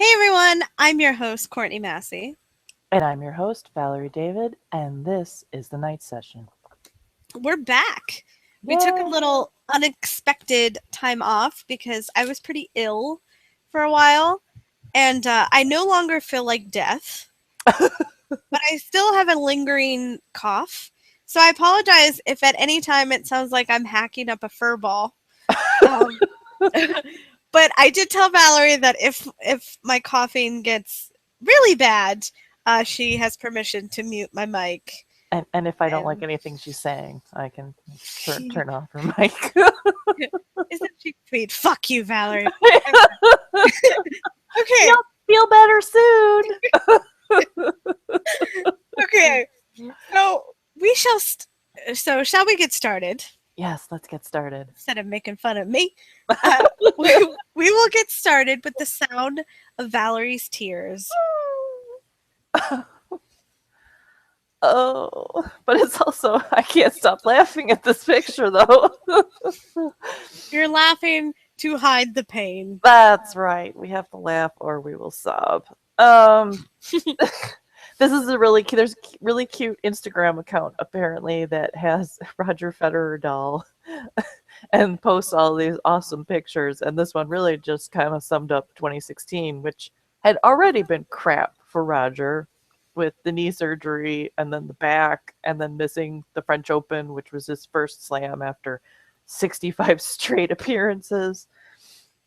Hey everyone, I'm your host, Courtney Massey. And I'm your host, Valerie David, and this is the night session. We're back. We took a Yay! little unexpected time off because I was pretty ill for a while, and I no longer feel like death, but I still have a lingering cough. So I apologize if at any time it sounds like I'm hacking up a fur ball. Um, but I did tell Valerie that if my coughing gets really bad, she has permission to mute my mic. And if I don't like And anything she's saying, I can turn off her mic. isn't she sweet? Fuck you, Valerie. Okay, You'll feel better soon. okay. So we shall. So shall we get started? Yes, let's get started. Instead of making fun of me, uh, we, we will get started with the sound of Valerie's tears. Oh, but it's also, I can't stop laughing at this picture, though. You're laughing to hide the pain. That's right. We have to laugh or we will sob. This is there's a really cute Instagram account apparently that has Roger Federer doll and posts all these awesome pictures. And this one really just kind of summed up 2016, which had already been crap for Roger with the knee surgery and then the back and then missing the French Open, which was his first slam after 65 straight appearances.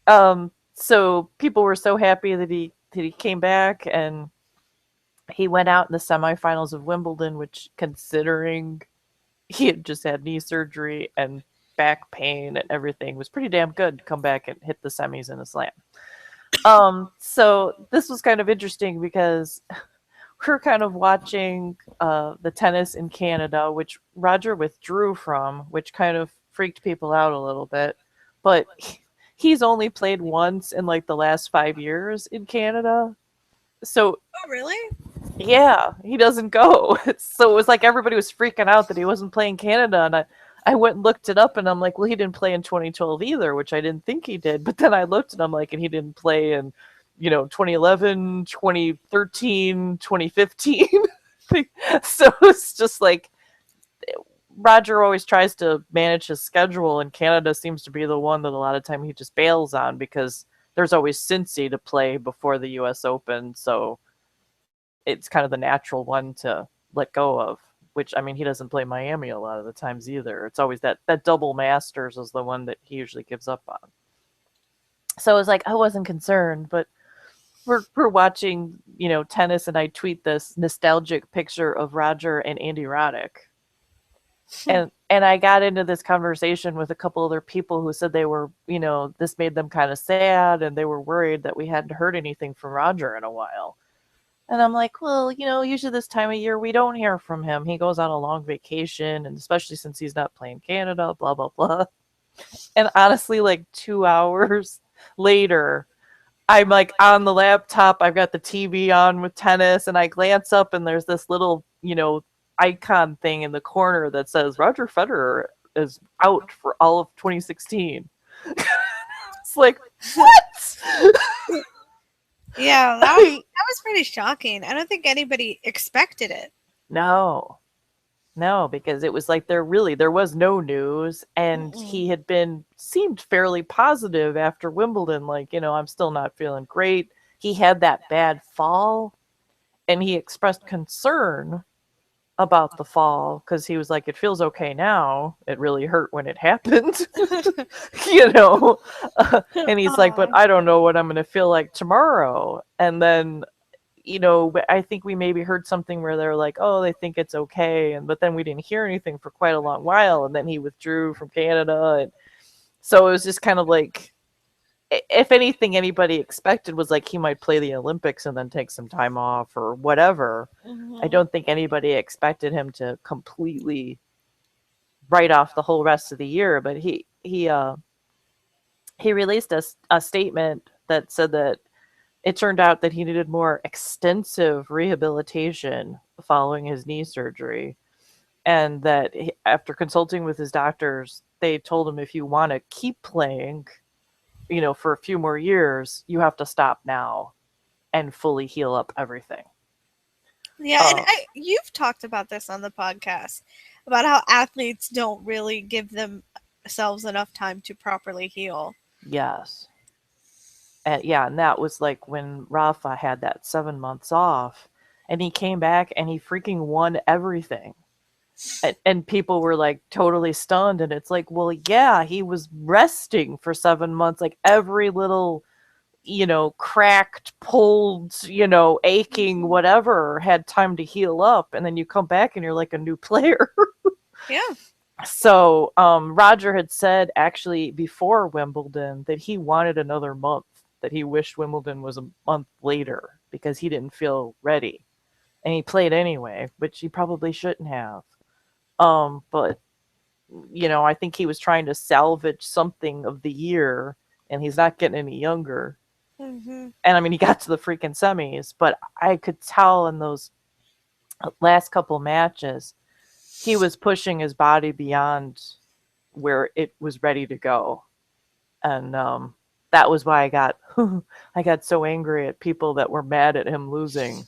So people were so happy that he came back and he went out in the semifinals of Wimbledon, which, considering he had just had knee surgery and back pain and everything, was pretty damn good to come back and hit the semis in a slam. So this was kind of interesting because we're kind of watching the tennis in Canada, which Roger withdrew from, which kind of freaked people out a little bit. But he's only played once in like the last 5 years in Canada. So Oh, really? yeah, he doesn't go. So it was like everybody was freaking out that he wasn't playing Canada. And I went and looked it up and I'm like, well, he didn't play in 2012 either, which I didn't think he did. But then I looked and I'm like, and he didn't play in, 2011, 2013, 2015. So it's just like Roger always tries to manage his schedule, and Canada seems to be the one that a lot of time he just bails on because there's always Cincy to play before the U.S. Open. So it's kind of the natural one to let go of, which, I mean, he doesn't play Miami a lot of the times either. It's always that double Masters is the one that he usually gives up on. So it was like, I wasn't concerned, but we're watching, tennis, and I tweet this nostalgic picture of Roger and Andy Roddick. And I got into this conversation with a couple other people who said they were, this made them kind of sad and they were worried that we hadn't heard anything from Roger in a while. And I'm like, well, usually this time of year we don't hear from him. He goes on a long vacation, and especially since he's not playing Canada, blah, blah, blah. And honestly, like 2 hours later, I'm like on the laptop, I've got the TV on with tennis, and I glance up and there's this little, icon thing in the corner that says Roger Federer is out for all of 2016. It's like, what? Yeah, that was pretty shocking. I don't think anybody expected it. No, because it was like there was no news, and Mm-mm. he had seemed fairly positive after Wimbledon. Like, I'm still not feeling great. He had that bad fall, and he expressed concern about the fall because he was like, it feels okay now. It really hurt when it happened, and he's like, but Aw. I don't know what I'm going to feel like tomorrow. And then, I think we maybe heard something where they're like, oh, they think it's okay. But then we didn't hear anything for quite a long while. And then he withdrew from Canada. And so it was just kind of like, if anything, anybody expected was like he might play the Olympics and then take some time off or whatever. I Mhm. don't think anybody expected him to completely write off the whole rest of the year. But he released a statement that said that it turned out that he needed more extensive rehabilitation following his knee surgery, and that after consulting with his doctors, they told him, if you want to keep playing, for a few more years, you have to stop now. and fully heal up everything. Yeah, and you've talked about this on the podcast, about how athletes don't really give themselves enough time to properly heal. Yes. And that was like when Rafa had that 7 months off, and he came back and he freaking won everything. And people were like totally stunned, and it's like, well, yeah, he was resting for 7 months, like every little, cracked, pulled, aching, whatever, had time to heal up, and then you come back and you're like a new player. Yeah. So Roger had said actually before Wimbledon that he wanted another month, that he wished Wimbledon was a month later because he didn't feel ready. And he played anyway, which he probably shouldn't have. But I think he was trying to salvage something of the year, and he's not getting any younger. Mm-hmm. And I mean, he got to the freaking semis, but I could tell in those last couple matches, he was pushing his body beyond where it was ready to go. And that was why I got so angry at people that were mad at him losing.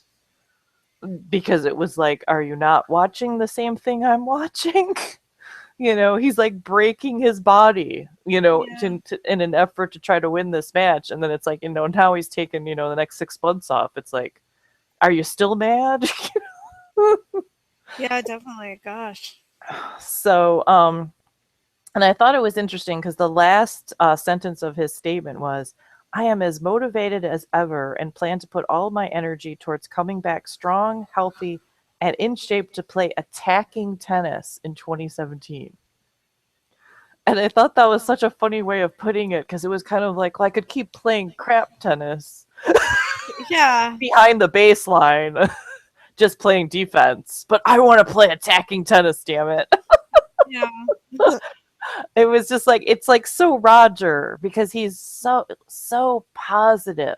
Because it was like, are you not watching the same thing I'm watching? He's like breaking his body, in an effort to try to win this match. And then it's like, now he's taken, the next 6 months off. It's like, are you still mad? Yeah, definitely. Gosh. So, and I thought it was interesting because the last sentence of his statement was, I am as motivated as ever and plan to put all my energy towards coming back strong, healthy, and in shape to play attacking tennis in 2017. And I thought that was such a funny way of putting it, because it was kind of like, well, I could keep playing crap tennis. Yeah. Behind the baseline, just playing defense. But I want to play attacking tennis, damn it. Yeah. It was just like, it's like so Roger, because he's so positive.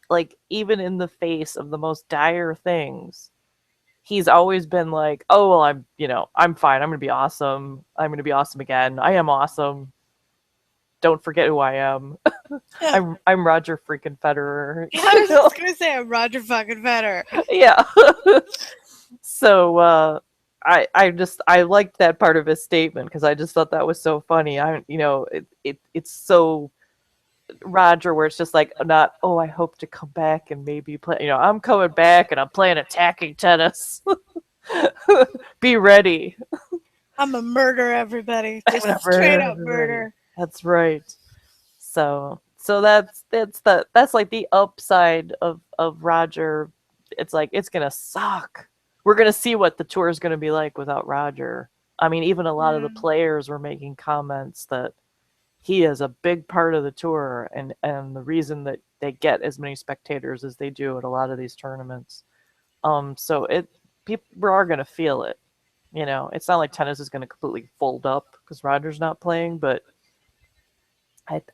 Like, even in the face of the most dire things, he's always been like, oh, well, I'm fine. I'm going to be awesome. I'm going to be awesome again. I am awesome. Don't forget who I am. I'm Roger freaking Federer. I was just going to say I'm Roger fucking Federer. Yeah. So, I liked that part of his statement, because I just thought that was so funny. It's so Roger, where it's just like, not, oh, I hope to come back and maybe play, I'm coming back and I'm playing attacking tennis. Be ready. I'm a murder everybody. Just straight up murder. That's right. So that's like the upside of Roger. It's like, it's gonna suck. We're gonna see what the tour is gonna be like without Roger. I mean, even a lot of the players were making comments that he is a big part of the tour, and the reason that they get as many spectators as they do at a lot of these tournaments. So people are gonna feel it. It's not like tennis is gonna completely fold up because Roger's not playing, but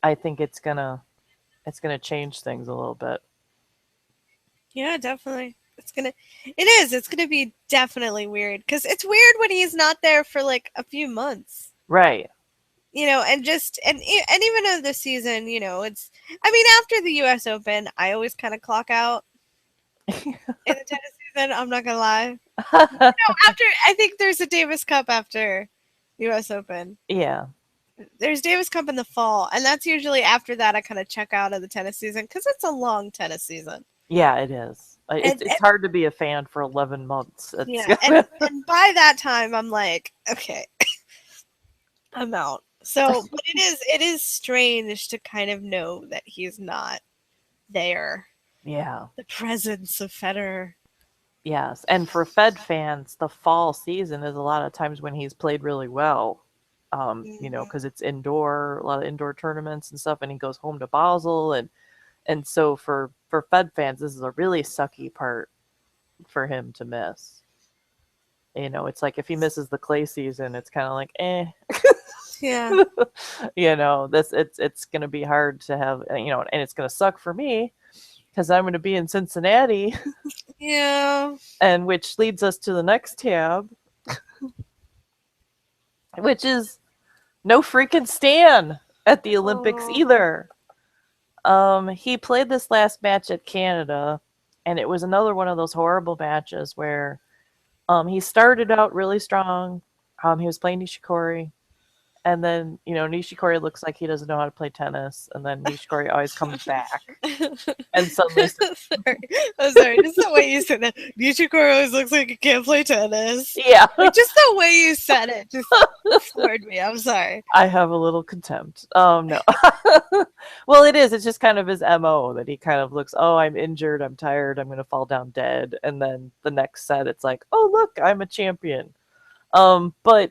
I think it's gonna change things a little bit. Yeah, definitely. It's gonna be definitely weird, because it's weird when he's not there for like a few months. Right. And even in the season, after the US Open, I always kind of clock out in the tennis season. I'm not gonna lie. After, I think there's a Davis Cup after the US Open. Yeah. There's Davis Cup in the fall, and that's usually after that I kind of check out of the tennis season, because it's a long tennis season. Yeah, it is. It's hard to be a fan for 11 months. Yeah, and by that time, I'm like, okay, I'm out. So, but it is strange to kind of know that he's not there. Yeah. The presence of Federer. Yes, and for Fed fans, the fall season is a lot of times when he's played really well. Because it's indoor, a lot of indoor tournaments and stuff, and he goes home to Basel, and so for Fed fans, this is a really sucky part for him to miss. It's like, if he misses the clay season, it's kind of like, eh. Yeah. It's going to be hard to have, and it's going to suck for me, because I'm going to be in Cincinnati. Yeah. And which leads us to the next tab, which is no freaking Stan at the Olympics either. He played this last match at Canada, and it was another one of those horrible matches where he started out really strong. He was playing Nishikori, and then, Nishikori looks like he doesn't know how to play tennis, and then Nishikori always comes back. And suddenly... I'm sorry. Just the way you said that. Nishikori always looks like he can't play tennis. Yeah. Just the way you said it just floored me. I'm sorry. I have a little contempt. No. Well, it is. It's just kind of his MO that he kind of looks, oh, I'm injured, I'm tired, I'm going to fall down dead. And then the next set, it's like, oh, look, I'm a champion. But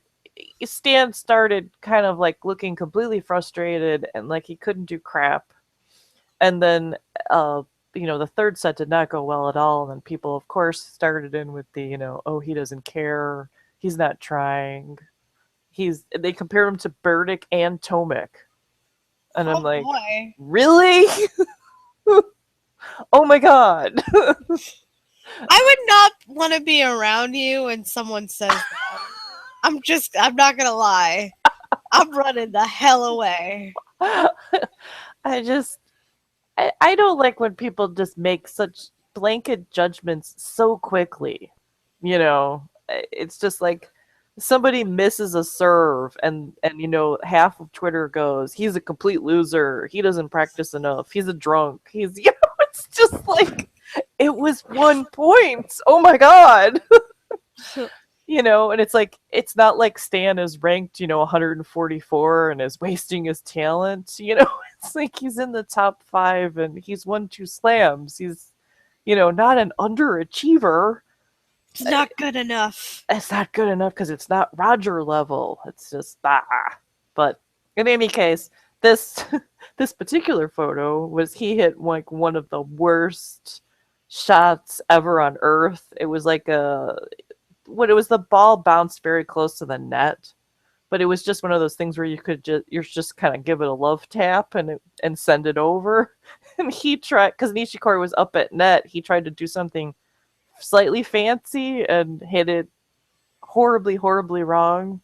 Stan started kind of like looking completely frustrated and like he couldn't do crap. And then, the third set did not go well at all. And then people, of course, started in with the, oh, he doesn't care. He's not trying. They compared him to Burdick and Tomic. And I'm like, boy. Really? Oh my God. I would not want to be around you when someone says that. I'm not going to lie. I'm running the hell away. I don't like when people just make such blanket judgments so quickly. It's just like somebody misses a serve and half of Twitter goes, he's a complete loser. He doesn't practice enough. He's a drunk. It's just like, it was 1 point. Oh my God. And it's like, it's not like Stan is ranked, 144 and is wasting his talent. It's like he's in the top 5 and he's won 2 slams. He's, not an underachiever. It's not good enough. It's not good enough because it's not Roger level. It's just, But in any case, this particular photo he hit like one of the worst shots ever on earth. It was like the ball bounced very close to the net, but it was just one of those things where you're just kind of give it a love tap and send it over. And he tried, because Nishikori was up at net, he tried to do something slightly fancy and hit it horribly, horribly wrong.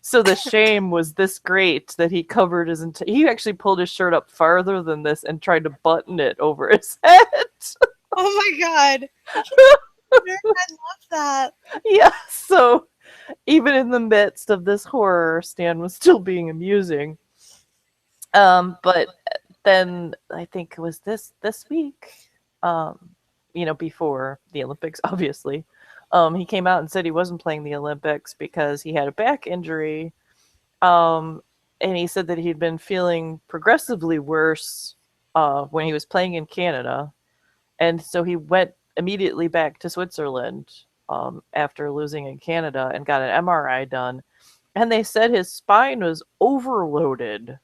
So the shame was this great that he covered he actually pulled his shirt up farther than this and tried to button it over his head. Oh my God. I love that. Yeah, so even in the midst of this horror, Stan was still being amusing. But then I think it was this week, before the Olympics, obviously, he came out and said he wasn't playing the Olympics because he had a back injury. And he said that he'd been feeling progressively worse when he was playing in Canada. And so he went immediately back to Switzerland after losing in Canada and got an MRI done. And they said his spine was overloaded.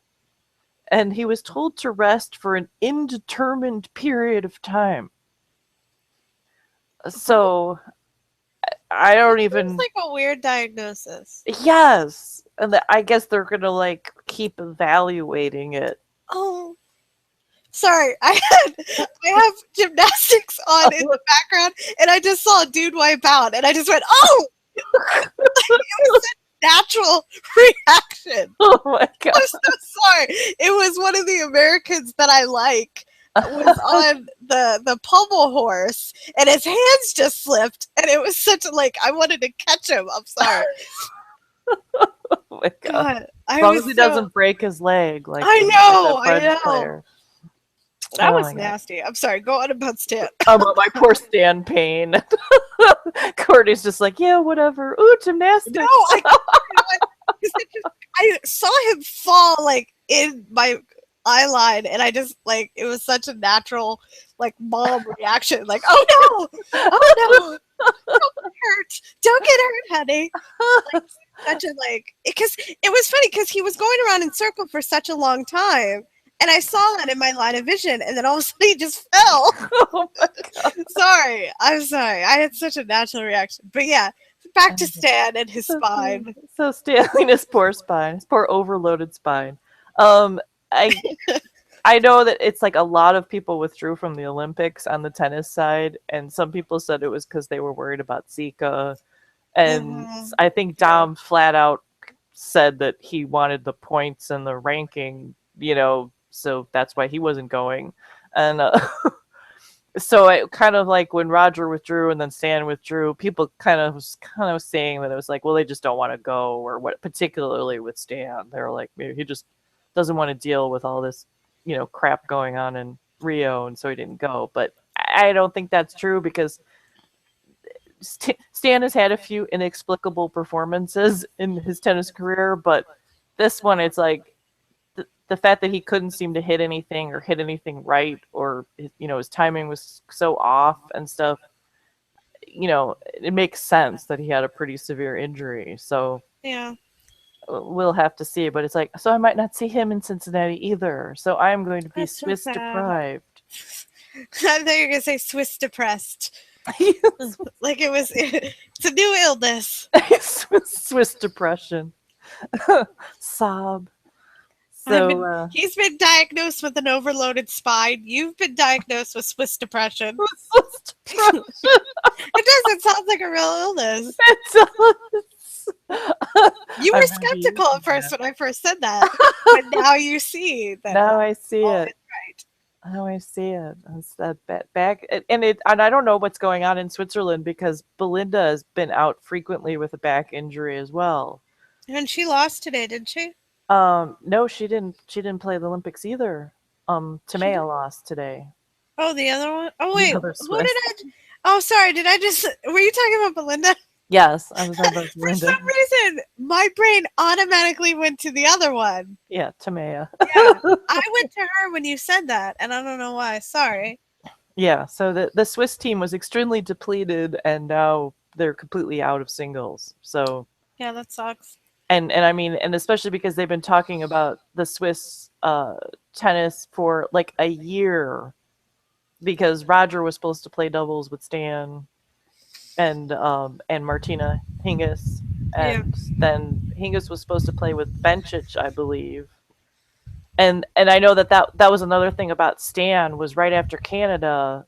And he was told to rest for an indeterminate period of time. So I don't even... It's like a weird diagnosis. Yes. And I guess they're going to keep evaluating it. Oh. Sorry, I have gymnastics on in the background, and I just saw a dude wipe out, and I just went, oh! It was a natural reaction. Oh my God. I'm so sorry. It was one of the Americans that I like was on the pommel horse, and his hands just slipped, and it was such I wanted to catch him. I'm sorry. Oh my God. As long as he doesn't break his leg. I know. Player. That was nasty. I'm sorry. Go on about Stan. About my poor Stan pain. Courtney's just like, yeah, whatever. Ooh, gymnastics. No, I saw him fall in my eye line, and I just it was such a natural mom reaction. Oh no, don't get hurt, honey. Such a because it was funny because he was going around in circle for such a long time. And I saw that in my line of vision, and then all of a sudden he just fell. Oh my God. Sorry. I'm sorry. I had such a natural reaction. But yeah, back to Stan and his spine. So Stan and his poor spine, his poor overloaded spine. I know that it's a lot of people withdrew from the Olympics on the tennis side, and some people said it was because they were worried about Zika. And I think Dom flat out said that he wanted the points and the ranking, so that's why he wasn't going. And so it kind of like when Roger withdrew and then Stan withdrew, people kind of saying that it was like, well, they just don't want to go, or what, particularly with Stan. They were like, maybe he just doesn't want to deal with all this, crap going on in Rio, and so he didn't go. But I don't think that's true, because Stan has had a few inexplicable performances in his tennis career, but this one, it's like the fact that he couldn't seem to hit anything or hit anything right, or his timing was so off and stuff. It makes sense that he had a pretty severe injury. So yeah, we'll have to see. But it's like, so I might not see him in Cincinnati either. So I'm going to be Swiss deprived. I thought you were gonna say Swiss depressed. Like it's a new illness. Swiss depression. Sob. So he's been diagnosed with an overloaded spine. You've been diagnosed with Swiss depression. Swiss depression. It does. It sounds like a real illness. It does. You were skeptical at first when I first said that, but now you see that. Now I see it. Right. Now I see it. It's that back, and I don't know what's going on in Switzerland, because Belinda has been out frequently with a back injury as well. And she lost today, didn't she? No, she didn't. She didn't play the Olympics either. Tamea lost today. Oh, the other one. Oh wait, who did I? Oh, sorry. Did I just? Were you talking about Belinda? Yes, I was talking about Belinda. For some reason, my brain automatically went to the other one. Yeah, Timea. Yeah, I went to her when you said that, and I don't know why. Sorry. Yeah, so the Swiss team was extremely depleted, and now they're completely out of singles. So yeah, that sucks. And I mean, and especially because they've been talking about the Swiss tennis for like a year, because Roger was supposed to play doubles with Stan and Martina Hingis, and then Hingis was supposed to play with Bencic, I believe. And I know that was another thing about Stan, was right after Canada,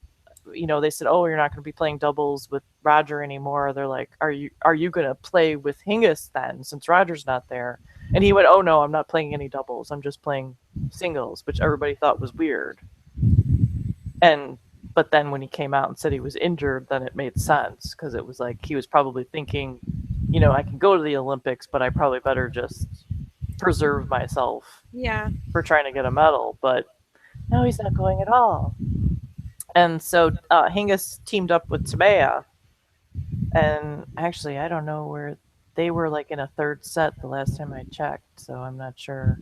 they said, oh, you're not going to be playing doubles with Roger anymore. They're like, are you going to play with Hingis then, since Roger's not there? And he went, oh no, I'm not playing any doubles. I'm just playing singles, which everybody thought was weird. But then when he came out and said he was injured, then it made sense, because it was like he was probably thinking, I can go to the Olympics, but I probably better just preserve myself for trying to get a medal. But no, he's not going at all. And so Hingis teamed up with Timea, and actually I don't know where they were, like in a third set the last time I checked, so I'm not sure.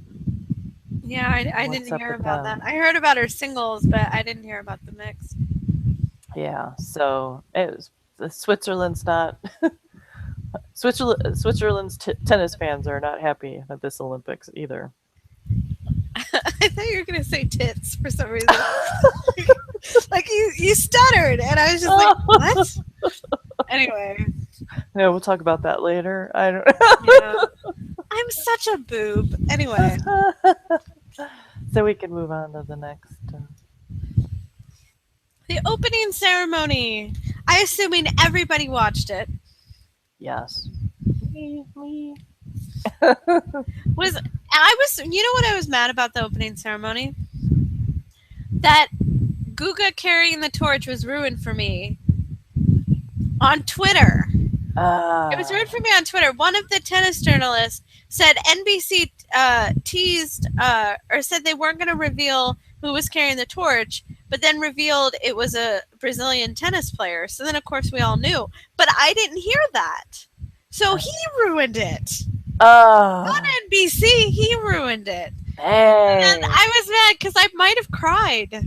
Yeah, I didn't hear about that. I heard about her singles, but I didn't hear about the mix. Yeah, so it was Switzerland's not Switzerland's tennis fans are not happy at this Olympics either. I thought you were gonna say tits for some reason. Like you stuttered, and I was just like, what? Anyway. No, we'll talk about that later. I don't. Yeah. I'm such a boob. Anyway. So we can move on to the next. The opening ceremony. I assuming everybody watched it. Yes. Me. You know what I was mad about the opening ceremony? That Guga carrying the torch was ruined for me on Twitter. It was ruined for me on Twitter. One of the tennis journalists said NBC teased or said they weren't going to reveal who was carrying the torch, but then revealed it was a Brazilian tennis player. So then, of course, we all knew. But I didn't hear that. So he ruined it. On NBC, he ruined it. Hey. And I was mad because I might have cried.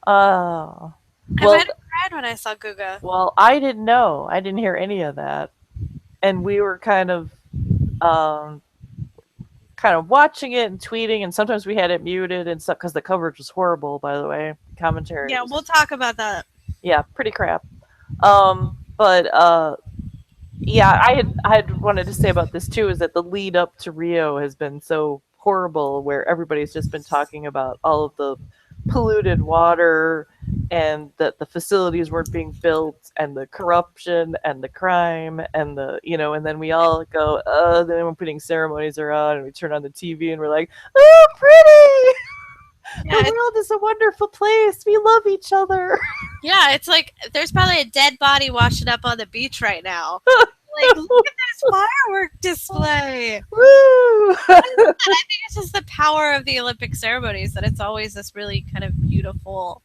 Oh. I might have cried when I saw Guga. Well, I didn't know. I didn't hear any of that. And we were kind of watching it and tweeting, and sometimes we had it muted and stuff because the coverage was horrible, by the way. Commentary. Yeah, we'll talk about that. Yeah, pretty crap. Yeah, I had wanted to say about this too, is that the lead up to Rio has been so horrible, where everybody's just been talking about all of the polluted water and that the facilities weren't being built and the corruption and the crime and and then we all go, then we're putting ceremonies around and we turn on the TV and we're like, oh, pretty. Yeah, the world is a wonderful place. We love each other. Yeah, it's like there's probably a dead body washing up on the beach right now. Like, look at this firework display. Woo! I think it's just the power of the Olympic ceremonies that it's always this really kind of beautiful,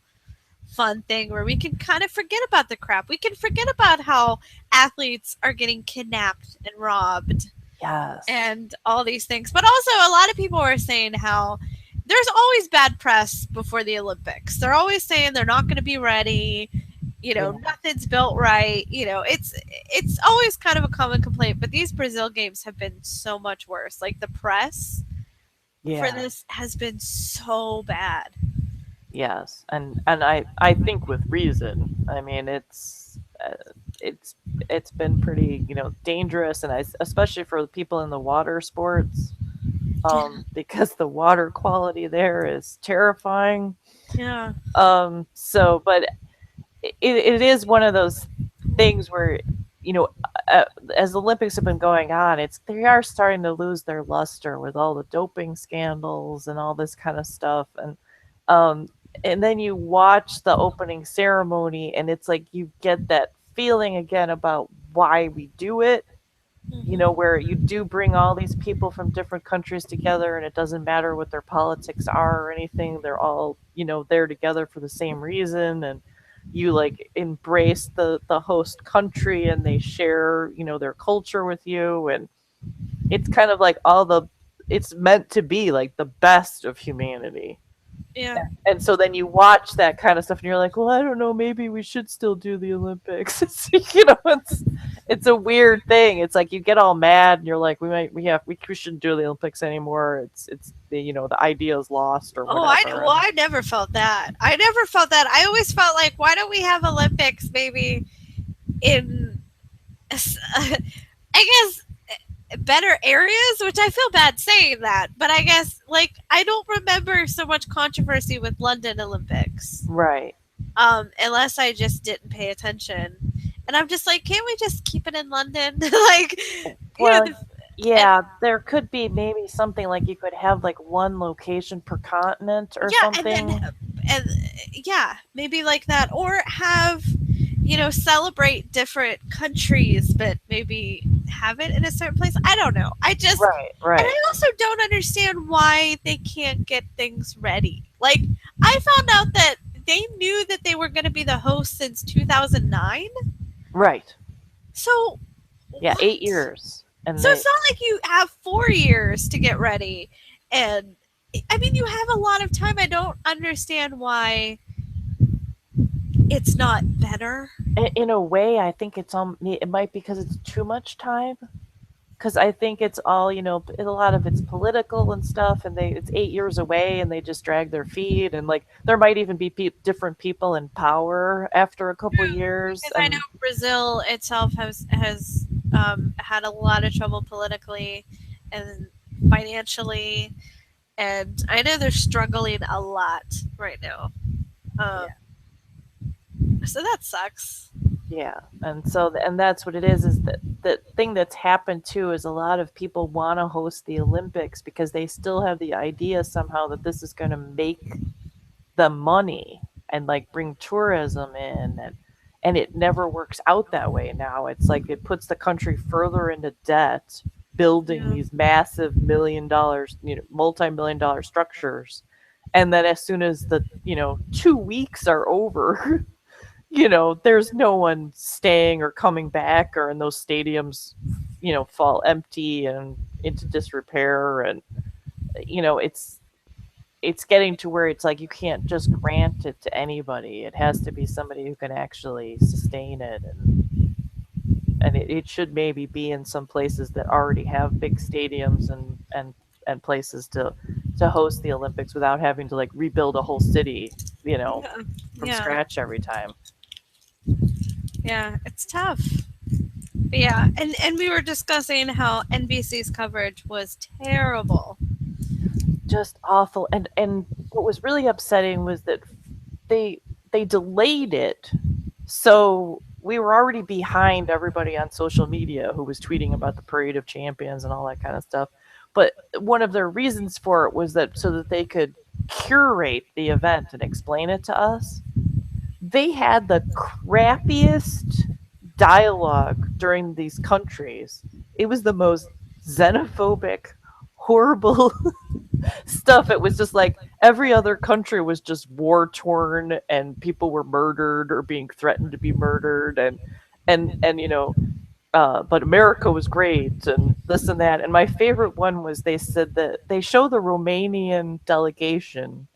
fun thing where we can kind of forget about the crap. We can forget about how athletes are getting kidnapped and robbed. Yes. And all these things. But also, a lot of people are saying how there's always bad press before the Olympics. They're always saying they're not going to be ready. Nothing's built right. It's always kind of a common complaint. But these Brazil games have been so much worse. Like, the press for this has been so bad. Yes, and I think with reason. I mean, it's been pretty dangerous, and especially for the people in the water sports, because the water quality there is terrifying. Yeah. So, but it is one of those things where as the Olympics have been going on, they are starting to lose their luster with all the doping scandals and all this kind of stuff, and then you watch the opening ceremony, and it's like you get that feeling again about why we do it. Where you do bring all these people from different countries together, and it doesn't matter what their politics are or anything. They're all, there together for the same reason, and you like embrace the host country, and they share, their culture with you, and it's kind of like it's meant to be like the best of humanity. Yeah. And so then you watch that kind of stuff, and you're like, well, I don't know, maybe we should still do the Olympics. It's a weird thing. It's like you get all mad, and you're like, we shouldn't do the Olympics anymore. It's the idea is lost or whatever. I never felt that. I always felt like, why don't we have Olympics maybe in, I guess, better areas, which I feel bad saying that, but I guess I don't remember so much controversy with London Olympics, right? Unless I just didn't pay attention, and I'm just like, can't we just keep it in London? There could be maybe something like you could have like one location per continent or something, and maybe like that, or have celebrate different countries, but maybe have it in a certain place. I don't know. I just right. And I also don't understand why they can't get things ready. Like, I found out that they knew that they were going to be the host since 2009. Right. So 8 years. And so it's not like you have 4 years to get ready. And I mean, you have a lot of time. I don't understand why it's not better. In a way, I think it might be because it's too much time. Because I think it's all, a lot of it's political and stuff, and it's 8 years away, and they just drag their feet, and like there might even be different people in power after a couple years. And I know Brazil itself has had a lot of trouble politically and financially, and I know they're struggling a lot right now. So that sucks. Yeah, and that's what it is that the thing that's happened too is a lot of people want to host the Olympics because they still have the idea somehow that this is going to make them money and like bring tourism in, and it never works out that way now. It's like it puts the country further into debt, building these massive multi-million-dollar structures, and then as soon as the 2 weeks are over, there's no one staying or coming back, or in those stadiums, fall empty and into disrepair. And, it's getting to where it's like you can't just grant it to anybody. It has to be somebody who can actually sustain it. And it should maybe be in some places that already have big stadiums and places to host the Olympics without having to like rebuild a whole city, from scratch every time. Yeah, it's tough. But yeah, and we were discussing how NBC's coverage was terrible. Just awful. And what was really upsetting was that they delayed it. So we were already behind everybody on social media who was tweeting about the Parade of Champions and all that kind of stuff. But one of their reasons for it was that so that they could curate the event and explain it to us. They had the crappiest dialogue during these countries. It was the most xenophobic, horrible stuff. It was just like every other country was just war torn and people were murdered or being threatened to be murdered and but America was great and this and that. And my favorite one was they said that they show the Romanian delegation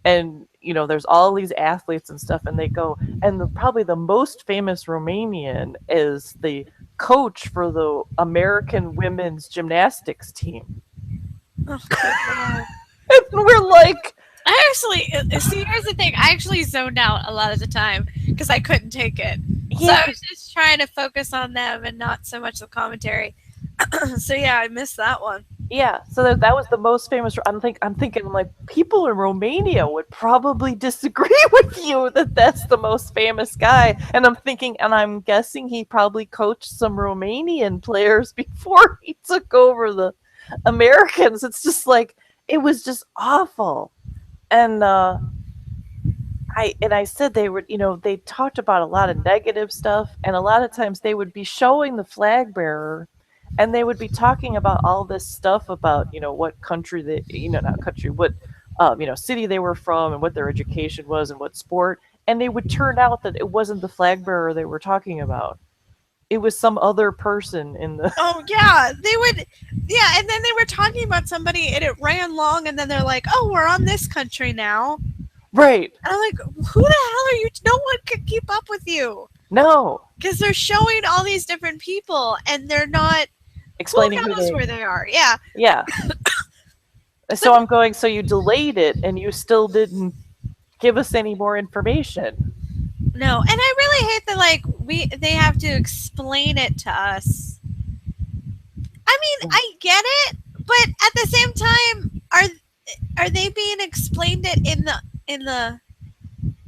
and there's all these athletes and stuff and they go and probably the most famous Romanian is the coach for the American women's gymnastics team. Oh, God. And we're like, I actually see. Here's the thing. I actually zoned out a lot of the time because I couldn't take it. So I was just trying to focus on them and not so much the commentary. So yeah, I missed that one. yeah, so that was the most famous. I'm thinking like people in Romania would probably disagree with you that that's the most famous guy. And I'm thinking, and I'm guessing he probably coached some Romanian players before he took over the Americans. It's just like it was just awful. And I said they would, they talked about a lot of negative stuff, and a lot of times they would be showing the flag bearer, and they would be talking about all this stuff about, what country they, not country, what, city they were from, and what their education was, and what sport, and they would turn out that it wasn't the flag bearer they were talking about. It was some other person in the. Oh yeah, they would. Yeah, and then they were talking about somebody, and it ran long, and then they're like, "Oh, we're on this country now." Right. And I'm like, "Who the hell are you? No one could keep up with you." No. Because they're showing all these different people, and they're not Explaining who knows where they are. Yeah. Yeah. So I'm going. So you delayed it, and you still didn't give us any more information. No, and I really hate that they have to explain it to us. I mean, I get it, but at the same time, are they being explained it in the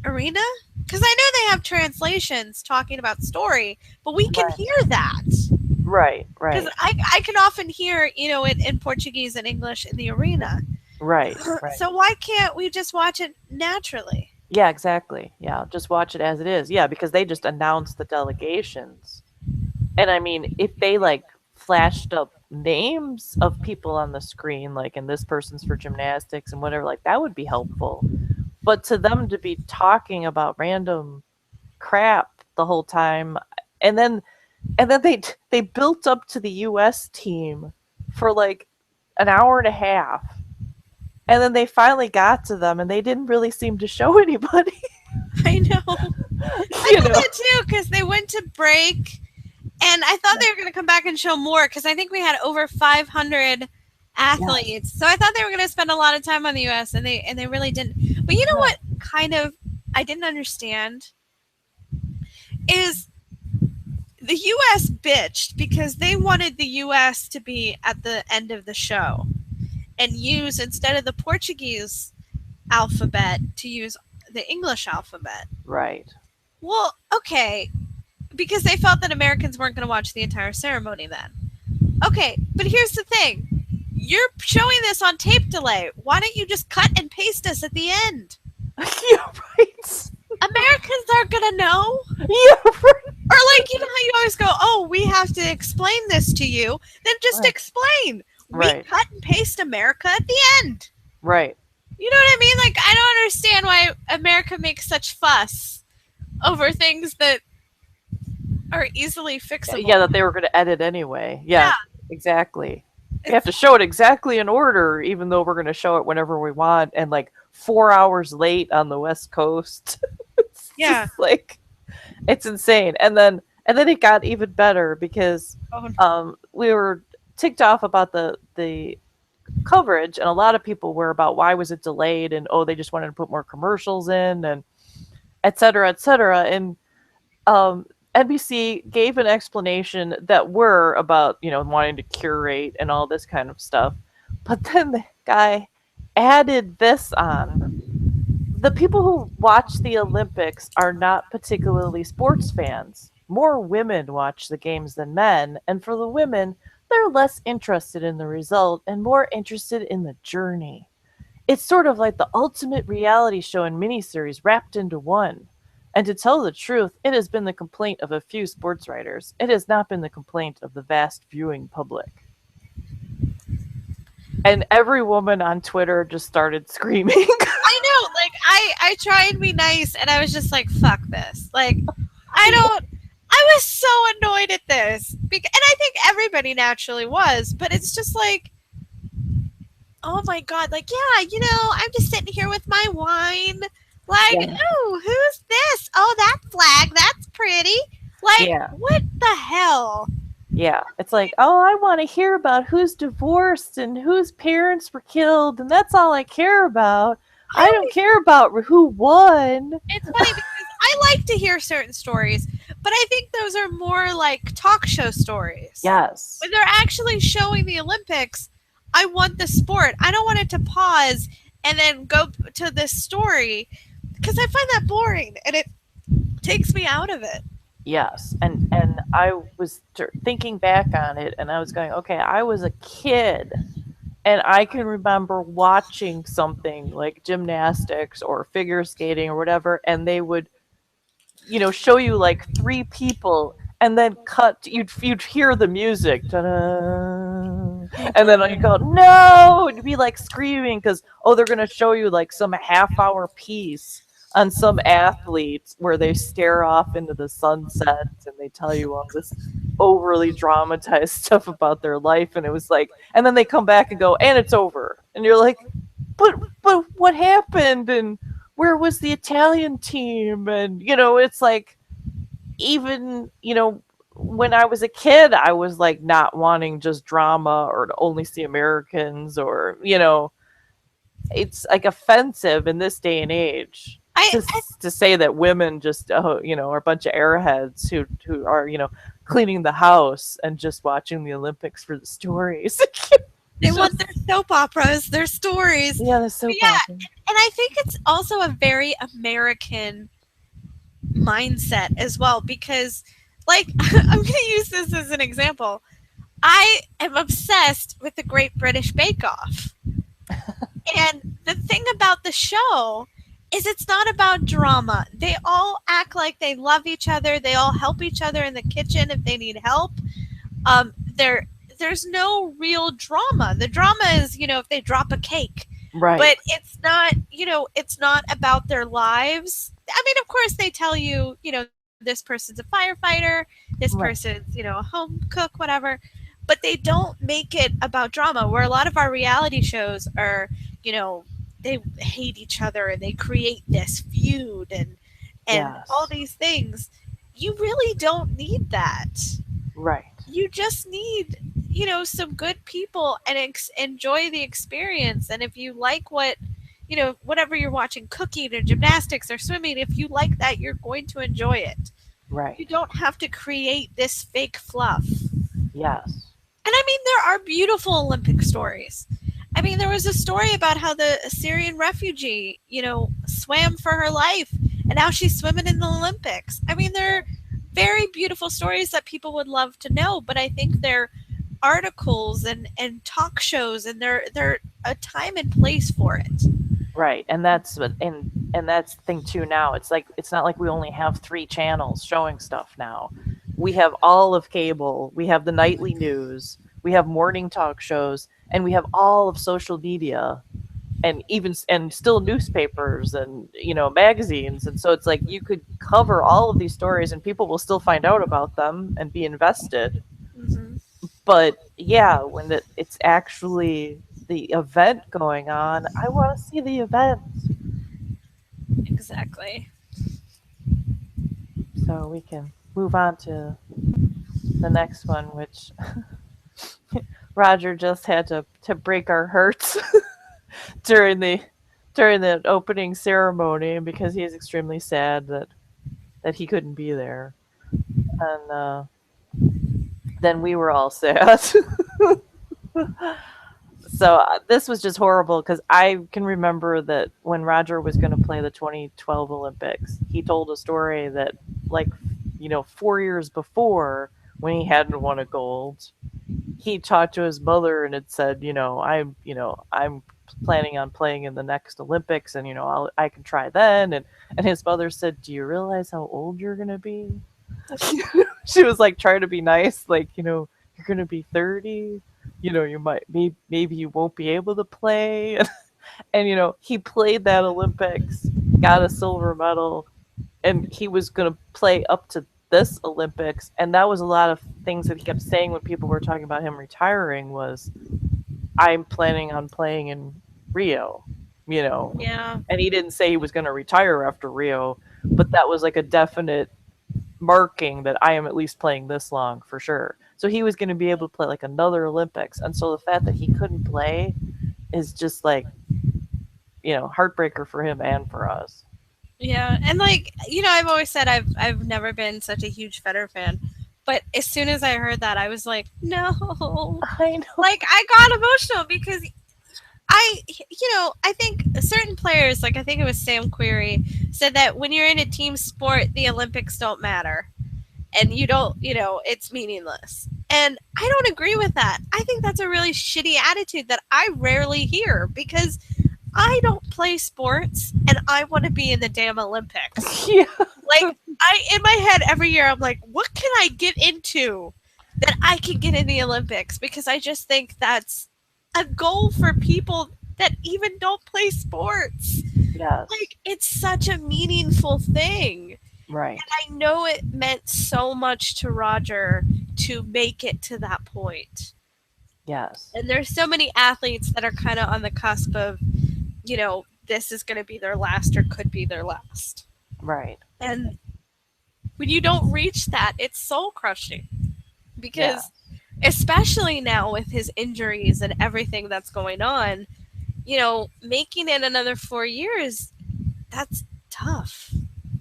arena? Because I know they have translations talking about story, but we can hear that. Right. Because I can often hear, it in Portuguese and English in the arena. Right. So why can't we just watch it naturally? Yeah, exactly. Yeah, just watch it as it is. Yeah, because they just announced the delegations. And I mean, if they flashed up names of people on the screen, and this person's for gymnastics and whatever, that would be helpful. But to them to be talking about random crap the whole time, and then they built up to the US team for an hour and a half. And then they finally got to them, and they didn't really seem to show anybody. I know. I thought that too, because they went to break, and I thought they were going to come back and show more, because I think we had over 500 athletes. Yeah. So I thought they were going to spend a lot of time on the U.S., and they really didn't. But you know what kind of I didn't understand? Is the U.S. bitched because they wanted the U.S. to be at the end of the show. And use, instead of the Portuguese alphabet, to use the English alphabet. Right. Well, okay. Because they felt that Americans weren't going to watch the entire ceremony then. Okay, but here's the thing. You're showing this on tape delay. Why don't you just cut and paste us at the end? Yeah, right. Americans aren't going to know. Yeah, right. Or how you always go, oh, we have to explain this to you. Then just explain. We cut and paste America at the end. Right. You know what I mean? I don't understand why America makes such fuss over things that are easily fixable. Yeah, that they were going to edit anyway. Yeah. Exactly. We have to show it exactly in order, even though we're going to show it whenever we want, and 4 hours late on the West Coast. It's just, it's insane. And then it got even better because we were ticked off about the coverage, and a lot of people were about why was it delayed, and they just wanted to put more commercials in, and et cetera, and NBC gave an explanation that were about wanting to curate and all this kind of stuff, but then the guy added this on. The people who watch the Olympics are not particularly sports fans. More women watch the games than men, and for the women, they're less interested in the result and more interested in the journey. It's sort of like the ultimate reality show and miniseries wrapped into one. And to tell the truth, it has been the complaint of a few sports writers. It has not been the complaint of the vast viewing public. And every woman on Twitter just started screaming. I know, like, I tried to be nice, and I was just like, fuck this. Like, I was so annoyed at this. And I think everybody naturally was, but it's just like, oh my God, like, yeah, I'm just sitting here with my wine. Like, oh, who's this? Oh, that flag, that's pretty. Like, what the hell? Yeah, it's like, oh, I want to hear about who's divorced and whose parents were killed, and that's all I care about. I don't care about who won. It's funny because I like to hear certain stories, but I think those are more like talk show stories. Yes. When they're actually showing the Olympics, I want the sport. I don't want it to pause and then go to this story because I find that boring and it takes me out of it. Yes, and I was thinking back on it, and I was going, okay, I was a kid, and I can remember watching something like gymnastics or figure skating or whatever, and they would, show you like three people, and then cut. You'd hear the music, ta-da, and then you go, no, and you'd be like screaming because they're gonna show you like some half-hour piece on some athletes where they stare off into the sunset and they tell you all this overly dramatized stuff about their life, and it was like, and then they come back and go, and it's over, and you're like, but what happened, and where was the Italian team? And it's like, even when I was a kid, I was like not wanting just drama or to only see Americans, or it's like offensive in this day and age. To say that women just are a bunch of airheads who are cleaning the house and just watching the Olympics for the stories. They want their soap operas, their stories. Yeah, the soap operas. And I think it's also a very American mindset as well, because like I'm going to use this as an example. I am obsessed with the Great British Bake Off. And the thing about the show is it's not about drama. They all act like they love each other. They all help each other in the kitchen if they need help. There's no real drama. The drama is, if they drop a cake. Right. But it's not, it's not about their lives. I mean, of course they tell you, this person's a firefighter, this person's, a home cook, whatever. But they don't make it about drama, where a lot of our reality shows are, they hate each other and they create this feud and all these things. You really don't need that. Right. You just need, some good people and enjoy the experience. And if you like whatever you're watching, cooking or gymnastics or swimming, if you like that, you're going to enjoy it. Right. You don't have to create this fake fluff. Yes. And I mean, there are beautiful Olympic stories. I mean, there was a story about how the Syrian refugee, swam for her life, and now she's swimming in the Olympics. I mean, they're very beautiful stories that people would love to know, but I think they're articles and talk shows, and they're a time and place for it. Right, and that's and that's the thing too. Now it's like, it's not like we only have 3 channels showing stuff now. We have all of cable. We have the nightly news. We have morning talk shows. And we have all of social media, and still newspapers and magazines, and so it's like you could cover all of these stories, and people will still find out about them and be invested. Mm-hmm. But yeah, when it's actually the event going on, I want to see the event. Exactly. So we can move on to the next one, which. Roger just had to break our hearts during the opening ceremony, because he is extremely sad that he couldn't be there, and then we were all sad. So this was just horrible, because I can remember that when Roger was going to play the 2012 Olympics, he told a story that 4 years before, when he hadn't won a gold, he talked to his mother and had said, I'm planning on playing in the next Olympics, and I can try then. And his mother said, "Do you realize how old you're gonna be?" She was like trying to be nice, like, you're gonna be 30. You might maybe you won't be able to play. And he played that Olympics, got a silver medal, and he was going to play up to this Olympics. And that was a lot of things that he kept saying when people were talking about him retiring was, I'm planning on playing in Rio, Yeah. And he didn't say he was going to retire after Rio, but that was like a definite marking that I am at least playing this long for sure. So he was going to be able to play like another Olympics. And so the fact that he couldn't play is just like, heartbreaker for him and for us. Yeah, and like, I've always said I've never been such a huge Federer fan, but as soon as I heard that, I was like, no. I know. Like, I got emotional because I think certain players, like I think it was Sam Querrey, said that when you're in a team sport, the Olympics don't matter. And you don't, it's meaningless. And I don't agree with that. I think that's a really shitty attitude that I rarely hear because I don't play sports and I want to be in the damn Olympics. Yeah. Like, in my head every year, I'm like, what can I get into that I can get in the Olympics? Because I just think that's a goal for people that even don't play sports. Yes. Like, it's such a meaningful thing. Right. And I know it meant so much to Roger to make it to that point. Yes. And there's so many athletes that are kind of on the cusp of, this is going to be their last or could be their last. Right. And when you don't reach that, it's soul crushing. Because especially now with his injuries and everything that's going on, making it another 4 years, that's tough.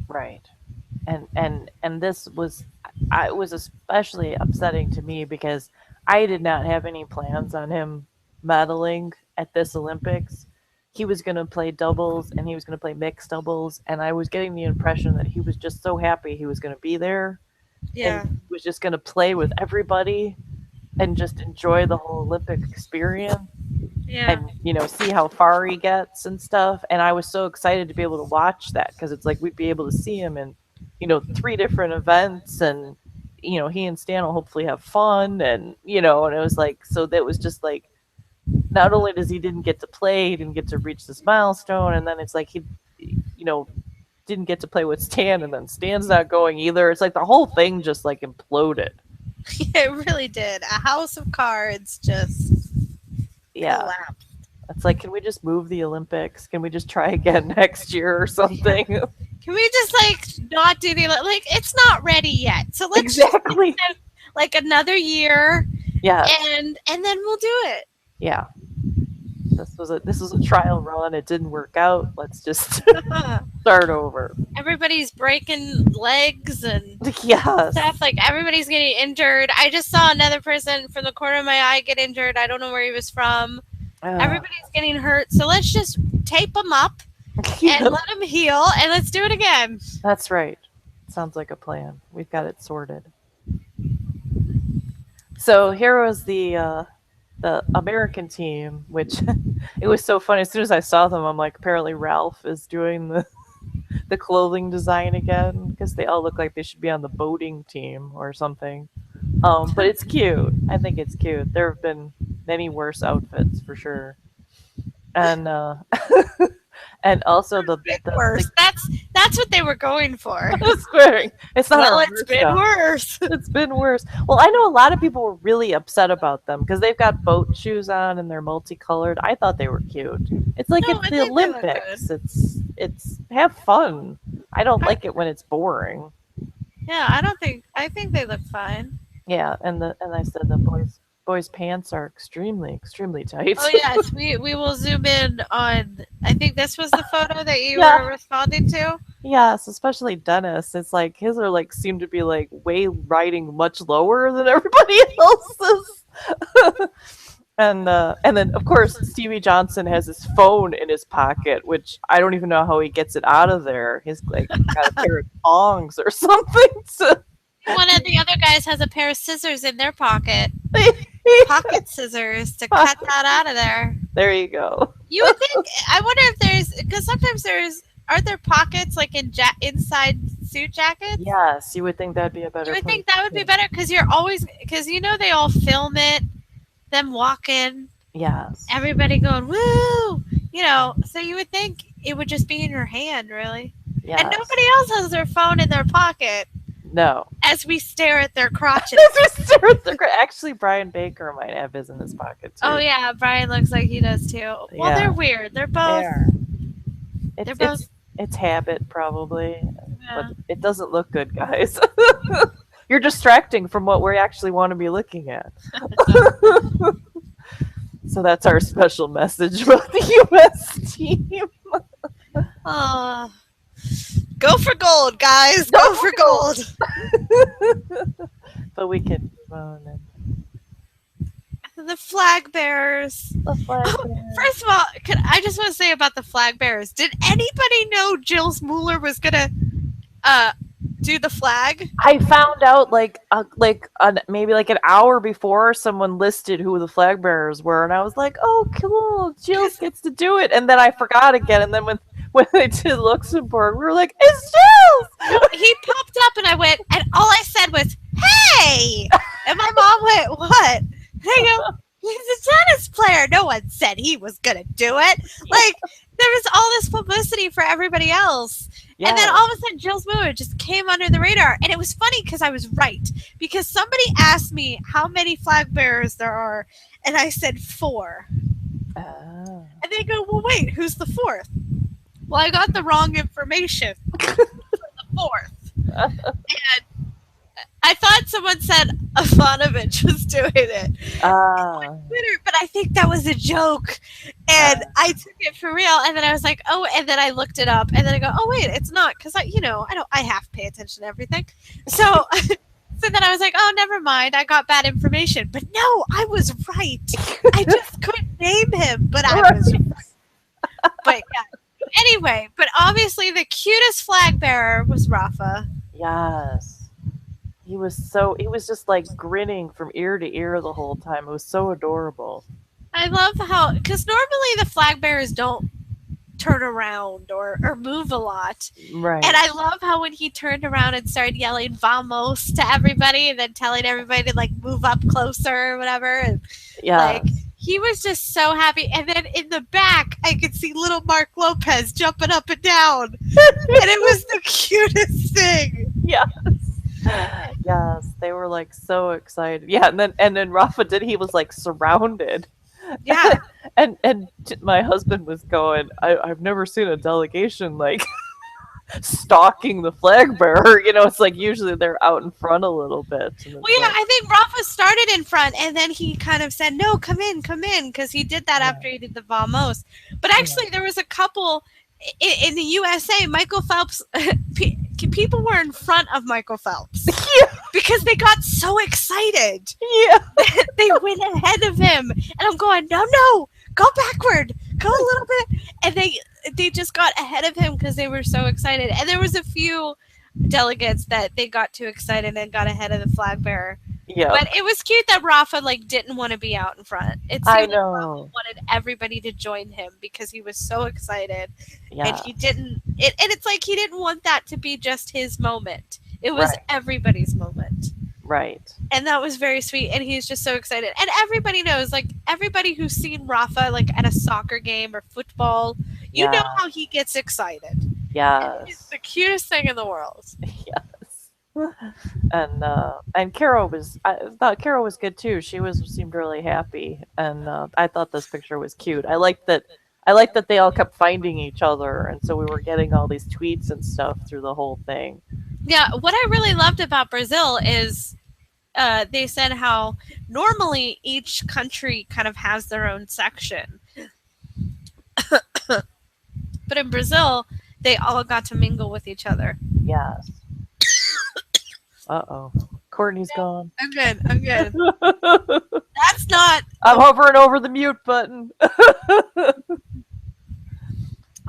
Right. And this was, it was especially upsetting to me because I did not have any plans on him medaling at this Olympics. He was going to play doubles and he was going to play mixed doubles, and I was getting the impression that he was just so happy he was going to be there. Yeah. And he was just going to play with everybody and just enjoy the whole Olympic experience. Yeah. And, see how far he gets and stuff. And I was so excited to be able to watch that because it's like we'd be able to see him in, 3 different events, and, he and Stan will hopefully have fun. And, and it was like, so that was just like, not only does he didn't get to play, he didn't get to reach this milestone, and then it's like he, didn't get to play with Stan, and then Stan's not going either. It's like the whole thing just like imploded. Yeah, it really did. A house of cards just collapsed. It's like, can we just move the Olympics? Can we just try again next year or something? Can we just not do the it's not ready yet. So let's exactly just like another year. Yeah. And then we'll do it. Yeah. This was a trial run. It didn't work out. Let's just start over. Everybody's breaking legs and stuff. Like, everybody's getting injured. I just saw another person from the corner of my eye get injured. I don't know where he was from. Everybody's getting hurt. So let's just tape them up and let them heal, and let's do it again. That's right. Sounds like a plan. We've got it sorted. So here was the American team, which it was so funny. As soon as I saw them, I'm like, apparently Ralph is doing the clothing design again because they all look like they should be on the boating team or something. But it's cute. I think it's cute. There have been many worse outfits for sure. And and also the worse. That's what they were going for. It's not. Well, it's been worse. It's been worse. Well, I know a lot of people were really upset about them because they've got boat shoes on and they're multicolored. I thought they were cute. It's like it's the Olympics. It's have fun. I don't like it when it's boring. Yeah, I think they look fine. Yeah, and I said the boys' pants are extremely tight. Oh yes, we will zoom in on. I think this was the photo that you were responding to. Yes, especially Denis. It's like his are like seem to be like way riding much lower than everybody else's. And then of course Stevie Johnson has his phone in his pocket, which I don't even know how he gets it out of there. He's like got a pair of tongs or something. One of the other guys has a pair of scissors in their pocket. pocket scissors to cut that out of there. There you go. You would think. I wonder if there's, because sometimes aren't there pockets like inside suit jackets? Yes, you would think that'd be a better. You would think that would be better because they all film it, them walking. Yes. Everybody going woo, So you would think it would just be in your hand, really. Yes. And nobody else has their phone in their pocket. No. As we stare at their crotches. Actually, Brian Baker might have his in his pocket too. Oh yeah, Brian looks like he does too. Well, Yeah. they're weird. They're both. They're both. It's habit probably, Yeah. but it doesn't look good, guys. You're distracting from what we actually want to be looking at. So that's our special message about the U.S. team. Go for gold, guys. Go for gold. But we can move on. The flag bearers. First of all, I just want to say about the flag bearers. Did anybody know Gilles Mueller was gonna do the flag? I found out maybe like an hour before someone listed who the flag bearers were, and I was like, "Oh, cool! Gilles gets to do it." And then I forgot again. And then when they did Luxembourg, we were like, "It's Gilles!" He popped up, and I went, and all I said was, "Hey!" And my mom went, "What?" And I go, "He's a tennis player. No one said he was gonna do it." Like there was all this publicity for everybody else. Yeah. And then all of a sudden, Gilles Mueller just came under the radar. And it was funny because I was right. Because somebody asked me how many flag bearers there are. And I said 4. Oh. And they go, well, wait, who's the 4th? Well, I got the wrong information for the 4th. And I thought someone said Ivanovic was doing it on Twitter, but I think that was a joke. And I took it for real. And then I was like, oh, and then I looked it up. And then I go, oh, wait, it's not. Because, I have to pay attention to everything. So then I was like, oh, never mind. I got bad information. But no, I was right. I just couldn't name him, but I was right. But yeah. Anyway, but obviously the cutest flag bearer was Rafa. Yes. He was just like grinning from ear to ear the whole time. It was so adorable. I love because normally the flag bearers don't turn around or move a lot. Right. And I love how when he turned around and started yelling "Vamos" to everybody and then telling everybody to like move up closer or whatever. And he was just so happy. And then in the back, I could see little Mark Lopez jumping up and down. And it was the cutest thing. Yes. Yes, they were like so excited. Yeah, and then Rafa he was like surrounded. Yeah. and my husband was going, I've never seen a delegation like stalking the flag bearer. It's like usually they're out in front a little bit. Well, yeah, I think Rafa started in front and then he kind of said, no, come in, because he did that after he did the Vamos. But actually there was a couple in the USA, Michael Phelps, people were in front of Michael Phelps because they got so excited. Yeah. They went ahead of him. And I'm going, no, go backward. Go a little bit. And they just got ahead of him because they were so excited. And there was a few delegates that they got too excited and got ahead of the flag bearer. Yeah. But it was cute that Rafa didn't want to be out in front. It seemed I know. like Rafa wanted everybody to join him because he was so excited. Yeah. And he didn't and it's like he didn't want that to be just his moment. It was everybody's moment. Right. And that was very sweet. And he's just so excited. And everybody knows, everybody who's seen Rafa at a soccer game or football, you know how he gets excited. Yes. It's the cutest thing in the world. Yes. And Carol I thought Carol was good too. She seemed really happy, and I thought this picture was cute. I liked that they all kept finding each other, and so we were getting all these tweets and stuff through the whole thing. Yeah, what I really loved about Brazil is they said how normally each country kind of has their own section, but in Brazil they all got to mingle with each other. Yes. Uh-oh. Courtney's gone. I'm good. That's not... I'm hovering over the mute button.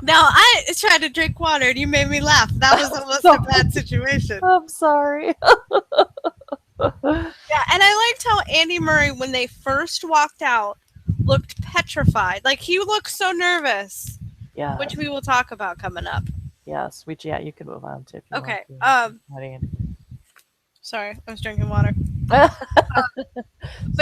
Now, I tried to drink water and you made me laugh. That was almost a bad situation. I'm sorry. Yeah, and I liked how Andy Murray, when they first walked out, looked petrified. Like, he looked so nervous, Yeah. which we will talk about coming up. Yes. Which, yeah, you can move on to if you Okay. want to. Sorry, I was drinking water. But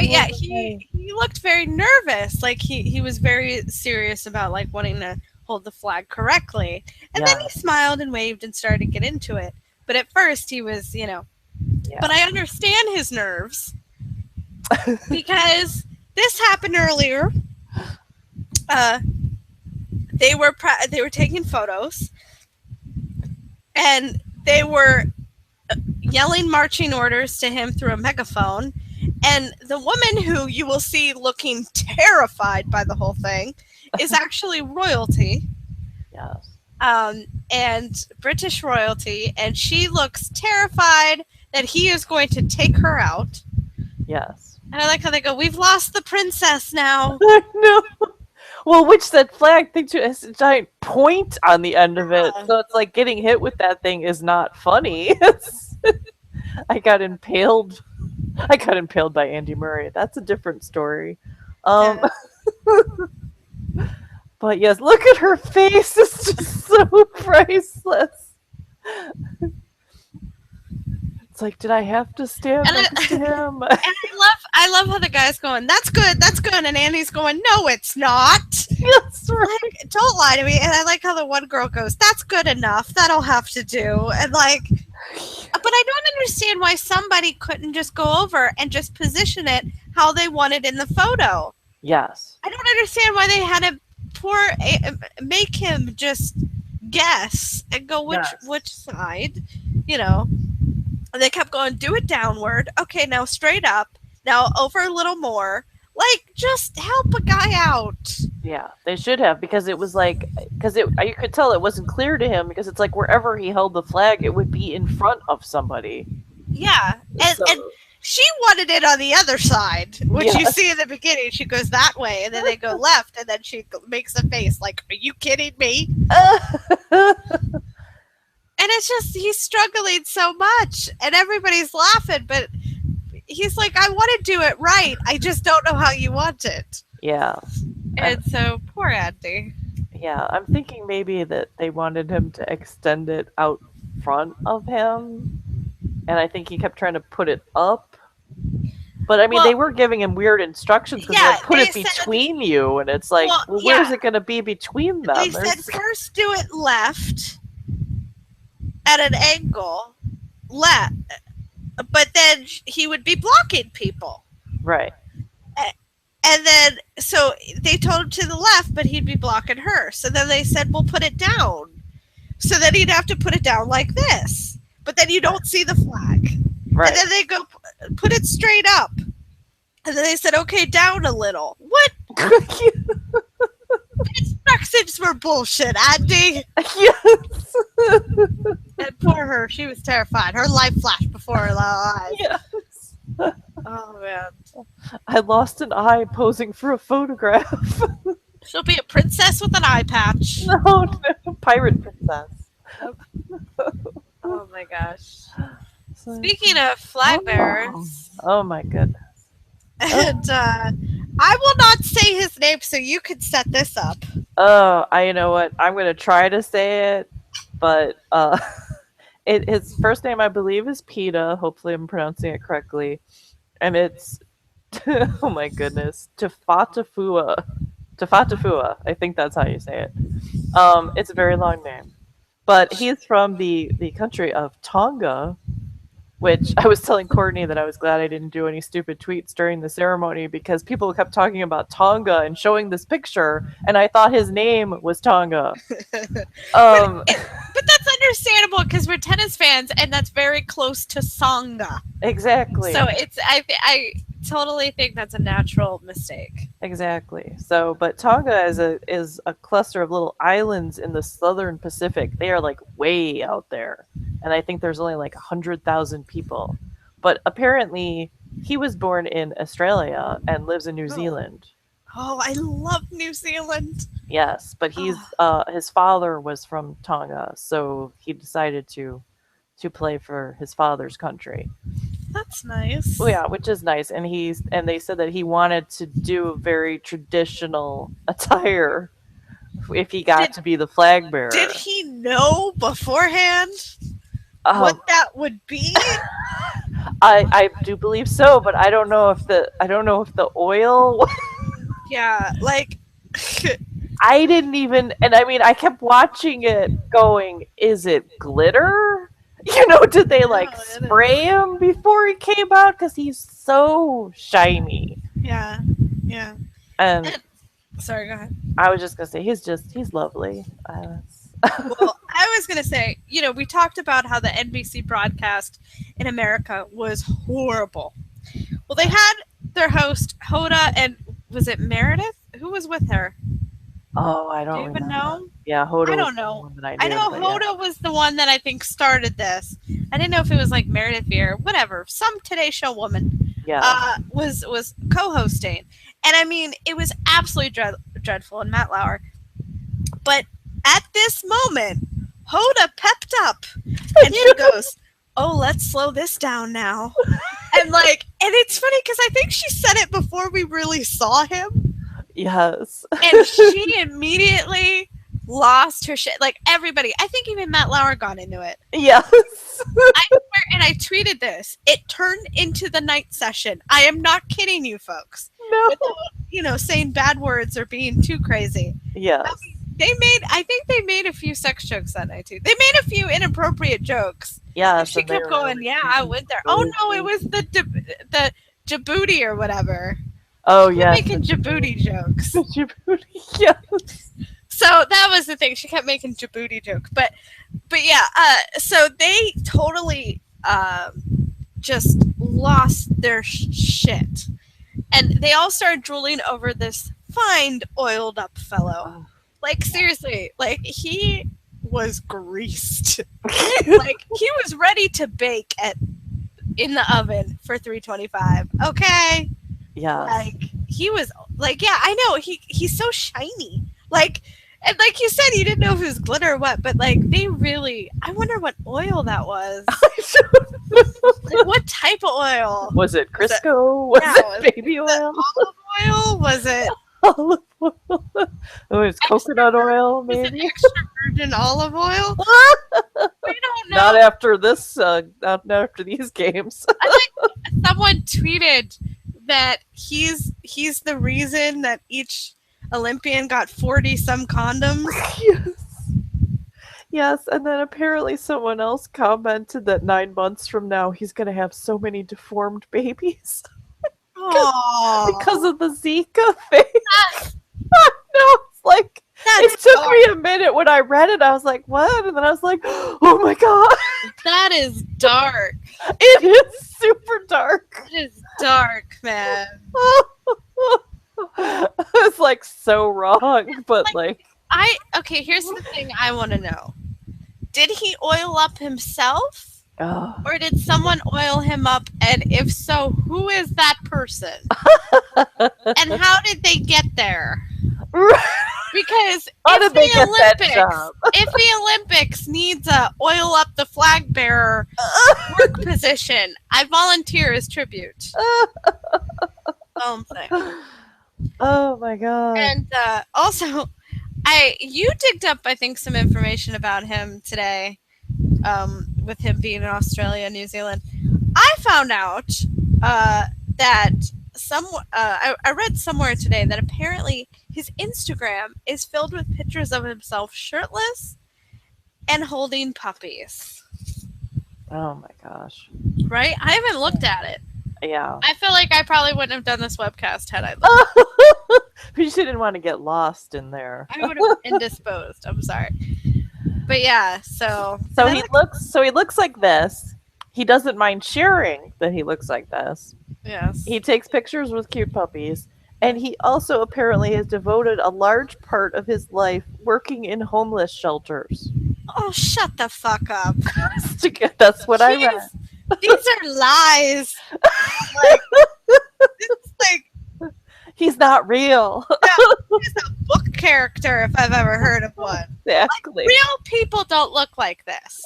yeah, he looked very nervous. Like, he was very serious about, like, wanting to hold the flag correctly. And then he smiled and waved and started to get into it. But at first, he was, Yeah. But I understand his nerves. Because this happened earlier. They were taking photos. And they were yelling marching orders to him through a megaphone. And the woman who you will see looking terrified by the whole thing is actually royalty. Yes. And British royalty. And she looks terrified that he is going to take her out. Yes. And I like how they go, we've lost the princess now. No. Well, which that flag thing too has a giant point on the end of it. So it's like getting hit with that thing is not funny. I got impaled by Andy Murray. That's a different story. But yes, look at her face. It's just so priceless. It's like, did I have to stand next to him? And I love how the guy's going, that's good, and Andy's going, no, it's not. That's right. Like, don't lie to me. And I like how the one girl goes, that's good enough, that'll have to do. And like, but I don't understand why somebody couldn't just go over and just position it how they wanted in the photo. Yes. I don't understand why they had to make him just guess and go which side, And they kept going, do it downward. Okay, now straight up. Now over a little more. Like, just help a guy out. Yeah, they should have, because it was like, you could tell it wasn't clear to him, because it's like wherever he held the flag, it would be in front of somebody. Yeah, and she wanted it on the other side, which you see in the beginning. She goes that way, and then they go left, and then she makes a face like, are you kidding me? And it's just, he's struggling so much, and everybody's laughing, but he's like, I want to do it right. I just don't know how you want it. Yeah. And so, poor Andy. Yeah, I'm thinking maybe that they wanted him to extend it out front of him, and I think he kept trying to put it up. But I mean, they were giving him weird instructions because they put it between you, and it's like, where's it going to be between them? They said first do it left at an angle, left, but then he would be blocking people. Right. And then, so they told him to the left, but he'd be blocking her. So then they said, well, put it down. So then he'd have to put it down like this. But then you don't see the flag. Right. And then they go, put it straight up. And then they said, okay, down a little. What? Instructions were bullshit, Andy. Yes. And poor her, she was terrified. Her life flashed before her eyes. Yes. Oh, man. I lost an eye posing for a photograph. She'll be a princess with an eye patch. No, pirate princess. Oh, my gosh. Speaking of flag bearers. Oh, my goodness. And I will not say his name, so you can set this up. Oh, you know what? I'm going to try to say it, but his first name, I believe, is Pita. Hopefully I'm pronouncing it correctly. And it's, oh my goodness, Taufatofua. Taufatofua. I think that's how you say it. It's a very long name. But he's from the country of Tonga, which I was telling Courtney that I was glad I didn't do any stupid tweets during the ceremony because people kept talking about Tonga and showing this picture, and I thought his name was Tonga. But that's understandable because we're tennis fans, and that's very close to Sangha. Exactly. So it's I totally think that's a natural mistake. Exactly. So, but Tonga is a cluster of little islands in the southern Pacific. They are like way out there, and I think there's only like 100,000 people. But apparently, he was born in Australia and lives in New Zealand. Oh, I love New Zealand. Yes, but he's his father was from Tonga, so he decided to play for his father's country. That's nice. Oh, yeah, which is nice. And they said that he wanted to do a very traditional attire if he got to be the flag bearer. Did he know beforehand what that would be? I do believe so, but I don't know if the oil. Yeah, like I didn't even, and I mean, I kept watching it, going, "Is it glitter? You know, did they spray him before he came out? Because he's so shiny." Yeah. And sorry, go ahead. I was just gonna say he's lovely. Well, I was going to say, we talked about how the NBC broadcast in America was horrible. Well, they had their host, Hoda, and was it Meredith? Who was with her? Oh, I don't even know. Yeah, Hoda. I don't know. I know Hoda was the one that I think started this. I didn't know if it was like Meredith or whatever. Some Today Show woman was co-hosting. And I mean, it was absolutely dreadful, and Matt Lauer. But at this moment, Hoda pepped up, and she goes, "Oh, let's slow this down now." and it's funny because I think she said it before we really saw him. Yes. And she immediately lost her shit. Like, everybody, I think even Matt Lauer got into it. Yes. I swear, and I tweeted this. It turned into the night session. I am not kidding you, folks. No. Without, saying bad words or being too crazy. Yes. I think they made a few sex jokes that night too. They made a few inappropriate jokes. Yeah. She kept going, really, I went there. Oh no, it was the Djibouti or whatever. Oh yeah. Making Djibouti jokes. Djibouti, yes. So that was the thing. She kept making Djibouti jokes. But yeah, so they totally just lost their shit. And they all started drooling over this fine, oiled up fellow. Like, seriously, he was greased. He was ready to bake in the oven for 325. Okay? Yeah. He was, yeah, I know. He's so shiny. And like you said, you didn't know if it was glitter or what, but they really, I wonder what oil that was. What type of oil? Was it Crisco? Was it baby oil? Olive oil? Was it? Olive oil. Oh, it's coconut oil, maybe? Was it extra virgin olive oil? We don't know. Not after this, not after these games. I think someone tweeted that he's the reason that each Olympian got 40 some condoms. Yes, and then apparently someone else commented that 9 months from now he's going to have so many deformed babies. Because of the Zika thing. No, it's it took me a minute when I read it. I was like, what? And then I was like, oh my god. That is dark. It is super dark. It is dark, man. It's so wrong, but okay, here's the thing I want to know. Did he oil up himself? Or did someone oil him up? And if so, who is that person? And how did they get there? Because if the Olympics needs a oil up the flag bearer work position, I volunteer as tribute. Oh my god. And also, you digged up, I think, some information about him today, with him being in Australia, New Zealand. I found out that I read somewhere today that apparently his Instagram is filled with pictures of himself shirtless and holding puppies. Oh my gosh. Right? I haven't looked at it. Yeah. I feel like I probably wouldn't have done this webcast had I looked. But you didn't want to get lost in there. I would have been indisposed. I'm sorry. But yeah, so he looks like this. He doesn't mind sharing that he looks like this. Yes. He takes pictures with cute puppies, and he also apparently has devoted a large part of his life working in homeless shelters. Oh, shut the fuck up. That's what I read. These are lies. He's not real. No, he's a book character if I've ever heard of one. Exactly. Real people don't look like this.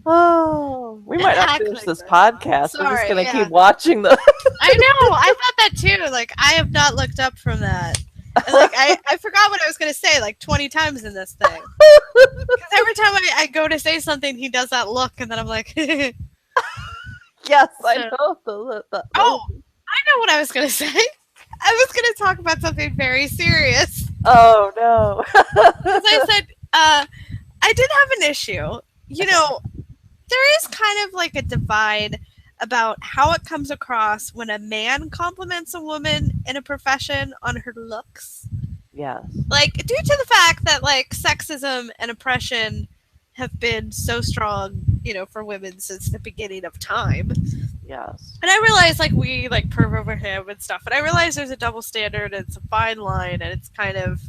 Oh, we might not Act finish like this this. podcast. We're just Sorry, gonna yeah. keep watching the. I know. I thought that too. Like, I have not looked up from that. And, like, I forgot what I was going to say like 20 times in this thing. Because every time I go to say something, he does that look, and then I'm like, Yes, I know. oh, I know what I was going to say. I was going to talk about something very serious. Oh no. As I said, I did have an issue. You know, there is kind of like a divide about how it comes across when a man compliments a woman in a profession on her looks. Yes. Like, due to the fact that, like, sexism and oppression have been so strong, you know, for women since the beginning of time. Yes. And I realize, like, we, like, perv over him and stuff, and I realize there's a double standard, and it's a fine line, and it's kind of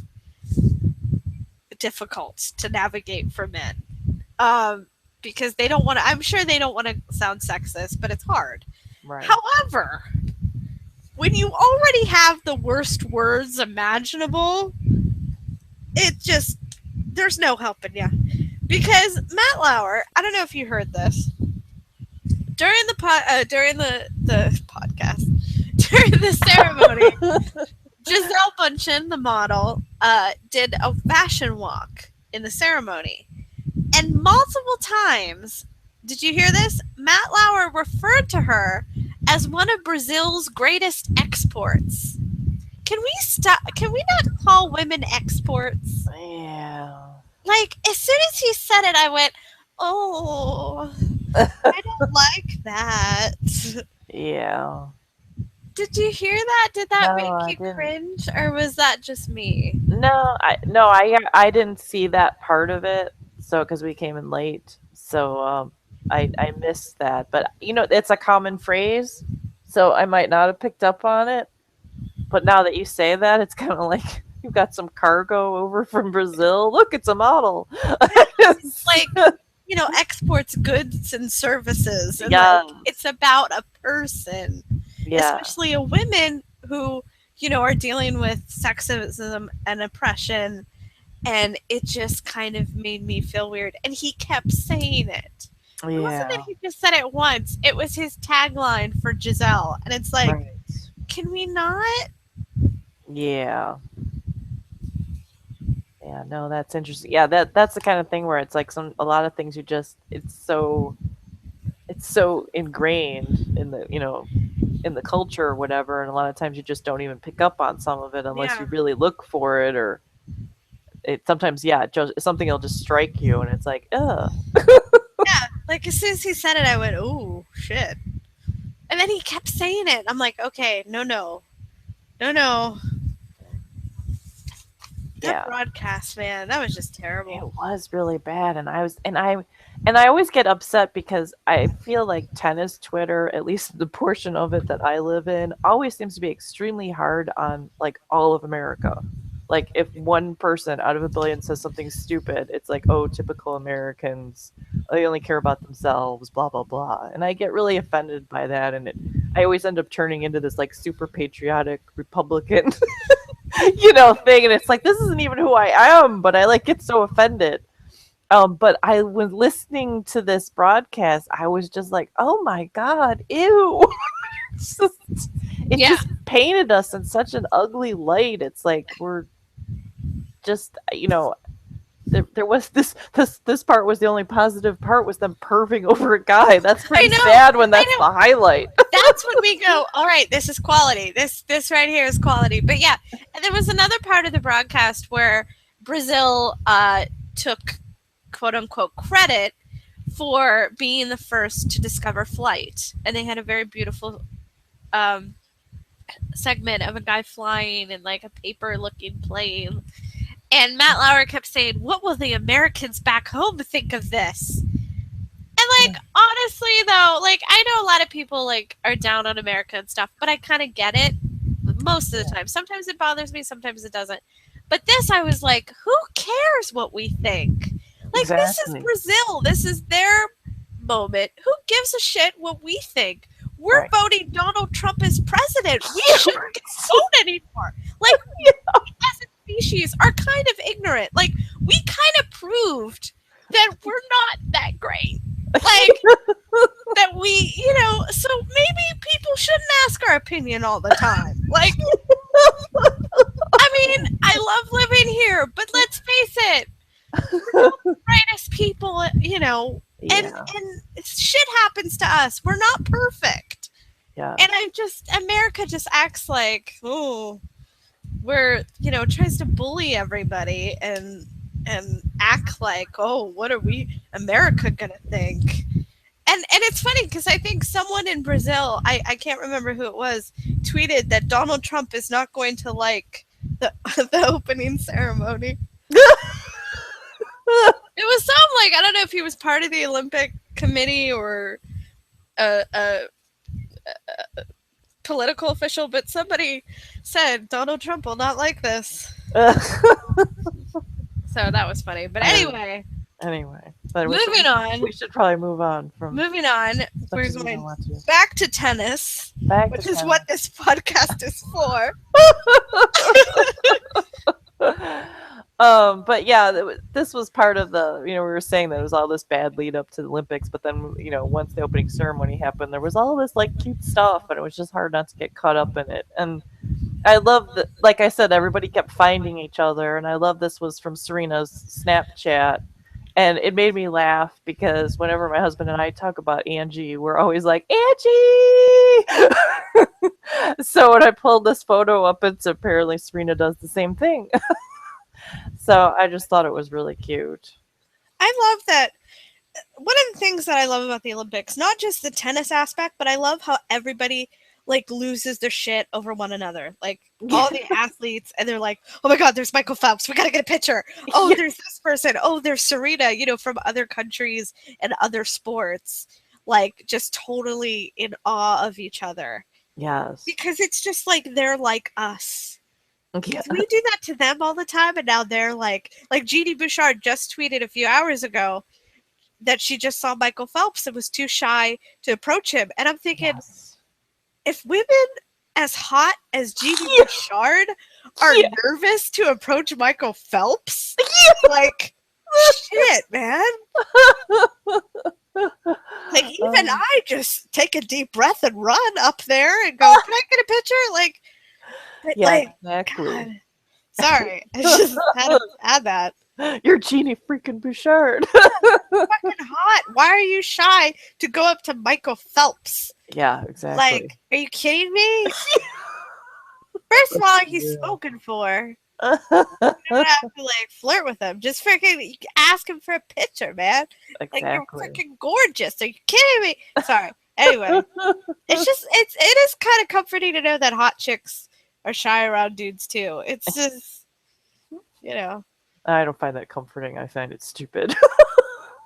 difficult to navigate for men. Because they don't want to, I'm sure they don't want to sound sexist, but it's hard. Right. However, when you already have the worst words imaginable, it just, there's no helping you. Because Matt Lauer, I don't know if you heard this, during the podcast, during the ceremony, Gisele Bündchen, the model, did a fashion walk in the ceremony. And multiple times, did you hear this? Matt Lauer referred to her as one of Brazil's greatest exports. Can we stop? Can we not call women exports? Yeah. Like, as soon as he said it, I went, oh, I don't like that. Yeah. Did you hear that? Did that No, I make you didn't. cringe? Or was that just me? No, I didn't see that part of it. So, because we came in late, so I missed that. But you know, it's a common phrase, so I might not have picked up on it. But now that you say that, it's kind of like you've got some cargo over from Brazil. Look, it's a model. It's like, you know, exports goods and services. And Yeah. like, it's about a person, Yeah. especially a women who, you know, are dealing with sexism and oppression. And it just kind of made me feel weird. And he kept saying it. It wasn't that he just said it once. It was his tagline for Giselle. And it's like, Right. can we not? Yeah. Yeah, no, that's interesting. Yeah, that's the kind of thing where it's like a lot of things it's so ingrained in the, you know, in the culture or whatever, and a lot of times you just don't even pick up on some of it unless you really look for it, or it sometimes something will just strike you and it's like, ugh. Yeah, like as soon as he said it, I went, ooh, shit. And then he kept saying it. I'm like, okay, no. That broadcast, man, that was just terrible. It was really bad, and I always get upset because I feel like tennis Twitter, at least the portion of it that I live in, always seems to be extremely hard on like all of America. Like if one person out of a billion says something stupid, it's like, oh, typical Americans, they only care about themselves, blah blah blah. And I get really offended by that, and I always end up turning into this like super patriotic Republican you know, thing, and it's like, this isn't even who I am, but I like get so offended. But I was listening to this broadcast, I was just like, oh my god, ew. It just painted us in such an ugly light. It's like we're just, you know, there was this part was the only positive part, was them perving over a guy. That's pretty sad when that's the highlight. That's when we go, all right, this is quality. This right here is quality. But yeah, and there was another part of the broadcast where Brazil took quote unquote credit for being the first to discover flight, and they had a very beautiful segment of a guy flying in like a paper looking plane. And Matt Lauer kept saying, what will the Americans back home think of this? And like, honestly though, like I know a lot of people like are down on America and stuff, but I kind of get it most of the time. Sometimes it bothers me, sometimes it doesn't. But this, I was like, who cares what we think? Like, This is Brazil. This is their moment. Who gives a shit what we think? We're voting Donald Trump as president. We shouldn't get vote anymore. Like, we as a species are kind of ignorant. Like, we kind of proved that we're not that great. Like, that we, so maybe people shouldn't ask our opinion all the time. Like, I mean, I love living here, but let's face it, we're not the brightest people, and shit happens to us. We're not perfect. Yeah. And America just acts like, oh, we're, tries to bully everybody and act like, oh, what are we, America, gonna think? And it's funny because I think someone in Brazil, I can't remember who it was, tweeted that Donald Trump is not going to like the opening ceremony. It was some, like, I don't know if he was part of the Olympic committee or a political official, but somebody said Donald Trump will not like this. So that was funny. But anyway. But moving on. We should probably move on from. Moving on. We're going back to tennis, which is what this podcast is for. But yeah, this was part of the, we were saying that it was all this bad lead up to the Olympics, but then, once the opening ceremony happened, there was all this like cute stuff, and it was just hard not to get caught up in it. And I love that, like I said, everybody kept finding each other, and I love this was from Serena's Snapchat. And it made me laugh because whenever my husband and I talk about Angie, we're always like, Angie! So when I pulled this photo up, it's apparently Serena does the same thing. So I just thought it was really cute. I love that. One of the things that I love about the Olympics, not just the tennis aspect, but I love how everybody like loses their shit over one another. Like all the athletes, and they're like, oh my God, there's Michael Phelps. We got to get a picture. Oh, there's this person. Oh, there's Serena, from other countries and other sports, like just totally in awe of each other. Yes. Because it's just like, they're like us. Yeah. We do that to them all the time. And now they're like Genie Bouchard just tweeted a few hours ago that she just saw Michael Phelps and was too shy to approach him. And I'm thinking, if women as hot as Genie Bouchard are nervous to approach Michael Phelps, like, shit, man. Like, even I just take a deep breath and run up there and go, can I get a picture? Like, exactly. God. Sorry, I just had to add that. You're Genie freaking Bouchard. Fucking hot. Why are you shy to go up to Michael Phelps? Yeah, exactly. Like, are you kidding me? First of all, he's spoken for. You don't have to like flirt with him. Just freaking ask him for a picture, man. Exactly. Like, you're freaking gorgeous. Are you kidding me? Sorry. Anyway, it is kind of comforting to know that hot chicks are shy around dudes too. It's just, I don't find that comforting. I find it stupid.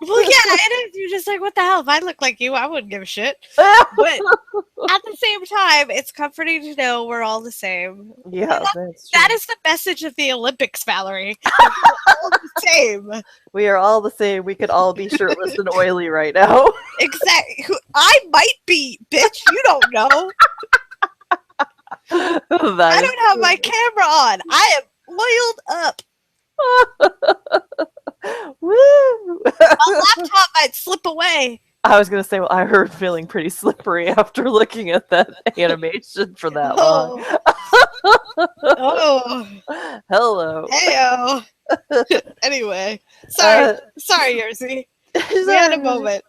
Well, yeah, it is. You're just like, what the hell? If I look like you, I wouldn't give a shit. But at the same time, it's comforting to know we're all the same. Yeah, that is the message of the Olympics, Valerie. We're all the same. We are all the same. We could all be shirtless and oily right now. Exactly. I might be, bitch. You don't know. I don't have my camera on. I am oiled up. Woo! My laptop might slip away. I was gonna say, well, I heard feeling pretty slippery after looking at that animation for that long. Oh. Hello. Heyo. Anyway, sorry, Jerzy. We had a moment.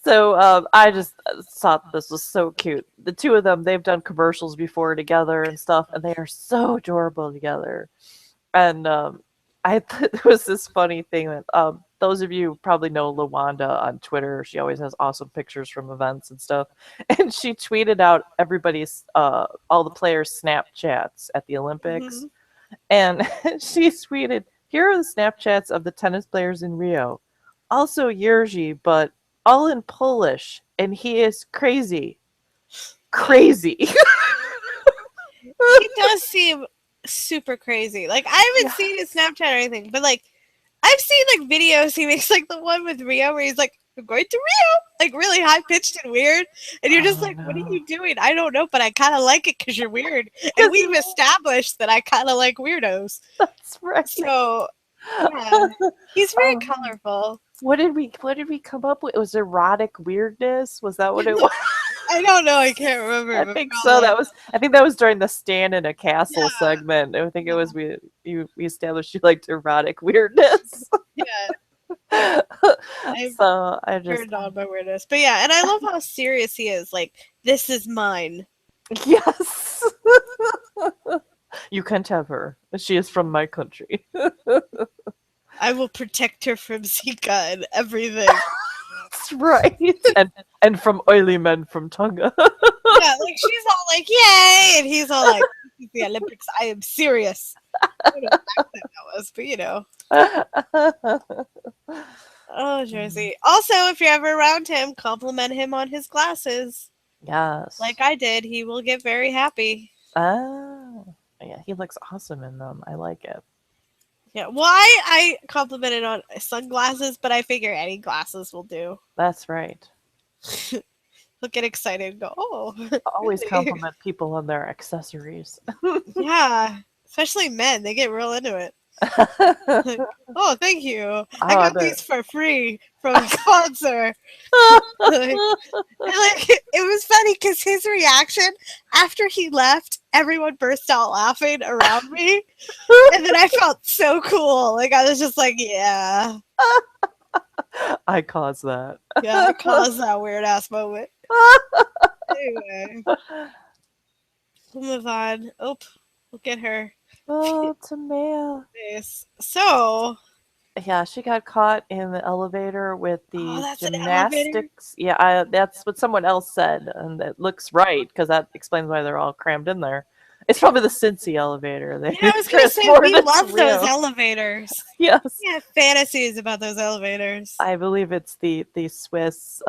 So I just thought this was so cute. The two of them, they've done commercials before together and stuff, and they are so adorable together. And I thought there was this funny thing that those of you probably know LaWanda on Twitter. She always has awesome pictures from events and stuff. And she tweeted out everybody's, all the players' Snapchats at the Olympics. Mm-hmm. And she tweeted, here are the Snapchats of the tennis players in Rio. Also Jerzy, but all in Polish. And he is crazy. Crazy. He does seem super crazy. Like, I haven't seen his Snapchat or anything, but like I've seen like videos he makes, like the one with Rio where he's like, we're going to Rio, like really high pitched and weird, and you're just like, what are you doing? I don't know, but I kind of like it because you're weird, and we've established that I kind of like weirdos. That's right. So Yeah. He's very Oh. colorful. What did we come up with? It was erotic weirdness. Was that what it was? I don't know. I can't remember. I but think so. probably. I think that was during the stand in a castle Yeah. segment. I think it was we established you liked erotic weirdness. Yeah. So I just Turned on by weirdness. But yeah, and I love how serious he is. Like, this is mine. yes. You can't have her. She is from my country. I will protect her from Zika and everything. That's right. And from oily men from Tonga. Yeah, like she's all like, yay! And he's all like, this is the Olympics. I am serious. I don't know what accent that was, but you know. Oh, Jerzy. Also, if you're ever around him, compliment him on his glasses. Yes. Like I did. He will get very happy. Oh. Yeah, he looks awesome in them. I like it. Yeah, well, I complimented on sunglasses, but I figure any glasses will do. That's right. He'll get excited and go, oh. Always really? compliment people on their accessories. Yeah, especially men. They get real into it. Like, oh, thank you. I got these for free from a sponsor. It was funny because his reaction after he left, everyone burst out laughing around me, and then I felt so cool. Like I was just like, yeah, I caused that. yeah, I caused that weird ass moment. Anyway, we'll move on. Oh, we'll get her. Oh, Timea. So, yeah, she got caught in the elevator with the that's an elevator? gymnastics. Yeah, that's what someone else said, and it looks right because that explains why they're all crammed in there. It's probably the Cincy elevator. They yeah, I was going to say, transported we it to love those Rio. elevators. Yes. We have fantasies about those elevators. I believe it's the Swiss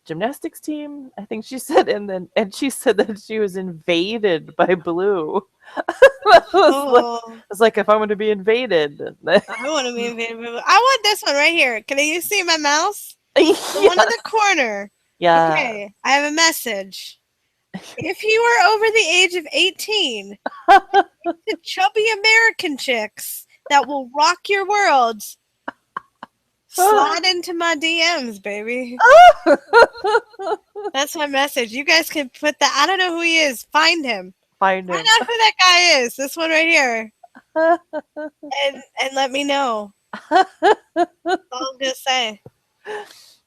gymnastics team. I think she said, and she said that she was invaded by blue. It's like if I'm going to be invaded. I want to be invaded. I want this one right here. Can you see my mouse? The Yes. one in the corner. Yeah. Okay, I have a message. If you are over the age of 18, the chubby American chicks that will rock your world, slide into my DMs, baby. That's my message. You guys can put that. I don't know who he is. Find him. Find him. Find out who that guy is. This one right here. And let me know. That's all I'm gonna say.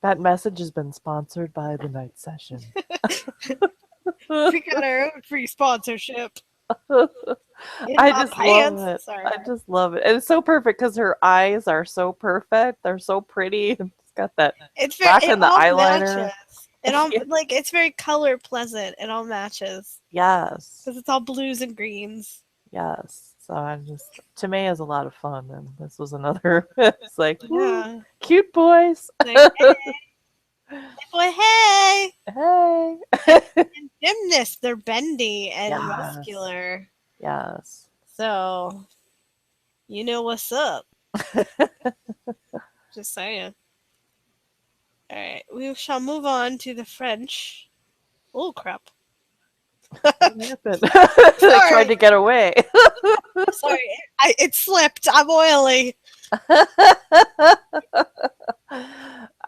That message has been sponsored by the night session. We got our own free sponsorship. I just love it. Sorry. I just love it. And it's so perfect because her eyes are so perfect. They're so pretty. It's got that It's very rocking the eyeliner. Matches. It all like it's very color pleasant. It all matches Yes. because it's all blues and greens. Yes. So I'm just Timea is a lot of fun, and this was another. It's like, Yeah. cute boys. Like, hey, boy, hey. Hey. And gymnasts, they're bendy and Yes. muscular. Yes. So, you know what's up. Just saying. All right, we shall move on to the French. Oh, crap. What happened? They tried to get away. Sorry, it slipped. I'm oily.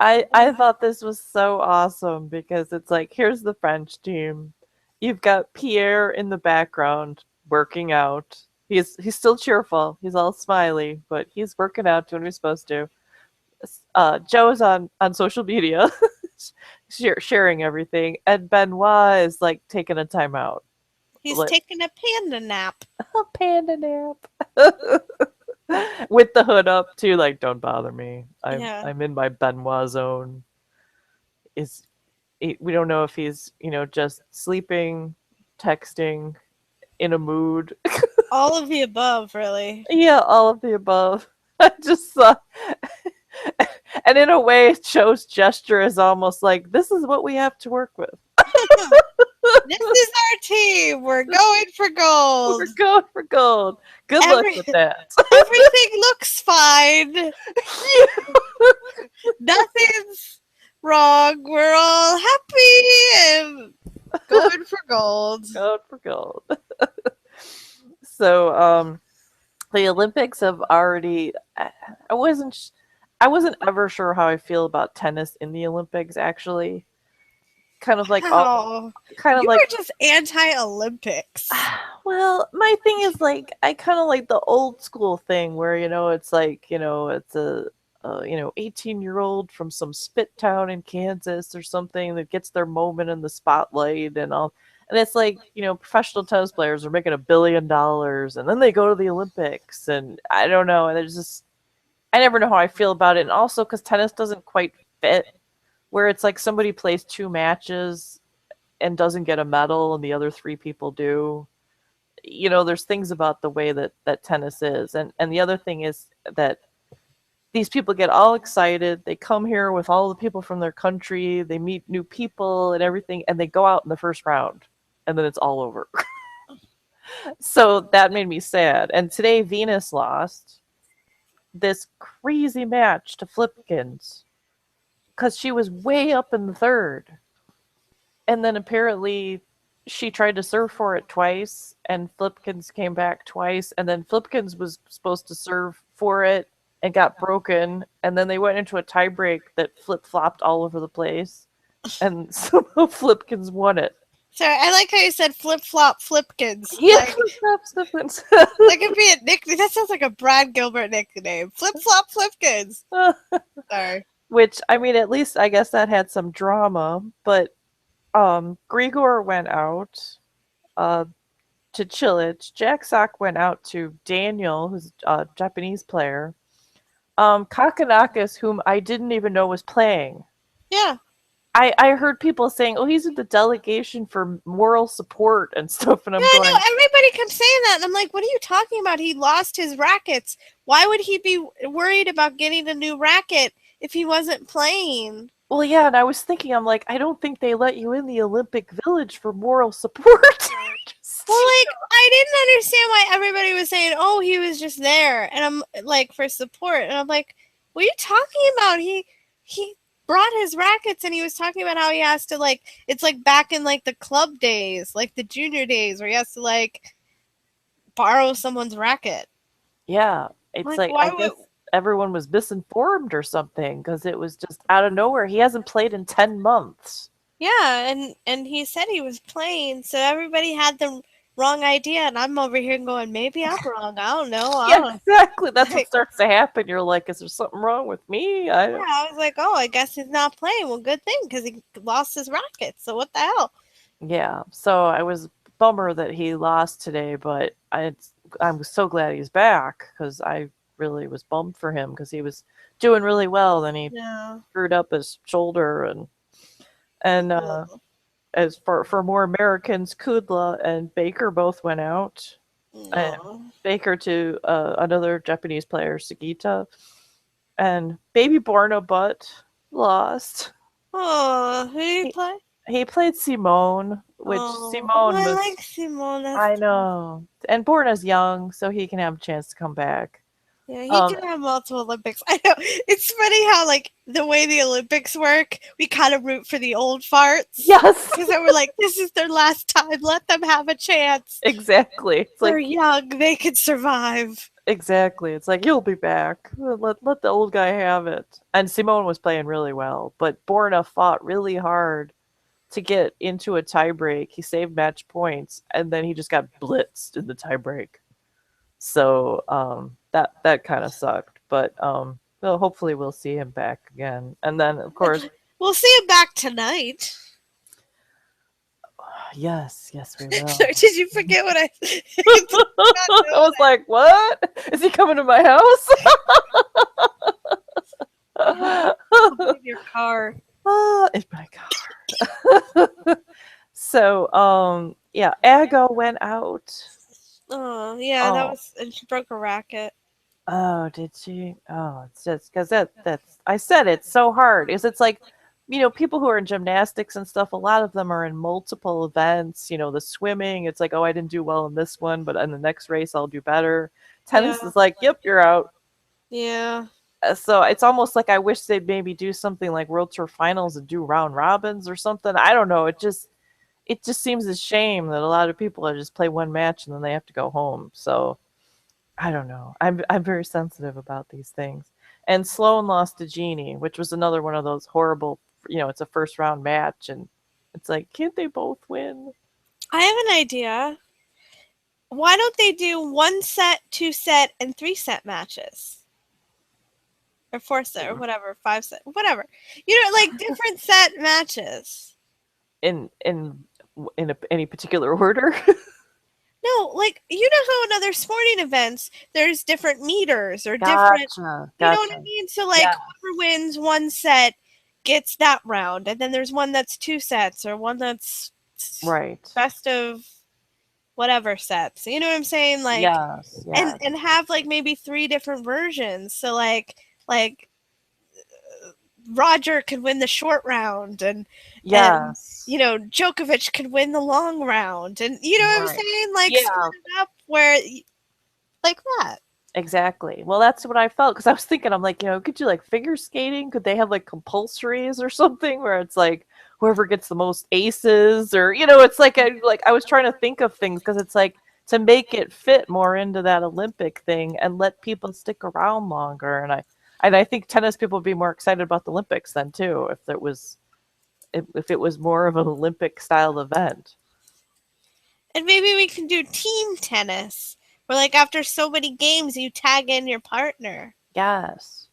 I thought this was so awesome because it's like, here's the French team. You've got Pierre in the background working out. He's still cheerful. He's all smiley, but he's working out, doing what he's supposed to. Joe's on social media sharing everything, and Benoit is like taking a time out. He's taking a panda nap. A panda nap. With the hood up too, like, don't bother me. I'm in my Benoit zone. We don't know if he's, just sleeping, texting, in a mood. All of the above, really. Yeah, all of the above. I just saw. And in a way, Joe's gesture is almost like, this is what we have to work with. This is our team. We're going for gold. We're going for gold. Good luck with that. Everything looks fine. Nothing's wrong. We're all happy and going for gold. Going for gold. So, The Olympics have already. I wasn't. I wasn't ever sure how I feel about tennis in the Olympics. Actually, kind of like all. Oh, Kind of you like. were just anti-Olympics. Well, my thing is like I kind of like the old school thing where it's like it's a 18-year-old from some spit town in Kansas or something that gets their moment in the spotlight and all. And it's like, professional tennis players are making $1 billion and then they go to the Olympics and I don't know. And there's just, I never know how I feel about it. And also because tennis doesn't quite fit where it's like somebody plays 2 matches and doesn't get a medal and the other 3 people do. There's things about the way that tennis is. And the other thing is that these people get all excited. They come here with all the people from their country. They meet new people and everything, and they go out in the first round, and then it's all over. So that made me sad. And today, Venus lost this crazy match to Flipkins because she was way up in the third. And then apparently she tried to serve for it twice, and Flipkins came back twice, and then Flipkins was supposed to serve for it and got broken, and then they went into a tiebreak that flip-flopped all over the place, and somehow Flipkins won it. Sorry, I like how you said flip-flop Flipkins. Yeah, Like, flip-flop Flipkins. that could be a nickname. That sounds like a Brad Gilbert nickname. Flip-flop Flipkins. Sorry. Which, I mean, at least I guess that had some drama, but Grigor went out to Chilich. Jack Sock went out to Daniel, who's a Japanese player. Kakanakis, whom I didn't even know was playing. Yeah. I heard people saying, "Oh, he's in the delegation for moral support and stuff," and I'm going, I know. Everybody kept saying that, and I'm like, "What are you talking about? He lost his rackets. Why would he be worried about getting a new racket if he wasn't playing?" Well, yeah, and I was thinking, I'm like, I don't think they let you in the Olympic Village for moral support. Well, like, I didn't understand why everybody was saying, "Oh, he was just there," and I'm like, for support, and I'm like, "What are you talking about? He brought his rackets, and he was talking about how he has to, like, it's like back in like the club days, like the junior days, where he has to like borrow someone's racket." Yeah, it's like I guess everyone was misinformed or something because it was just out of nowhere. He hasn't played in 10 months. Yeah, and he said he was playing, so everybody had the wrong idea, and I'm over here going, maybe I'm wrong. I don't know. Yeah, exactly. That's what starts to happen. You're like, is there something wrong with me? Yeah, I was like, oh, I guess he's not playing. Well, good thing, because he lost his rackets. So what the hell? Yeah, so I was bummer that he lost today, but I'm so glad he's back because I really was bummed for him because he was doing really well. Then he screwed up his shoulder and as for more Americans, Kudla and Baker both went out. Baker to another Japanese player, Sugita, and baby Borna Butt lost. Oh, who did he play? He played Simone, which Simone was. I like Simone. I know, and Borna's young, so he can have a chance to come back. Yeah, he can have multiple Olympics. I know. It's funny how, like, the way the Olympics work, we kind of root for the old farts. Yes. Because they were like, this is their last time. Let them have a chance. Exactly. It's They're like, young. They can survive. Exactly. It's like, you'll be back. Let the old guy have it. And Simone was playing really well, but Borna fought really hard to get into a tiebreak. He saved match points, and then he just got blitzed in the tiebreak. So that kind of sucked, but well, hopefully we'll see him back again. And then, of course, we'll see him back tonight. Yes, we will. Did you forget what I said? I was like, what? Is he coming to my house? In your car. In my car. So, yeah, Aga went out. Oh, yeah, that was, and she broke a racket. Oh, did she? Oh, it's just because that's, I said it's so hard. It's like, people who are in gymnastics and stuff, a lot of them are in multiple events. The swimming, it's like, oh, I didn't do well in this one, but in the next race, I'll do better. Tennis is like, yep, you're out. Yeah. So it's almost like I wish they'd maybe do something like World Tour Finals and do round robins or something. I don't know. It just seems a shame that a lot of people just play one match and then they have to go home. So I don't know. I'm very sensitive about these things. And Sloane lost to Genie, which was another one of those horrible, it's a first round match, and it's like, can't they both win? I have an idea. Why don't they do 1 set, 2 set, and 3 set matches? Or 4 set, or whatever, 5 set, whatever. Like different set matches. In any particular order? No, like, how in other sporting events, there's different meters or Gotcha. different, you know what I mean? So, like, whoever wins 1 set gets that round, and then there's one that's 2 sets, or one that's best of whatever sets. You know what I'm saying? Like, yes. And have, like, maybe 3 different versions. So, like Roger could win the short round, and Djokovic could win the long round, and what I'm saying, like split it up where, like that. Exactly. Well, that's what I felt, because I was thinking, I'm like, could you like figure skating? Could they have like compulsories or something where it's like whoever gets the most aces, or it's like I was trying to think of things, because it's like to make it fit more into that Olympic thing and let people stick around longer, and I think tennis people would be more excited about the Olympics then too, if it was more of an Olympic style event. And maybe we can do team tennis, where like after so many games you tag in your partner. Yes.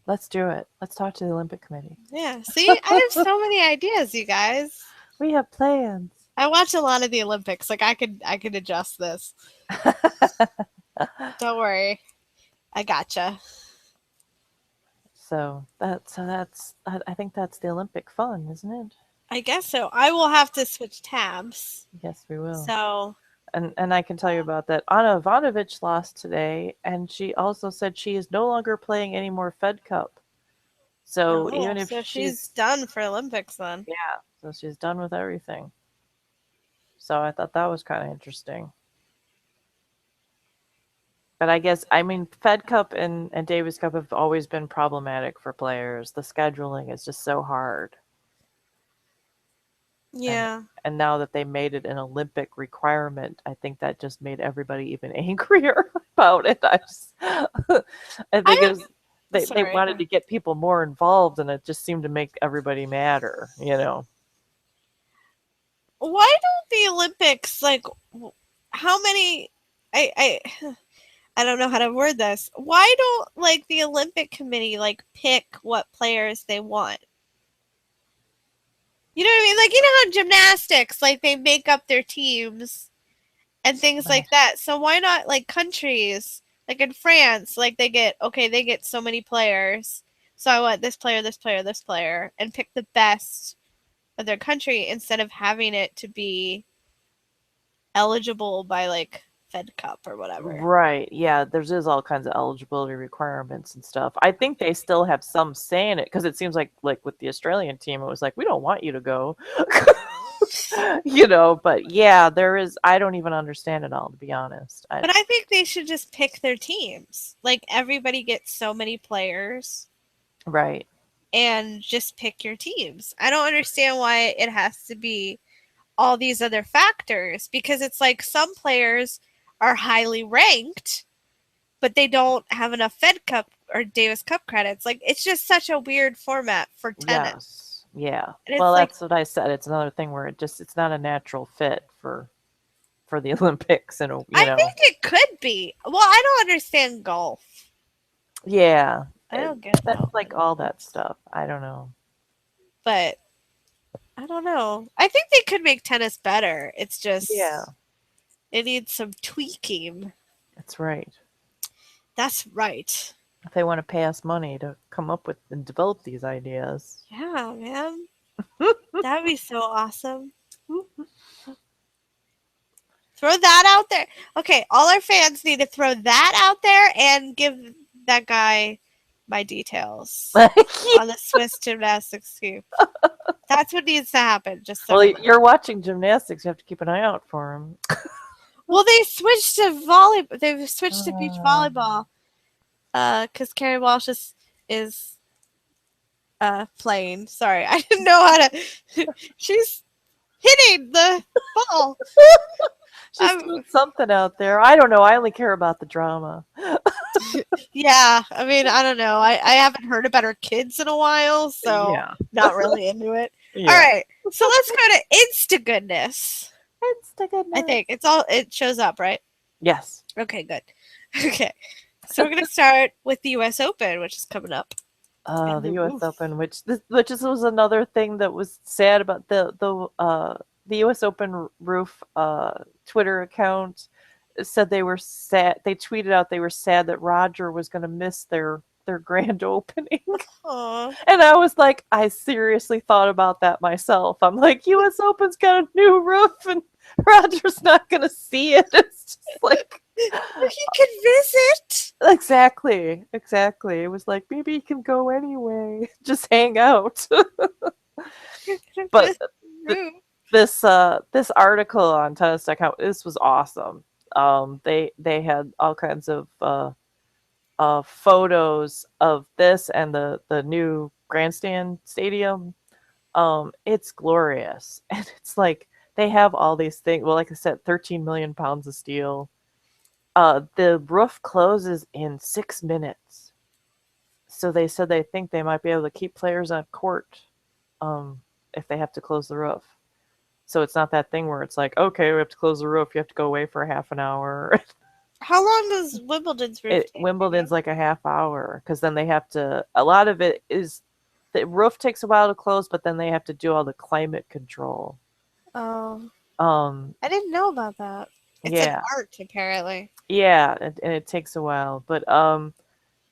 Let's do it. Let's talk to the Olympic Committee. Yeah. See, I have so many ideas, you guys. We have plans. I watch a lot of the Olympics. Like I could adjust this. Don't worry. I gotcha. So that's I think that's the Olympic fun, isn't it? I guess so. I will have to switch tabs. Yes, we will. So and I can tell you about that. Anna Ivanovic lost today, and she also said she is no longer playing any more Fed Cup. So even if she's done for Olympics then. Yeah, so she's done with everything. So I thought that was kind of interesting. But I guess, Fed Cup and Davis Cup have always been problematic for players. The scheduling is just so hard. Yeah. And now that they made it an Olympic requirement, I think that just made everybody even angrier about it. I think they wanted to get people more involved, and it just seemed to make everybody madder, Why don't the Olympics, like, how many... I don't know how to word this. Why don't, like, the Olympic Committee, like, pick what players they want? You know what I mean? Like, how gymnastics, like, they make up their teams and things like that. So why not, like, countries, like in France, like, they get so many players. So I want this player, this player, this player, and pick the best of their country instead of having it to be eligible by, like, Fed Cup or whatever. Right. Yeah, there's all kinds of eligibility requirements and stuff. I think they still have some say in it, because it seems like with the Australian team, it was like, we don't want you to go. But yeah, there is, I don't even understand it all, to be honest. But I think they should just pick their teams. Like, everybody gets so many players. Right. And just pick your teams. I don't understand why it has to be all these other factors, because it's like some players are highly ranked, but they don't have enough Fed Cup or Davis Cup credits. Like, it's just such a weird format for tennis. Yes. Yeah. Well, that's what I said. It's another thing where it's not a natural fit for the Olympics. And I think it could be. Well, I don't understand golf. Yeah. I don't get that. That's like all that stuff. I don't know. But I don't know. I think they could make tennis better. It's just it needs some tweaking. That's right. That's right. If they want to pay us money to come up with and develop these ideas. Yeah, man. That'd be so awesome. Throw that out there. Okay, all our fans need to throw that out there and give that guy my details on the Swiss gymnastics scoop. That's what needs to happen. Just so you're watching gymnastics. You have to keep an eye out for him. Well, they switched to volleyball. They've switched to beach volleyball because Carrie Walsh is playing. Sorry, I didn't know how to. She's hitting the ball. She's doing something out there. I don't know. I only care about the drama. Yeah, I mean, I don't know. I haven't heard about her kids in a while, so Yeah. not really into it. Yeah. All right, so let's go to Insta-Goodness. Insta-Goodness. I think it shows up, right? Yes. Okay, good. Okay, so we're gonna start with the U.S. Open, which is coming up. The U.S. Open, which was another thing that was sad about the U.S. Open roof Twitter account said they were sad. They tweeted out they were sad that Roger was going to miss their grand opening. Aww. And I was like, I seriously thought about that myself. I'm like, U.S. Open's got a new roof and Roger's not going to see it. It's just like... He can visit. Exactly. It was like, maybe he can go anyway. Just hang out. But this article on tennis.com, this was awesome. They had all kinds of photos of this and the new grandstand stadium. It's glorious. And it's like they have all these things. Well, like I said, 13 million pounds of steel. The roof closes in 6 minutes. So they said they think they might be able to keep players on court if they have to close the roof. So it's not that thing where it's like, okay, we have to close the roof. You have to go away for a half an hour. How long does Wimbledon's roof take? Wimbledon's like a half hour because then they have to, a lot of it is, the roof takes a while to close, but then they have to do all the climate control. Oh. I didn't know about that. It's an art, apparently. Yeah, and it takes a while. But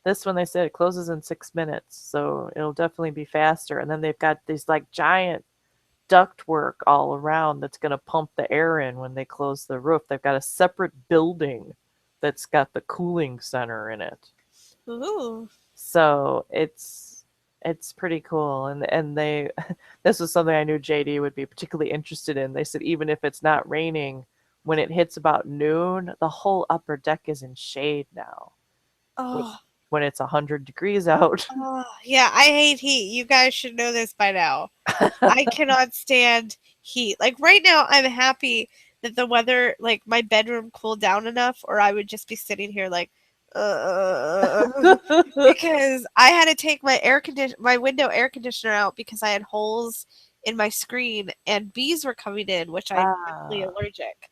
this one, they said it closes in 6 minutes, so it'll definitely be faster. And then they've got these like giant duct work all around that's going to pump the air in when they close the roof. They've got a separate building that's got the cooling center in it. Ooh. So it's pretty cool. And they this was something I knew JD would be particularly interested in. They said even if it's not raining, when it hits about noon, the whole upper deck is in shade now. Oh. When it's 100 degrees out. Oh, yeah, I hate heat. You guys should know this by now. I cannot stand heat. Like right now, I'm happy that the weather, like my bedroom cooled down enough, or I would just be sitting here like, because I had to take my window air conditioner out because I had holes in my screen and bees were coming in, which I'm really allergic.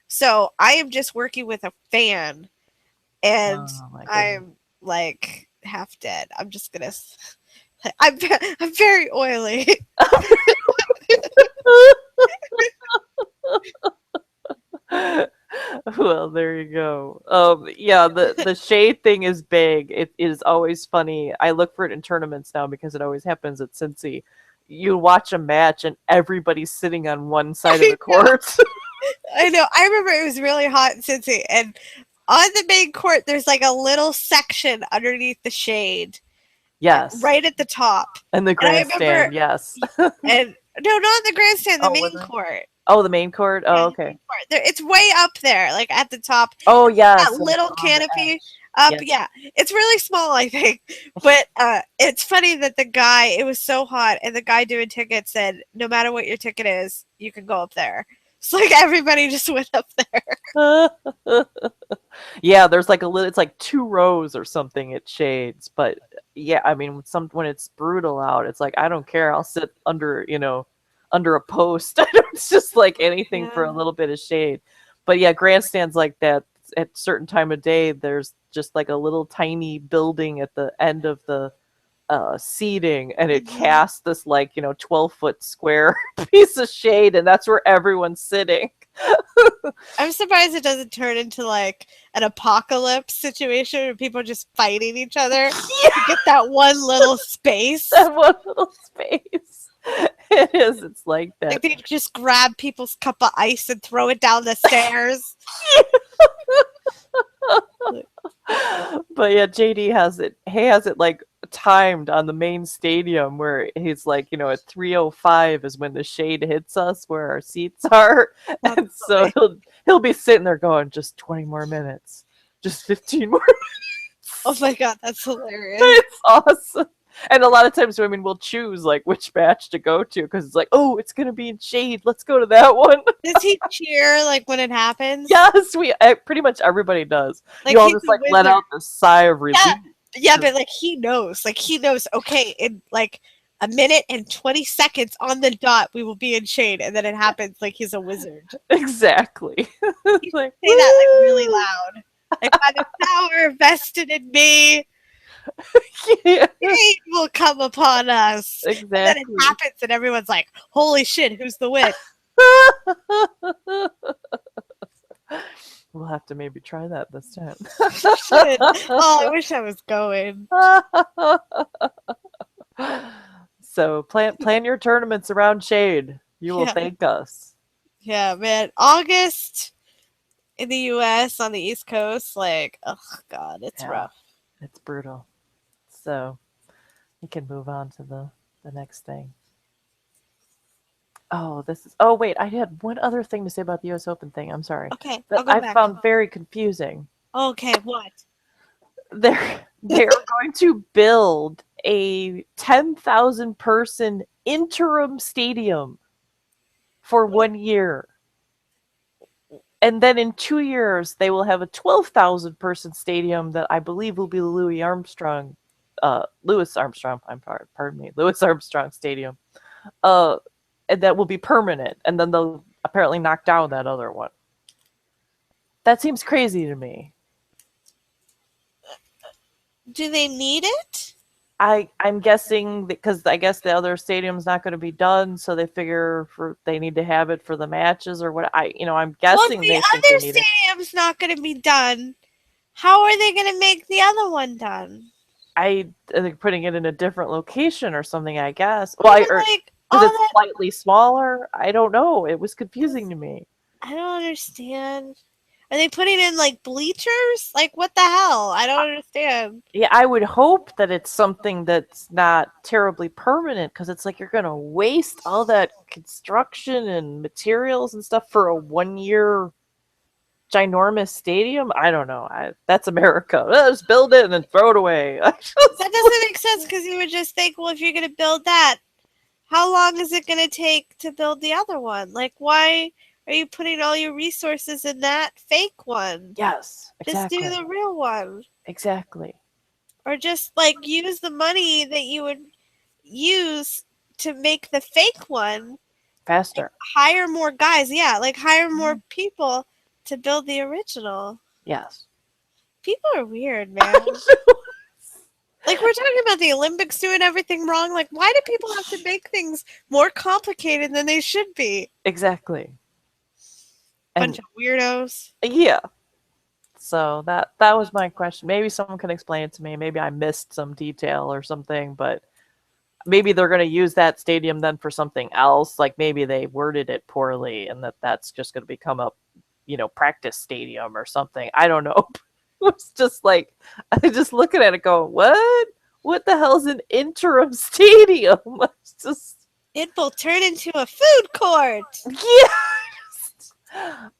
So I am just working with a fan, and I'm like half dead. I'm just gonna. I'm very oily. Well, there you go. Yeah, the shade thing is big. It is always funny. I look for it in tournaments now because it always happens at Cincy. You watch a match and everybody's sitting on one side of the court. I know. I remember it was really hot in Cincy, and on the main court, there's like a little section underneath the shade. Yes. Right at the top. And the grandstand, yes. And no, not the grandstand, the main court. Oh, the main court? Oh, okay. It's way up there, like at the top. Oh, yes. That little canopy up. Yes. Yeah. It's really small, I think. But it's funny that it was so hot, and the guy doing tickets said, no matter what your ticket is, you can go up there. It's like everybody just went up there. Yeah, there's like it's like 2 rows or something it shades. But yeah, I mean, when it's brutal out, it's like, I don't care. I'll sit under a post. It's just like anything for a little bit of shade. But yeah, grandstands like that at a certain time of day, there's just like a little tiny building at the end of the seating, and it casts this like 12-foot square piece of shade, and that's where everyone's sitting. I'm surprised it doesn't turn into like an apocalypse situation where people are just fighting each other to get that one little space. It is. It's like that. Like they just grab people's cup of ice and throw it down the stairs. But yeah, JD has it. He has it like timed on the main stadium where he's like, at 3:05 is when the shade hits us where our seats are, and so he'll be sitting there going, just 20 more minutes, just 15 more minutes. Oh my god, that's hilarious! It's awesome. And a lot of times women will choose like which match to go to because it's like, oh, it's gonna be in shade. Let's go to that one. Does he cheer like when it happens? Yes, pretty much everybody does. Like, You all he's just a like let wizard. out the sigh of relief. Yeah, but like he knows. Like he knows, okay, in like a minute and 20 seconds on the dot we will be in shade, and then it happens like he's a wizard. Exactly. You Like, say that like really loud. Like, by the power vested in me, yeah, shade will come upon us. And then it exactly. happens and everyone's like, holy shit, who's the witch? We'll have to maybe try that this time. Shit. Oh, I wish I was going. So plan your tournaments around shade. You will Yeah. thank us. Yeah, man. August in the US on the East Coast, like, oh god, it's Yeah. rough. It's brutal. So we can move on to the next thing. Oh wait, I had one other thing to say about the US Open thing. I'm sorry. Okay, That I'll go I back. found very confusing. Okay, what? They're going to build a 10,000 person interim stadium for 1 year. And then in 2 years, they will have a 12,000 person stadium that I believe will be the Louis Armstrong Stadium. And that will be permanent. And then they'll apparently knock down that other one. That seems crazy to me. Do they need it? I'm guessing because I guess the other stadium's not going to be done, so they figure they need to have it for the matches or what. I'm Well, guessing the they think other they need it. stadium's not going to be done. How are they going to make the other one done? I think putting it in a different location or something. I guess. Well, But, like, all because it's that, slightly smaller. I don't know. It was confusing to me. I don't understand. Are they putting in like bleachers? Like, what the hell? I don't understand. Yeah, I would hope that it's something that's not terribly permanent because it's like you're going to waste all that construction and materials and stuff for a 1 year ginormous stadium. I don't know. That's America. Just build it and then throw it away. That doesn't make sense because you would just think, well, if you're going to build that, how long is it going to take to build the other one? Like, why are you putting all your resources in that fake one? Yes, exactly. Just do the real one. Exactly. Or just, like, use the money that you would use to make the fake one. Faster. Like, hire more guys. Yeah, like, hire more people to build the original. Yes. People are weird, man. Like, we're talking about the Olympics doing everything wrong. Like, why do people have to make things more complicated than they should be? Exactly. Bunch of weirdos. Yeah. So that was my question. Maybe someone can explain it to me. Maybe I missed some detail or something, but maybe they're going to use that stadium then for something else. Like maybe they worded it poorly and that's just going to become a, practice stadium or something. I don't know. It was just like, I just looking at it going, what? What the hell's an interim stadium? It's just... It will turn into a food court. Yeah.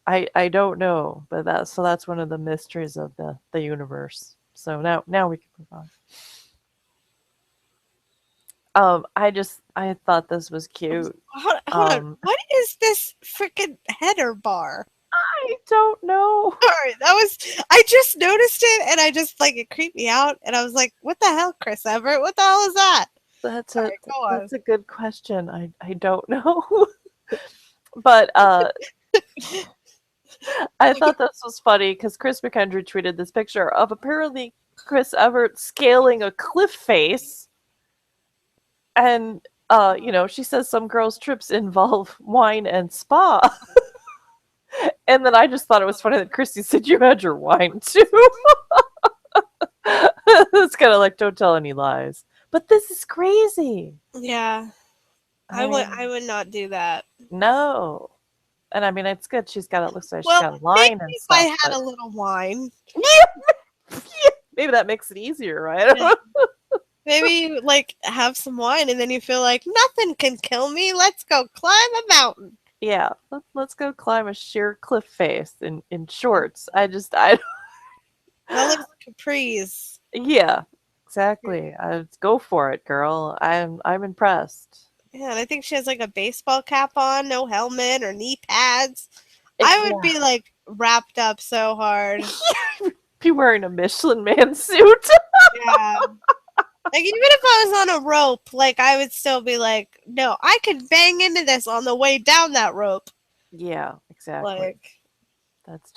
I don't know, but that's one of the mysteries of the universe. So now we can move on. I thought this was cute. Hold on. What is this freaking header bar? I don't know. Sorry, I just noticed it and I just it creeped me out and I was like, what the hell, Chris Evert? What the hell is that? That's a good question. I don't know. But I thought this was funny because Chris McKendry tweeted this picture of apparently Chris Evert scaling a cliff face. And, she says some girls' trips involve wine and spa. And then I just thought it was funny that Christy said you had your wine too. It's kind of like, don't tell any lies. But this is crazy. Yeah. I would not do that. No. And I mean, it's good. Looks like she's got a line and stuff. Maybe if I had a little wine. Yeah. Maybe that makes it easier, right? Yeah. Maybe have some wine and then you feel like nothing can kill me. Let's go climb a mountain. Yeah. Let's go climb a sheer cliff face in shorts. That looks like capris. Yeah. exactly. Go for it, girl. I'm impressed. Yeah, and I think she has like a baseball cap on, no helmet or knee pads. I would be like wrapped up so hard. Be wearing a Michelin Man suit. Yeah. Like, even if I was on a rope, like, I would still be like, no, I could bang into this on the way down that rope. Yeah, exactly. Like, that's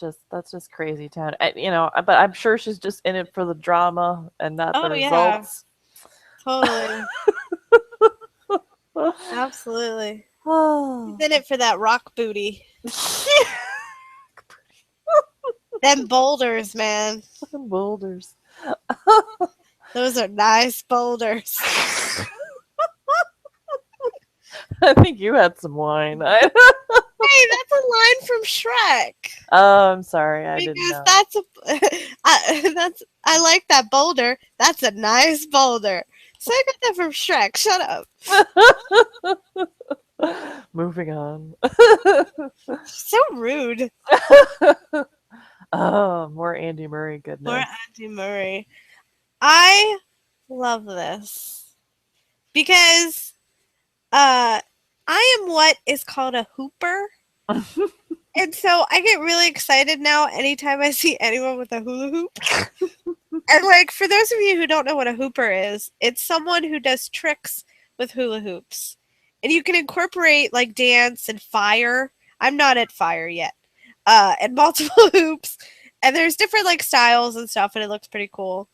just crazy town. But I'm sure she's just in it for the drama and not the results. Totally. Absolutely. She's in it for that rock booty. Them boulders, man. Boulders. Those are nice boulders. I think you had some wine. Hey, that's a line from Shrek. Oh, I'm sorry, I didn't know. I like that boulder. That's a nice boulder. So I got that from Shrek. Shut up. Moving on. So rude. Oh, more Andy Murray goodness. More Andy Murray. I love this because I am what is called a hooper. And so I get really excited now anytime I see anyone with a hula hoop. And like, for those of you who don't know what a hooper is, it's someone who does tricks with hula hoops. And you can incorporate like dance and fire. I'm not at fire yet. And multiple hoops. And there's different like styles and stuff, and it looks pretty cool.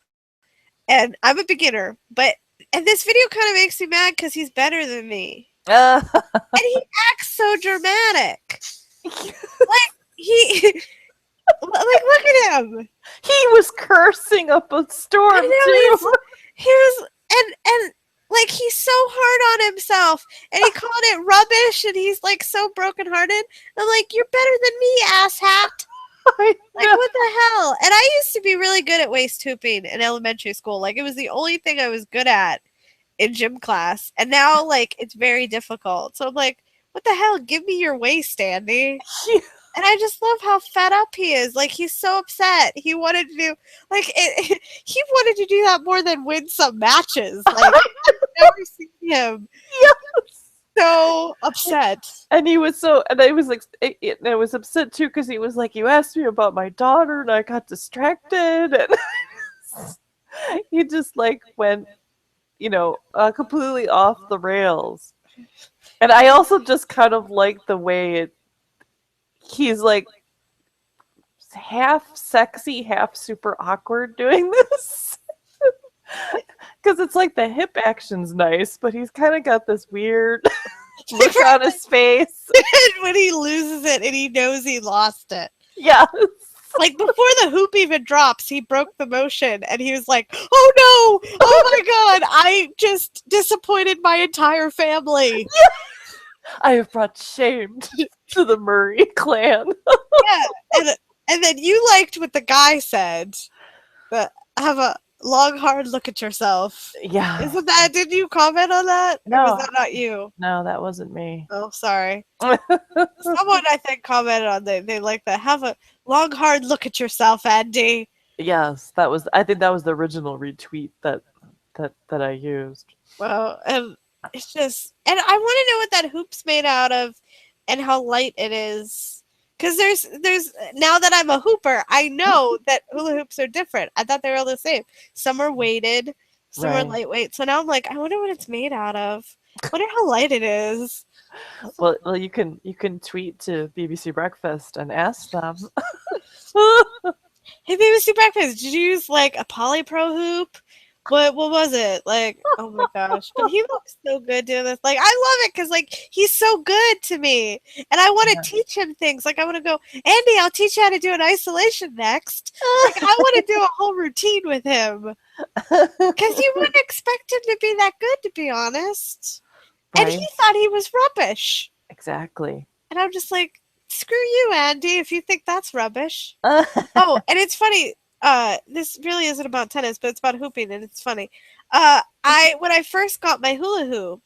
And I'm a beginner, and this video kind of makes me mad because he's better than me. And he acts so dramatic. Like, look at him. He was cursing up a storm, too. He was, and like, he's so hard on himself, and he called it rubbish, and he's like so brokenhearted. I'm like, you're better than me, asshat. Like, what the hell? And I used to be really good at waist hooping in elementary school. Like, it was the only thing I was good at in gym class. And now, like, it's very difficult. So I'm like, what the hell? Give me your waist, Andy. And I just love how fed up he is. Like, he's so upset. He wanted to do, like, he wanted to do that more than win some matches. Like, I've never seen him. Yes. So upset. And he was and I was like, I was upset too because he was like, you asked me about my daughter and I got distracted. And he just like went, completely off the rails. And I also just kind of like the way he's like half sexy, half super awkward doing this. Because it's like the hip action's nice, but he's kind of got this weird look on his face. When he loses it and he knows he lost it. Yeah. Like, before the hoop even drops, he broke the motion, and he was like, oh no! Oh my god! I just disappointed my entire family. Yeah. I have brought shame to the Murray clan. Yeah, and then you liked what the guy said, but have a long, hard look at yourself. Yeah. Did you comment on that? No. Or was that not you? No, that wasn't me. Oh, sorry. Someone, I think, commented on they like that. Have a long, hard look at yourself, Andy. Yes, I think that was the original retweet that I used. Well, and it's just, and I want to know what that hoop's made out of and how light it is. Because there's now that I'm a hooper, I know that hula hoops are different. I thought they were all the same. Some are weighted, some are lightweight. So now I'm like, I wonder what it's made out of. I wonder how light it is. Well, you can tweet to BBC Breakfast and ask them. Hey, BBC Breakfast, did you use like a polypro hoop? What was it? Like, oh my gosh. But he looks so good doing this. Like, I love it because, like, he's so good to me. And I want to teach him things. Like, I want to go, Andy, I'll teach you how to do an isolation next. Like, I want to do a whole routine with him. Because you wouldn't expect him to be that good, to be honest. Right. And he thought he was rubbish. Exactly. And I'm just like, screw you, Andy, if you think that's rubbish. Oh, and it's funny. This really isn't about tennis, but it's about hooping, and it's funny. When I first got my hula hoop,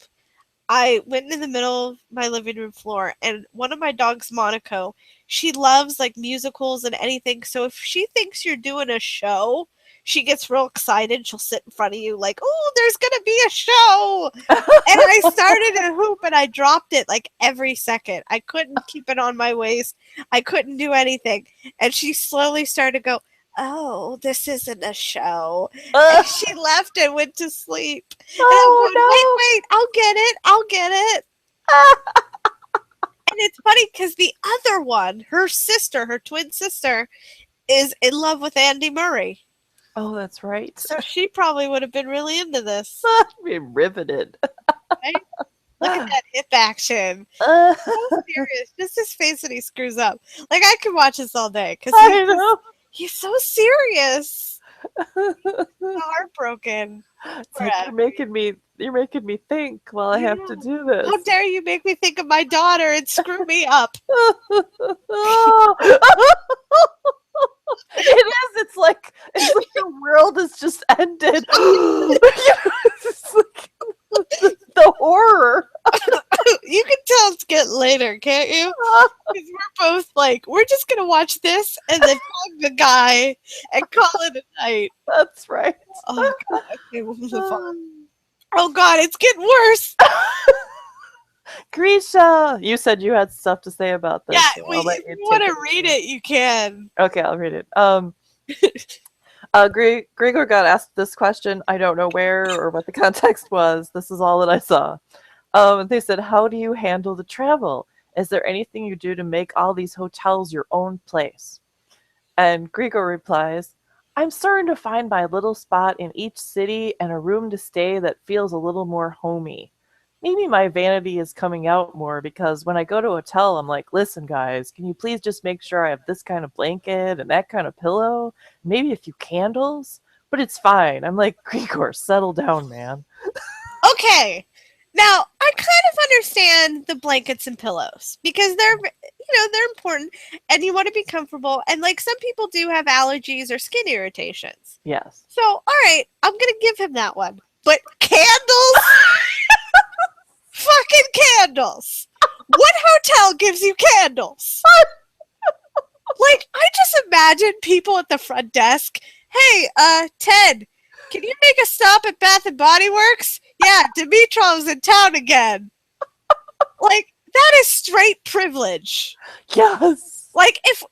I went in the middle of my living room floor, and one of my dogs, Monaco, she loves like musicals and anything. So if she thinks you're doing a show, she gets real excited. She'll sit in front of you like, oh, there's going to be a show. And I started a hoop and I dropped it like every second. I couldn't keep it on my waist. I couldn't do anything. And she slowly started to go, oh, this isn't a show. And she left and went to sleep. And I'm going, wait, I'll get it. And it's funny because the other one, her twin sister, is in love with Andy Murray. Oh, that's right. So she probably would have been really into this. Be riveted. Right? Look at that hip action. So serious. Just his face when he screws up. Like, I could watch this all day because he's so serious. So heartbroken. Like you're making me think while I have to do this. How dare you make me think of my daughter and screw me up? It is. It's like the world has just ended. It's like the horror. You can tell it's getting later, can't you? Because we're both like, we're just gonna watch this and then hug the guy and call it a night. That's right. Oh god. Okay, we'll move on. Oh god, it's getting worse. Grisha, you said you had stuff to say about this. Yeah, so if you want to read it, you can. Okay, I'll read it. Grigor got asked this question. I don't know where or what the context was. This is all that I saw. They said, how do you handle the travel? Is there anything you do to make all these hotels your own place? And Grigor replies, I'm starting to find my little spot in each city and a room to stay that feels a little more homey. Maybe my vanity is coming out more because when I go to a hotel, I'm like, listen, guys, can you please just make sure I have this kind of blanket and that kind of pillow? Maybe a few candles? But it's fine. I'm like, Grigor, settle down, man. Okay. Now, I kind of understand the blankets and pillows because they're important and you want to be comfortable. And like some people do have allergies or skin irritations. Yes. So, all right, I'm going to give him that one. But candles? Fucking candles. What hotel gives you candles? Like, I just imagine people at the front desk. Hey, Ted, can you make a stop at Bath and Body Works? Yeah, Dimitrov's in town again. Like, that is straight privilege. Yes. Like, if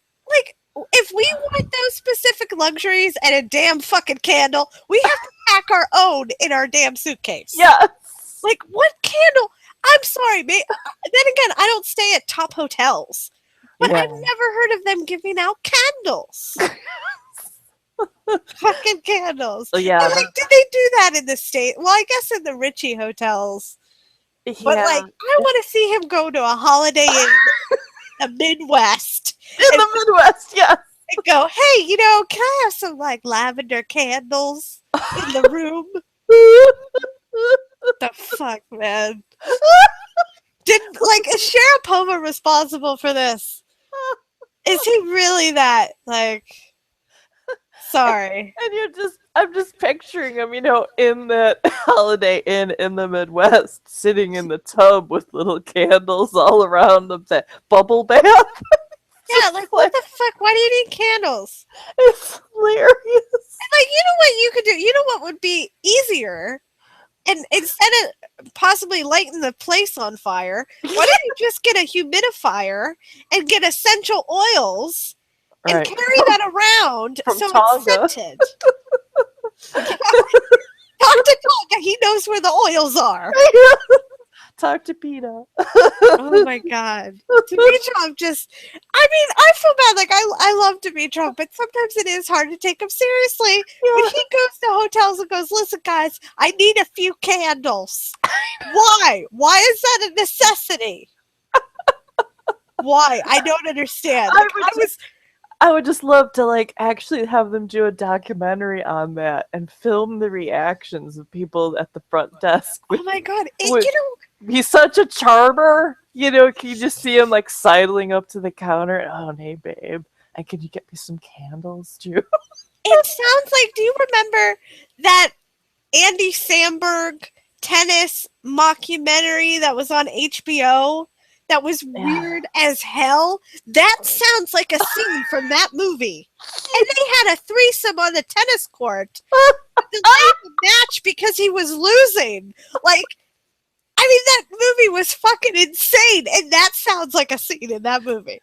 we want those specific luxuries and a damn fucking candle, we have to pack our own in our damn suitcase. Yes. Like, what candle? I'm sorry, then again, I don't stay at top hotels. But I've never heard of them giving out candles. Fucking candles. So, yeah. And, like, did they do that in the state? Well, I guess in the Richie hotels. Yeah. But, like, I want to see him go to a holiday in the Midwest. In the Midwest, yes. And go, hey, can I have some, like, lavender candles in the room? What the fuck, man? Is Sharapova responsible for this? Is he really that, like, sorry? And I'm just picturing him, in that Holiday Inn in the Midwest, sitting in the tub with little candles all around the bubble bath. Yeah, like, what the fuck? Why do you need candles? It's hilarious. And, like, you know what you could do? You know what would be easier? And instead of possibly lighting the place on fire, why don't you just get a humidifier and get essential oils and carry that around so Tonga. it's scented? Talk to Tonga. He knows where the oils are. Talk to Pita. Oh my god. Dimitrov I feel bad. Like, I love Dimitrov, but sometimes it is hard to take him seriously. Yeah. When he goes to hotels and goes, listen, guys, I need a few candles. Why? Why is that a necessity? Why? I don't understand. Like, I would just love to, like, actually have them do a documentary on that and film the reactions of people at the front desk. Oh my god. He's such a charmer. Can you just see him, like, sidling up to the counter? Oh, hey, babe. And can you get me some candles, too? It sounds like, do you remember that Andy Samberg tennis mockumentary that was on HBO that was weird as hell. That sounds like a scene from that movie. And they had a threesome on the tennis court. Delayed the match because he was losing. Like, I mean, that movie was fucking insane, and that sounds like a scene in that movie.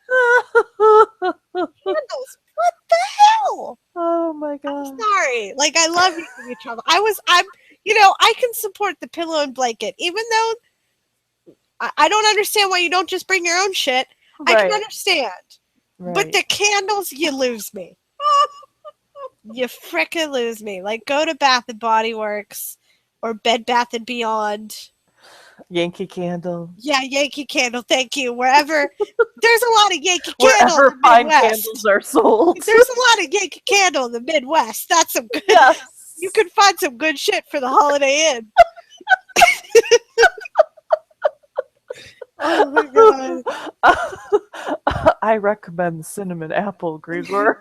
Candles, what the hell? Oh my god! I'm sorry. Like, I love you, Dimitrov. I can support the pillow and blanket, even though I don't understand why you don't just bring your own shit. Right. I can understand, Right. but the candles, you lose me. You frickin' lose me. Like, go to Bath and Body Works or Bed Bath and Beyond. Yankee Candle. Yeah, Yankee Candle. Thank you. Wherever there's a lot of Yankee Candle Wherever in the fine Midwest. candles are sold. There's a lot of Yankee Candle in the Midwest. That's some good. Yes. You can find some good shit for the Holiday Inn. Oh my god. I recommend the cinnamon apple, Grigor.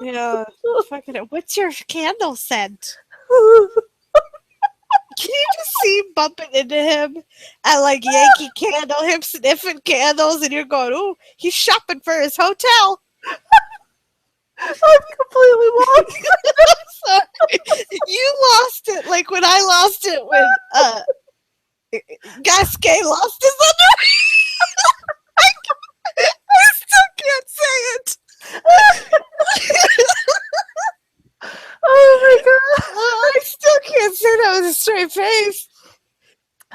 Yeah. Fucking. What's your candle scent? Can you just see him bumping into him at like Yankee Candle, him sniffing candles, and you're going, "Ooh, he's shopping for his hotel." I'm completely lost. Sorry. You lost it like when I lost it when Gasquet lost his underwear. I still can't say it. Oh my god. I still can't say that with a straight face.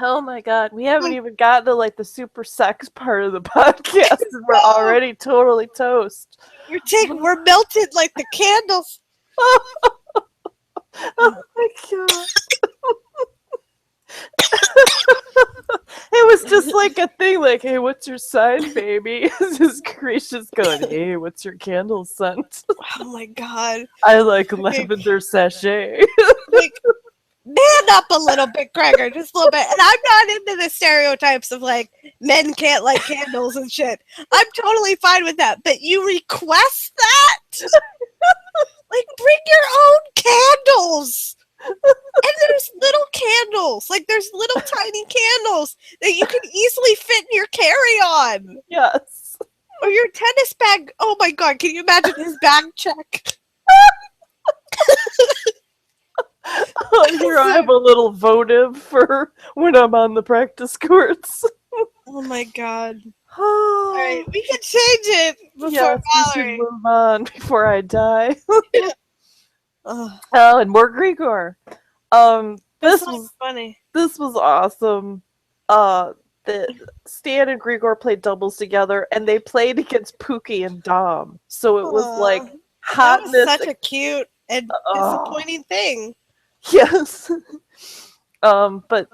Oh my god. We haven't even gotten to like the super sex part of the podcast and we're already totally toast. We're melted like the candles. Oh my god. It was just like a thing like, hey, what's your sign, baby? This gracious going, hey, what's your candle scent? Oh my god. I like lavender sachet. Like, man up a little bit, Gregor, just a little bit. And I'm not into the stereotypes of like men can't light candles and shit. I'm totally fine with that. But you request that? Like, bring your own candles. And there's little candles. Like, there's little tiny candles that you can easily fit in your carry-on. Yes. Or your tennis bag. Oh my god, can you imagine his bag check? Oh, here I have a little votive for when I'm on the practice courts. Oh my god. All Alright, we can change it before yes, we should Valerie. move on before I die. Oh, Oh, and more Grigor. this was funny. This was awesome. The Stan and Grigor played doubles together, and they played against Pookie and Dom. So it was like That hotness. was such a cute and disappointing thing. Yes. But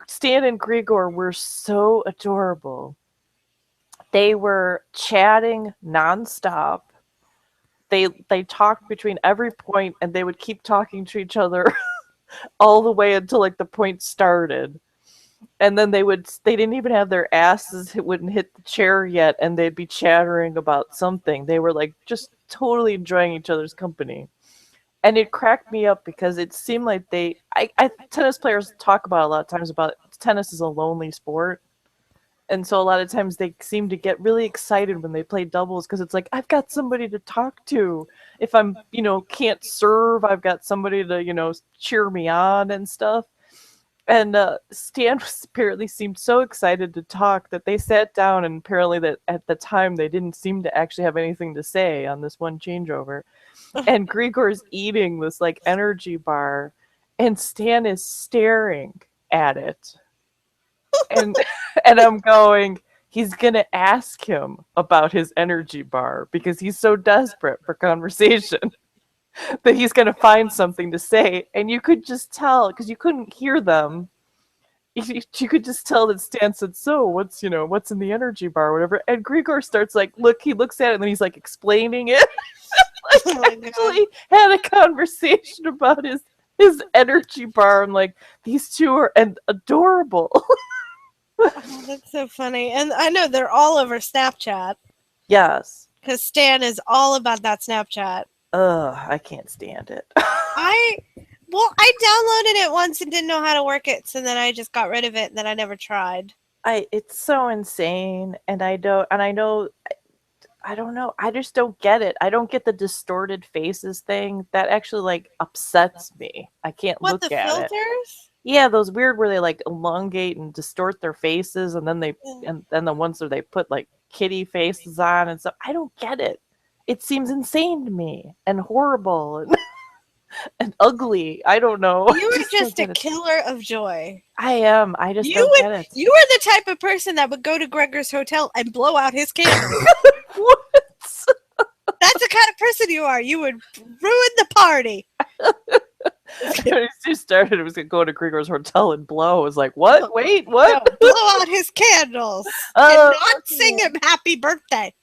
Stan and Grigor were so adorable. They were chatting nonstop. They talked between every point, and they would keep talking to each other all the way until like the point started. And then they didn't even have their asses, it wouldn't hit the chair yet, and they'd be chattering about something. They were like just totally enjoying each other's company. And it cracked me up because it seemed like tennis players talk about a lot of times about tennis is a lonely sport. And so a lot of times they seem to get really excited when they play doubles because it's like, I've got somebody to talk to. If I'm, can't serve, I've got somebody to, cheer me on and stuff. And Stan apparently seemed so excited to talk that they sat down, and apparently that at the time they didn't seem to actually have anything to say on this one changeover. And Grigor's eating this like energy bar, and Stan is staring at it. And I'm going, he's gonna ask him about his energy bar because he's so desperate for conversation that he's gonna find something to say. And you could just tell, because you couldn't hear them, you could just tell that Stan said, so what's in the energy bar or whatever. And Grigor starts like, he looks at it and then he's like explaining it. Like, actually had a conversation about his energy bar, and like, these two are adorable. Oh, that's so funny. And I know they're all over Snapchat. Yes. Because Stan is all about that Snapchat. Ugh, I can't stand it. I downloaded it once and didn't know how to work it, so then I just got rid of it, and then I never tried. It's so insane, and I don't know. I just don't get it. I don't get the distorted faces thing. That actually like upsets me. I can't What, the look at it. filters? Yeah, those weird where they like elongate and distort their faces, and then Yeah. and then the ones where they put like kitty faces on and stuff. I don't get it. It seems insane to me and horrible and, and ugly. I don't know. You I were just don't a get it. killer of joy. I am. I just You don't would. get it. You were the type of person that would go to Gregor's hotel and blow out his candle. What? That's the kind of person you are. You would ruin the party. When he started, it was going to go to Grigor's hotel and blow. I was like, what? Wait, what? No, blow out his candles Oh, and not sing him happy birthday.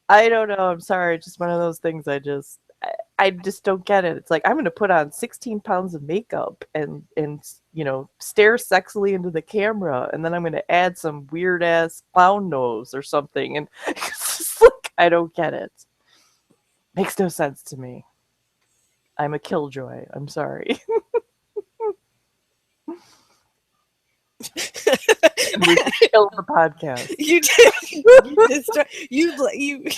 I don't know. I'm sorry. It's just one of those things I just don't get it. It's like I'm going to put on 16 pounds of makeup and stare sexily into the camera, and then I'm going to add some weird ass clown nose or something, and it's just like I don't get it. Makes no sense to me. I'm a killjoy. I'm sorry. We killed the podcast. You did. You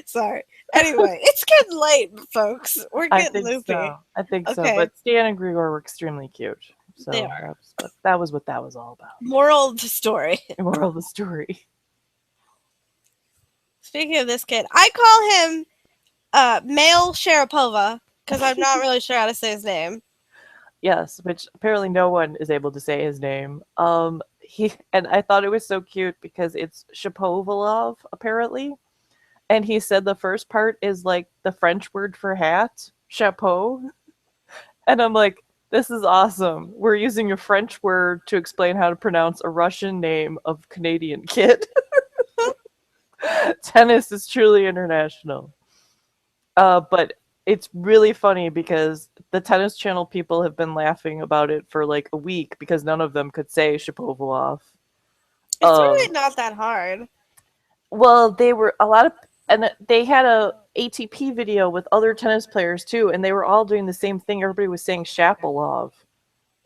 sorry. Anyway, it's getting late, folks. We're I getting think loopy. so. I think so. Okay. But Stan and Grigor were extremely cute. So They are. that was what that was all about. Moral of the story. Moral of the story. Speaking of this kid, I call him male Sharapova because I'm not really sure how to say his name. Yes, which apparently no one is able to say his name. And I thought it was so cute because it's Shapovalov apparently, and he said the first part is like the French word for hat, chapeau, and I'm like, this is awesome. We're using a French word to explain how to pronounce a Russian name of Canadian kid. Tennis is truly international. But it's really funny because the Tennis Channel people have been laughing about it for like a week because none of them could say Shapovalov. It's really not that hard. Well, they had a ATP video with other tennis players too, and they were all doing the same thing. Everybody was saying Shapovalov.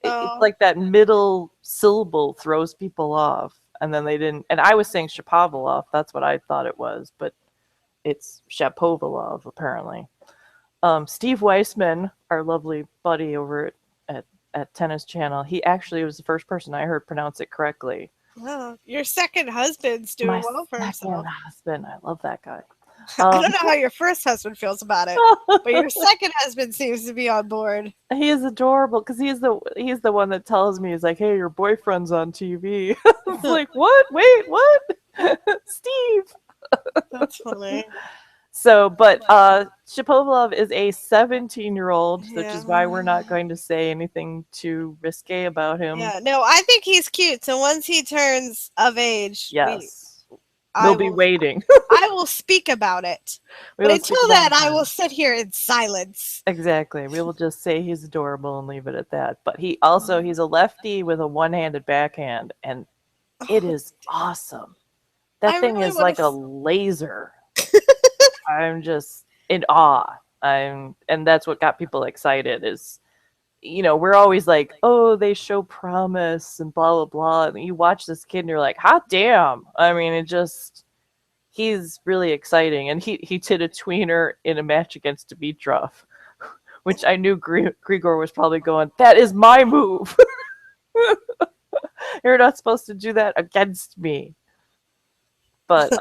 It's like that middle syllable throws people off, and then they didn't. And I was saying Shapovalov. That's what I thought it was, but it's Shapovalov apparently. Steve Weissman, our lovely buddy over at Tennis Channel, he actually was the first person I heard pronounce it correctly. Oh, your second husband's doing well for himself. Husband, I love that guy. I don't know how your first husband feels about it, but your second husband seems to be on board. He is adorable because he's the one that tells me, he's like, hey, your boyfriend's on TV. It's like, what? Wait, what? Steve. That's funny. So, but Shapovalov is a 17-year-old, which is why we're not going to say anything too risque about him. Yeah, no, I think he's cute. So once he turns of age, yes, we'll be waiting. I will speak about it. But until then, I will sit here in silence. Exactly. We will just say he's adorable and leave it at that. But he's a lefty with a one-handed backhand, and it is awesome. That thing is like a laser. I'm just in awe. And that's what got people excited is, we're always like, oh, they show promise and blah, blah, blah. And you watch this kid and you're like, hot damn. I mean, he's really exciting. And he did a tweener in a match against Dimitrov, which I knew Grigor was probably going, that is my move. You're not supposed to do that against me. But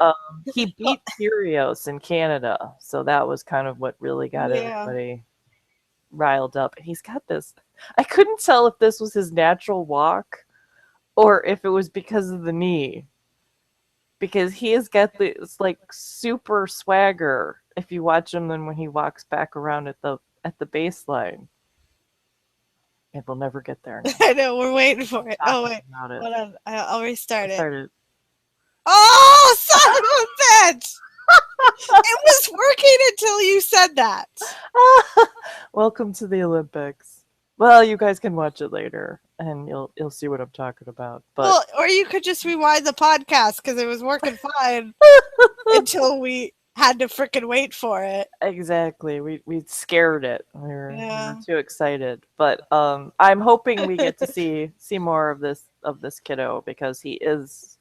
he beat Kyrgios in Canada, so that was kind of what really got everybody riled up. And he's got this. I couldn't tell if this was his natural walk or if it was because of the knee. Because he has got this like super swagger if you watch him then when he walks back around at the baseline. And we'll never get there now. I know, we're waiting for it. Oh wait. Hold on. I'll restart it. Oh, son of a bitch! It was working until you said that. Welcome to the Olympics. Well, you guys can watch it later, and you'll see what I'm talking about. But or you could just rewind the podcast because it was working fine until we had to freaking wait for it. Exactly. We scared it. We were Yeah. too excited. But I'm hoping we get to see more of this kiddo because he's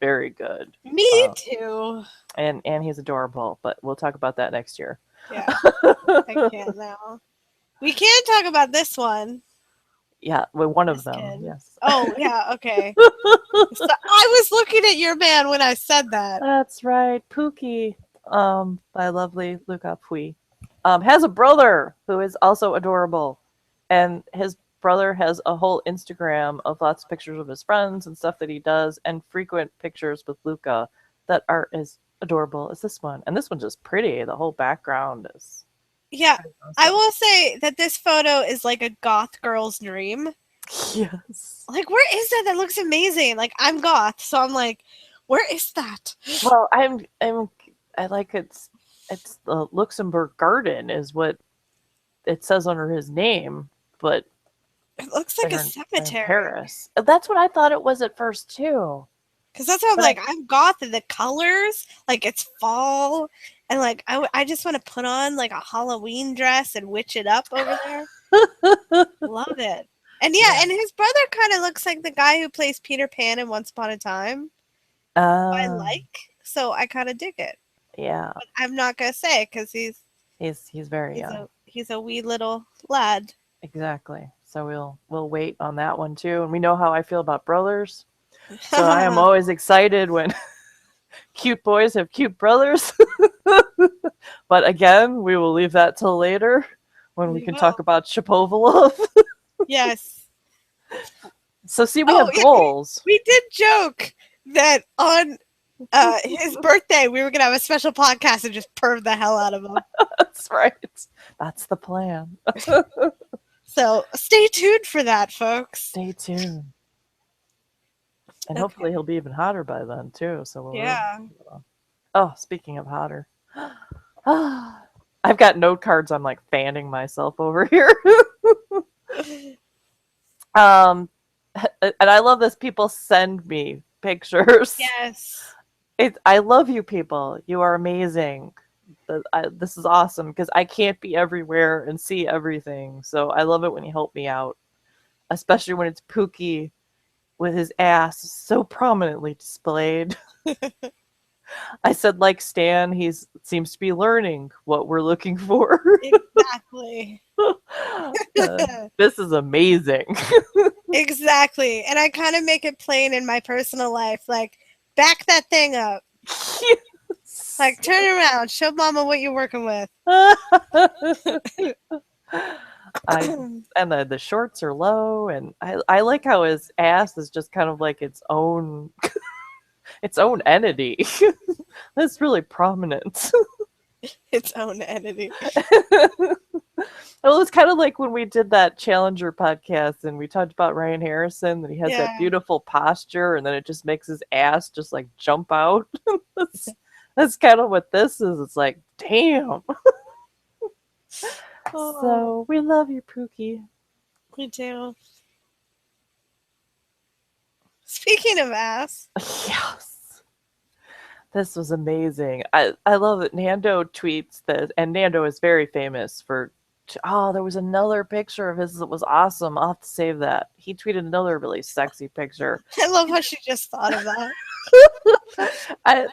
very good. Me too. And he's adorable, but we'll talk about that next year. Yeah. I can't now. We can talk about this one. Yeah, well, one of This them. kid. Yes. Oh, yeah, okay. So I was looking at your man when I said that. That's right. Pookie, by lovely Luca Pui, has a brother who is also adorable. And his brother has a whole Instagram of lots of pictures of his friends and stuff that he does, and frequent pictures with Luca that are as adorable as this one. And this one's just pretty. The whole background is... Yeah, I will say that this photo is like a goth girl's dream. Yes. Like, where is that? That looks amazing. Like, I'm goth, so I'm like, where is that? Well, I like it's the Luxembourg Garden is what it says under his name, but It looks like a in cemetery. Paris. That's what I thought it was at first too. Because that's what I'm like, I'm goth, and the colors, like, it's fall, and like, I just want to put on like a Halloween dress and witch it up over there. Love it. And yeah, and his brother kind of looks like the guy who plays Peter Pan in Once Upon a Time. I like, so I kind of dig it. Yeah. But I'm not gonna say because he's very young. He's a wee little lad. Exactly. So we'll wait on that one too. And we know how I feel about brothers. So I am always excited when cute boys have cute brothers. But again, we will leave that till later when we can talk about Shapovalov. Yes. So see, we have goals. We did joke that on his birthday we were gonna have a special podcast and just perv the hell out of him. That's right. That's the plan. So stay tuned for that, folks. Stay tuned. And hopefully he'll be even hotter by then too. So Oh, speaking of hotter. I've got note cards. I'm like fanning myself over here. And I love this. People send me pictures. Yes. I love you people. You are amazing. This is awesome because I can't be everywhere and see everything. So I love it when you help me out, especially when it's Pookie with his ass so prominently displayed. I said, like Stan, he seems to be learning what we're looking for. Exactly. This is amazing. Exactly. And I kind of make it plain in my personal life. Like, back that thing up. Yes. Like, turn around. Show mama what you're working with. And the shorts are low, and I like how his ass is just kind of like its own entity. That's really prominent. Its own entity. Well, it's kind of like when we did that Challenger podcast and we talked about Ryan Harrison, that he has that beautiful posture and then it just makes his ass just like jump out. That's kind of what this is. It's like, damn. So we love you, Pookie. We do. Speaking of ass. Yes. This was amazing. I love that Nando tweets this, and Nando is very famous for... Oh, there was another picture of his that was awesome. I'll have to save that. He tweeted another really sexy picture. I love how she just thought of that.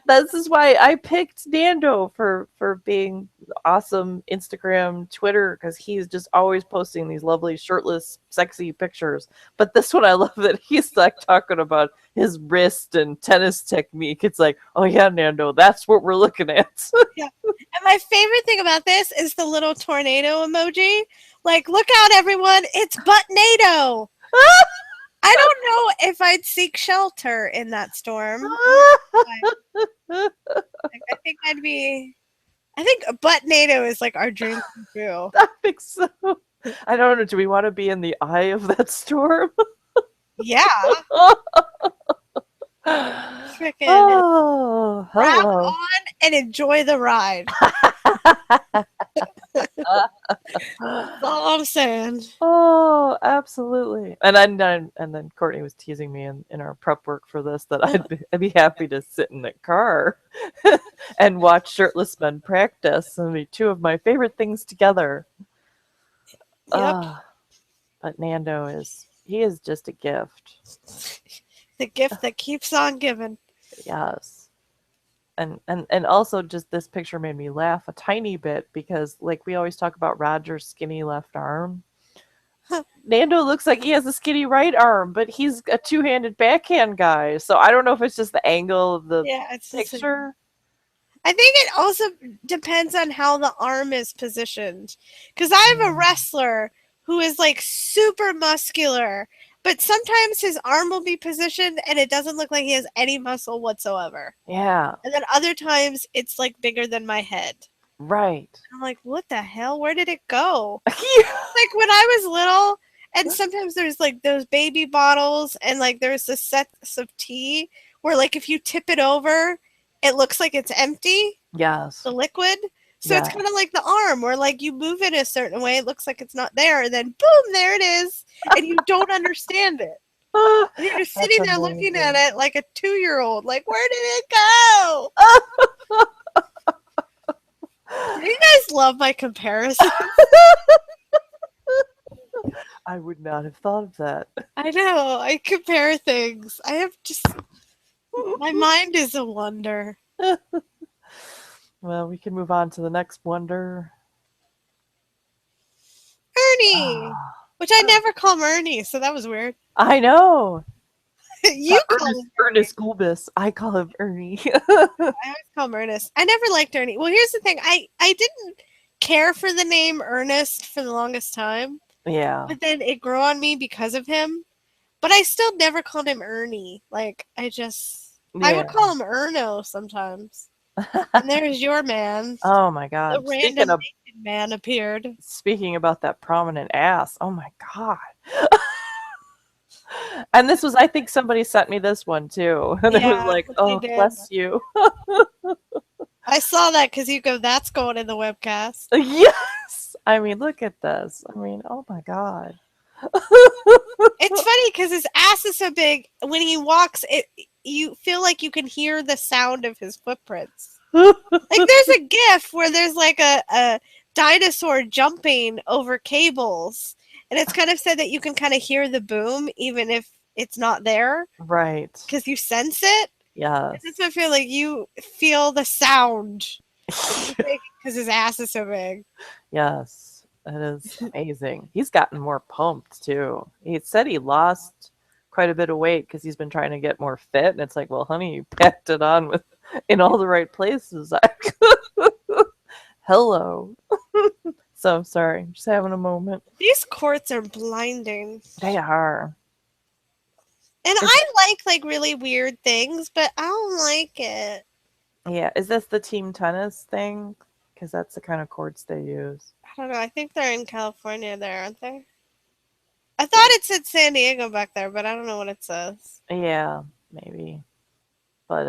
This is why I picked Nando for being awesome Instagram, Twitter, because he's just always posting these lovely shirtless, sexy pictures. But this one, I love that he's like talking about his wrist and tennis technique. It's like, oh yeah, Nando, that's what we're looking at. Yeah. And my favorite thing about this is the little tornado emoji. Like, look out, everyone! It's Butt-nado. I don't know if I'd seek shelter in that storm. I think I think Butt-nado is like our dream come true. I think so. I don't know. Do we want to be in the eye of that storm? Yeah. Freaking wrap on and enjoy the ride. That's all I'm saying. Oh, absolutely. And then Courtney was teasing me in our prep work for this that I'd be happy to sit in the car and watch shirtless men practice. And be two of my favorite things together. Yep. But Nando he is just a gift. The gift that keeps on giving. Yes. And also just this picture made me laugh a tiny bit because like we always talk about Roger's skinny left arm. Nando looks like he has a skinny right arm, but he's a two-handed backhand guy. So I don't know if it's just the angle of the picture. I think it also depends on how the arm is positioned. Because I have a wrestler who is like super muscular, but sometimes his arm will be positioned and it doesn't look like he has any muscle whatsoever. Yeah. And then other times it's like bigger than my head. Right. I'm like, what the hell? Where did it go? Like when I was little, and sometimes there's like those baby bottles and like there's the sets of tea where like if you tip it over, it looks like it's empty. Yes. The liquid. So it's kind of like the arm where like you move it a certain way, it looks like it's not there, and then boom, there it is, and you don't understand it. And you're just sitting there looking at it like a 2-year-old, like, where did it go? Do you guys love my comparisons? I would not have thought of that. I know. I compare things. I have just... My mind is a wonder. Well, we can move on to the next wonder. Ernie! Which I never call him Ernie, so that was weird. I know. You call him Ernest Gulbis. I call him Ernie. I always call him Ernest. I never liked Ernie. Well, here's the thing. I didn't care for the name Ernest for the longest time. Yeah. But then it grew on me because of him. But I still never called him Ernie. Like, I would call him Erno sometimes. And there's your man. Oh my god. The random man appeared. Speaking about that prominent ass. Oh my god. And this was, I think somebody sent me this one too. And it was like, oh, bless you. I saw that because you go, that's going in the webcast. Yes. I mean, look at this. I mean, oh my god. It's funny because his ass is so big. When he walks, you feel like you can hear the sound of his footprints. Like there's a GIF where there's like a dinosaur jumping over cables, and it's kind of said that you can kind of hear the boom even if it's not there, right? Because you sense it. Yeah, that's what I feel like. You feel the sound because his ass is so big. Yes. That is amazing. He's gotten more pumped too. He said he lost quite a bit of weight because he's been trying to get more fit, and it's like, well, honey, you packed it on in all the right places. Hello. So sorry, just having a moment. These courts are blinding. They are. And I like really weird things, but I don't like it. Yeah, is this the team tennis thing? Because that's the kind of courts they use. I don't know. I think they're in California there, aren't they? I thought it said San Diego back there, but I don't know what it says. Yeah, maybe. But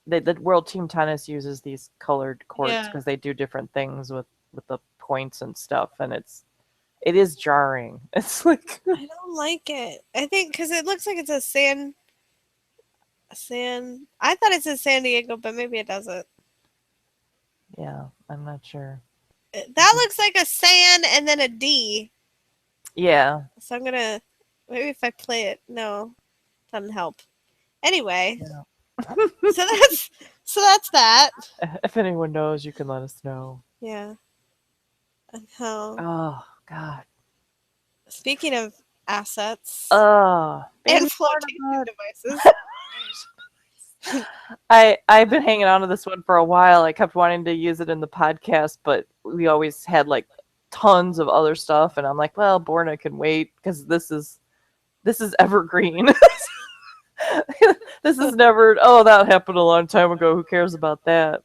the World Team Tennis uses these colored courts because they do different things with the points and stuff, and it is jarring. It's like I don't like it. I think because it looks like it's a San. I thought it said San Diego, but maybe it doesn't. Yeah, I'm not sure. That looks like a San and then a D. Yeah. So I'm gonna maybe if I play it. No, doesn't help. Anyway. Yeah. so that's that. If anyone knows, you can let us know. Yeah. Oh God. Speaking of assets. And floating devices. I've been hanging on to this one for a while. I kept wanting to use it in the podcast, but we always had like tons of other stuff, and I'm like, well, Borna can wait because this is evergreen. This is never. Oh, that happened a long time ago. Who cares about that?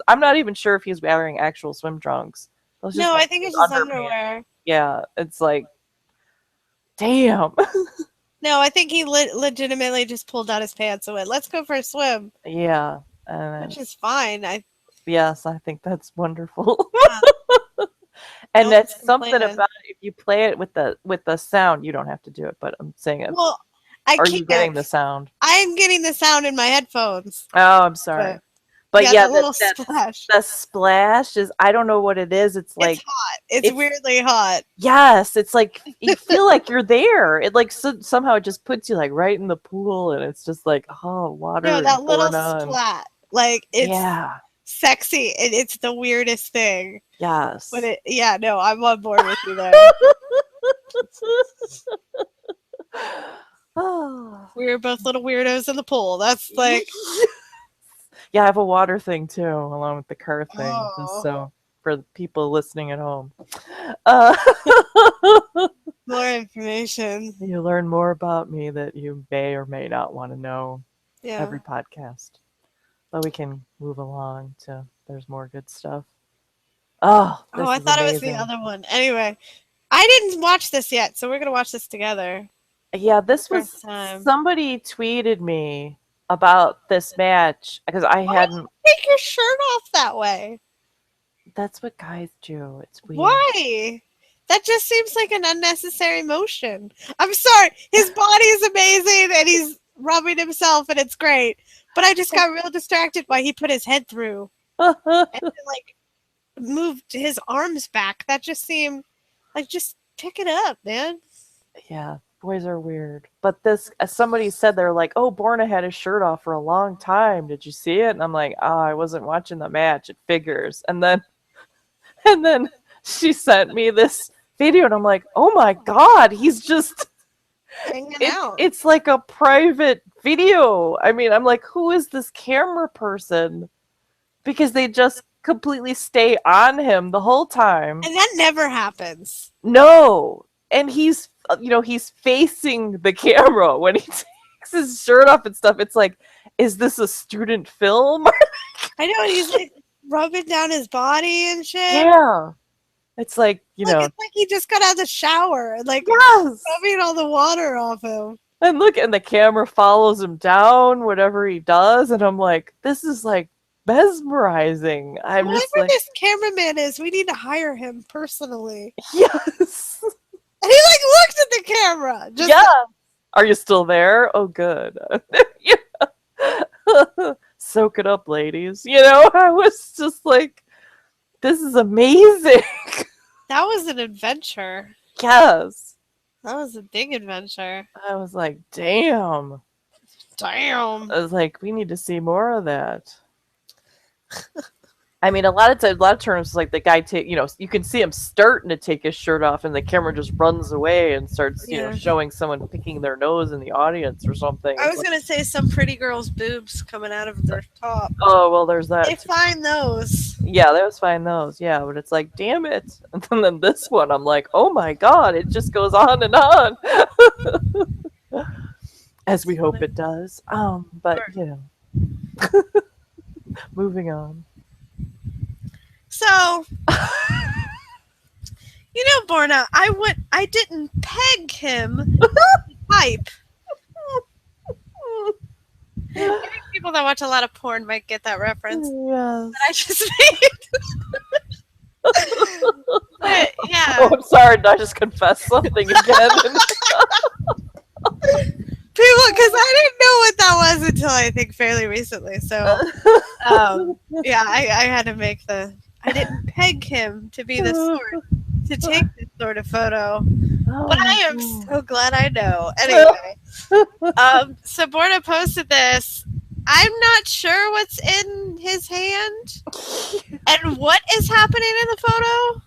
I'm not even sure if he's wearing actual swim trunks. No, I think it's just underwear. Yeah, it's like, damn. No, I think he legitimately just pulled out his pants and went, let's go for a swim. Yeah. Which is fine. Yes, I think that's wonderful. And No that's one's something complaining. about it. If you play it with the sound, you don't have to do it, but I'm saying it. Well, I Are can't. you getting the sound? I'm getting the sound in my headphones. Oh, I'm sorry. But But yeah, yeah, the little splash. the splash is, I don't know what it is. It's like, It's hot. It's weirdly hot. yes, it's like you feel like you're there. It like somehow it just puts you like right in the pool, and it's just like, oh, water. No, that and little Borna splat. Like it's yeah, sexy and it's the weirdest thing. yes. But no, I'm on board with you there. Oh. We were both little weirdos in the pool. That's like Yeah, I have a water thing too, along with the car thing. Oh. Just so for the people listening at home. more information. You learn more about me that you may or may not want to know Yeah. every podcast. But we can move along to there's more good stuff. Oh, I thought it was the other one. Anyway, I didn't watch this yet, so we're gonna watch this together. Yeah, this was First time. somebody tweeted me about this match because I hadn't. Take your shirt off that way. That's what guys do. It's weird. Why? That just seems like an unnecessary motion. I'm sorry. His body is amazing and he's rubbing himself and it's great. But I just got real distracted by he put his head through and then, like moved his arms back. That just seemed like just pick it up, man. Yeah, boys are weird. But this, somebody said they're like, oh, Borna had his shirt off for a long time. Did you see it? And I'm like, oh, I wasn't watching the match. It figures. And then she sent me this video, and I'm like, oh my god, he's just Hanging out. It's like a private video. I mean, I'm like, who is this camera person? Because they just completely stay on him the whole time. And that never happens. No. And he's facing the camera when he takes his shirt off and stuff. It's like, is this a student film? I know, and he's like rubbing down his body and shit. Yeah. It's like, It's like he just got out of the shower and like yes. rubbing all the water off him. And look, and the camera follows him down, whatever he does. And I'm like, this is like mesmerizing. Whoever just like, this cameraman is, we need to hire him personally. yes. And he like looked at the camera. Just yeah. Are you still there? Oh, good. Soak it up, ladies. I was just like, this is amazing. That was an adventure. Yes. That was a big adventure. I was like, damn. Damn. I was like, we need to see more of that. I mean, a lot of terms, like the guy you can see him starting to take his shirt off, and the camera just runs away and starts, showing someone picking their nose in the audience or something. I was gonna say some pretty girl's boobs coming out of their top. Oh well, there's that. They find those. Yeah, they always find those. Yeah, but it's like, damn it! And then this one, I'm like, oh my god, it just goes on and on, as we hope it does. But moving on. So, Borna, I didn't peg him with the pipe. I think people that watch a lot of porn might get that reference. Yes. That I just made. But, yeah. Oh, I'm sorry. Did I just confess something again? People, because I didn't know what that was until I think fairly recently. So, yeah, I had to make I didn't peg him to be the sort to take this sort of photo, but I am so glad I know. Anyway, so Borna posted this. I'm not sure what's in his hand and what is happening in the photo.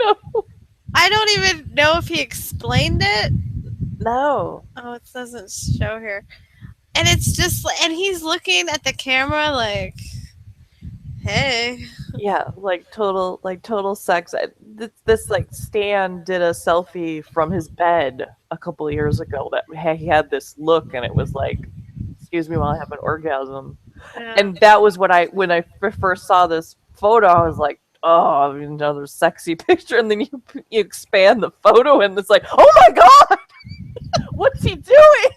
No. I don't even know if he explained it. No. Oh, it doesn't show here. And it's just, and he's looking at the camera like, hey. Yeah, like total sex. This like Stan did a selfie from his bed a couple of years ago that he had this look, and it was like, excuse me while I have an orgasm. Yeah. And that was when I first saw this photo, I was like, oh, another sexy picture. And then you expand the photo, and it's like, oh my god, what's he doing?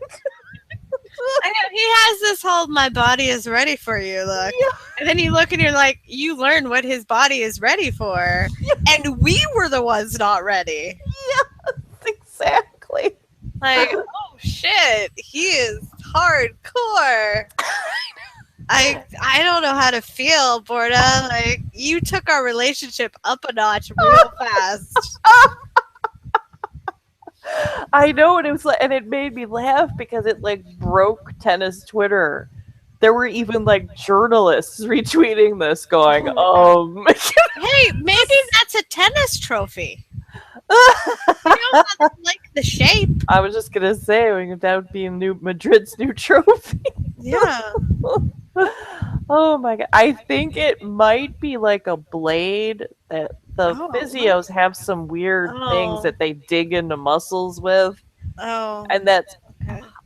I know, he has this whole "my body is ready for you" look, Yeah. and then you look and you're like, you learn what his body is ready for, and we were the ones not ready. Yes, exactly. Like, oh shit, he is hardcore. I don't know how to feel, Borda. Like, you took our relationship up a notch real fast. I know, and it was like, and it made me laugh because it like broke tennis Twitter. There were even like journalists retweeting this, going, Hey, maybe that's a tennis trophy. You know, that's like the shape. I was just gonna say that would be Madrid's new trophy. Yeah. Oh my god! I think it might be like a blade that the physios have some weird things that they dig into muscles with. Oh. And that's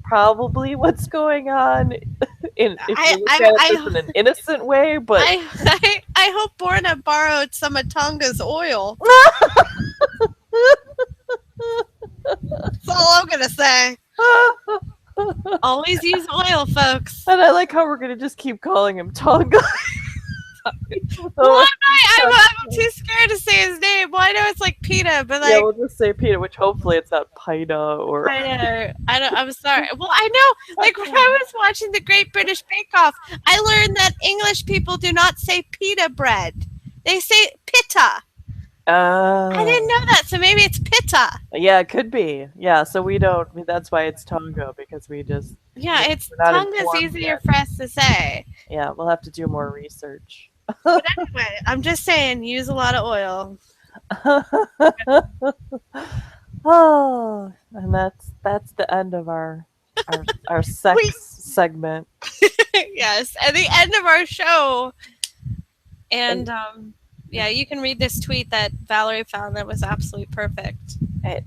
probably what's going on. If you look at it in an innocent way, but I hope Borna borrowed some of Tonga's oil. That's all I'm gonna say. Always use oil, folks. And I like how we're gonna just keep calling him Tonga. I'm too scared to say his name. Well, I know it's like Pita, but like, yeah, we'll just say Pita, which hopefully it's not Pita or. I know. I'm sorry. Well, I know. Like when I was watching the Great British Bake Off, I learned that English people do not say pita bread; they say pita. I didn't know that, so maybe it's Pita. Yeah, it could be. Yeah, so we don't. That's why it's Tonga, because we just. Yeah, it's Tonga's easier for us to say. Yeah, we'll have to do more research. But anyway, I'm just saying, use a lot of oil. Oh, and that's the end of our sex segment. Yes, and the end of our show. And yeah, you can read this tweet that Valerie found that was absolutely perfect.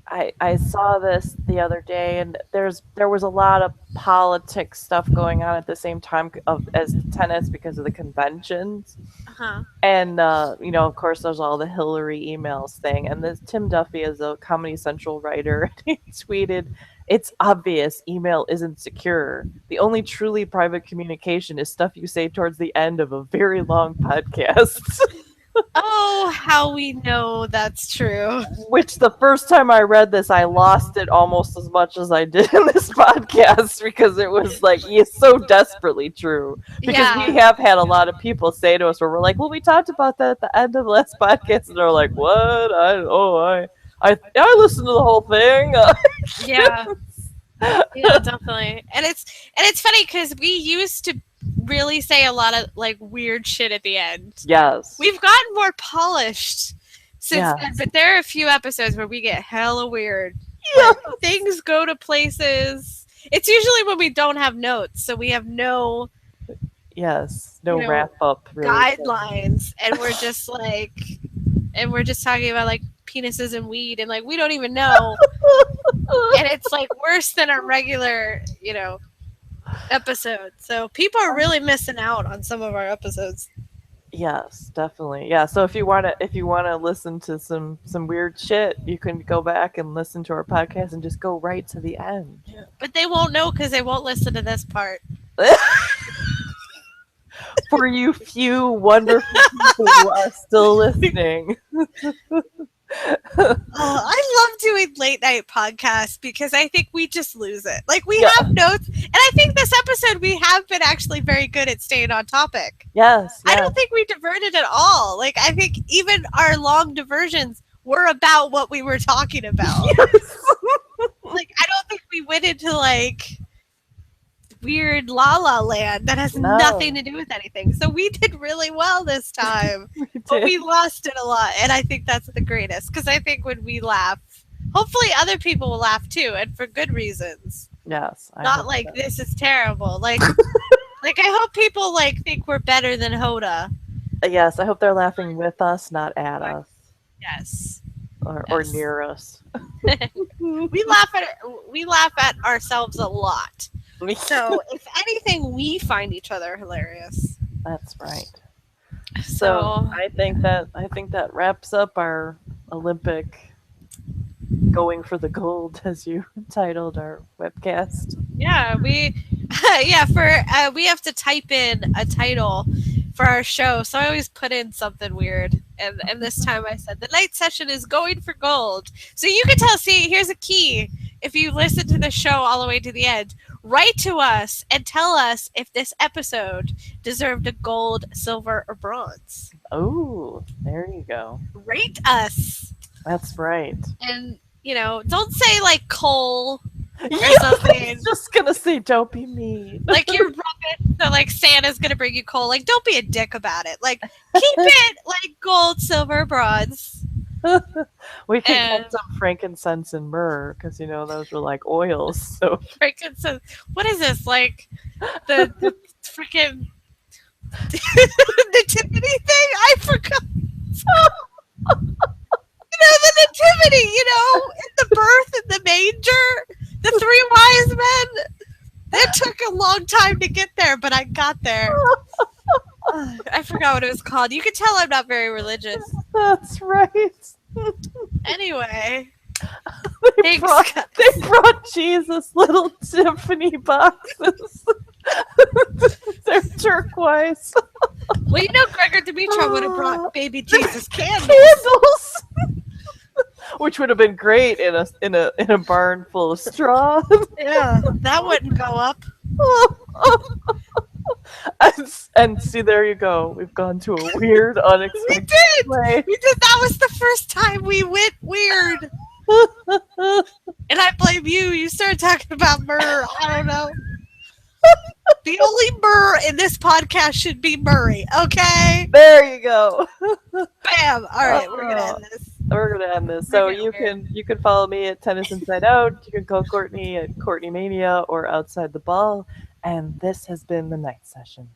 I saw this the other day, and there was a lot of politics stuff going on at the same time as tennis because of the conventions. Uh-huh. And of course, there's all the Hillary emails thing. And this Tim Duffy is a Comedy Central writer. And he tweeted, "It's obvious email isn't secure. The only truly private communication is stuff you say towards the end of a very long podcast." Oh, how we know that's true. Which the first time I read this, I lost it almost as much as I did in this podcast because it was like, it's so desperately true. Because we have had a lot of people say to us where we're like, well, we talked about that at the end of the last podcast, and they're like, what? I listened to the whole thing. Yeah. Yeah, definitely. And it's funny because we used to really say a lot of like weird shit at the end. Yes. We've gotten more polished since then, but there are a few episodes where we get hella weird. Yeah. Things go to places. It's usually when we don't have notes, so we have no wrap up really guidelines, and we're just like, and we're just talking about like penises and weed, and like we don't even know. And it's like worse than our regular, episode. So people are really missing out on some of our episodes. Yes, definitely. Yeah. So if you wanna listen to some weird shit, you can go back and listen to our podcast and just go right to the end. Yeah. But they won't know because they won't listen to this part. For you few wonderful people who are still listening. I love doing late night podcasts because I think we just lose it. Like we have notes, and I think this episode we have been actually very good at staying on topic. Yes. I don't think we diverted at all. Like I think even our long diversions were about what we were talking about. Yes. Like I don't think we went into like weird La La Land that has nothing to do with anything. So we did really well this time. But we lost it a lot, and I think that's the greatest because I think when we laugh, hopefully other people will laugh too, and for good reasons. Yes. Not like this is terrible. Like like I hope people like think we're better than Hoda. Yes, I hope they're laughing with us, not at us. Yes. Or near us. We laugh at ourselves a lot. So if anything, we find each other hilarious. That's right. So I think that wraps up our Olympic going for the gold, as you titled our webcast. Yeah, we Yeah, we have to type in a title for our show, so I always put in something weird. And this time I said the night session is going for gold. So you can tell. See, here's a key. If you listen to the show all the way to the end, write to us and tell us if this episode deserved a gold, silver, or bronze. Oh, there you go. Rate us. That's right. And don't say like coal or Yeah, I something. was just gonna say, don't be mean. Like you're rubbing, so like Santa's gonna bring you coal. Like, don't be a dick about it. Like, keep it like gold, silver, bronze. We could And- get some frankincense and myrrh because those were like oils. So Frankincense. What is this? Like the freaking nativity thing? I forgot. The nativity. In the birth in the manger, the 3 wise men. It took a long time to get there, but I got there. I forgot what it was called. You can tell I'm not very religious. that's right. Anyway, They thanks. brought Jesus little Tiffany boxes. They're turquoise Well, Grigor Dimitrov would have brought baby Jesus candles. candles, which would have been great in a barn full of straw. Yeah, that wouldn't go up. and see, there you go. We've gone to a weird, We unexpected did. way. We did. That was the first time we went weird. And I blame you. You started talking about myrrh. I don't know. The only myrrh in this podcast should be Murray. Okay. There you go. Bam. All right, we're gonna end this. We're gonna end this. So Okay. you can follow me at Tennis Inside Out. You can call Courtney at Courtney Mania or Outside the Ball. And this has been the night session.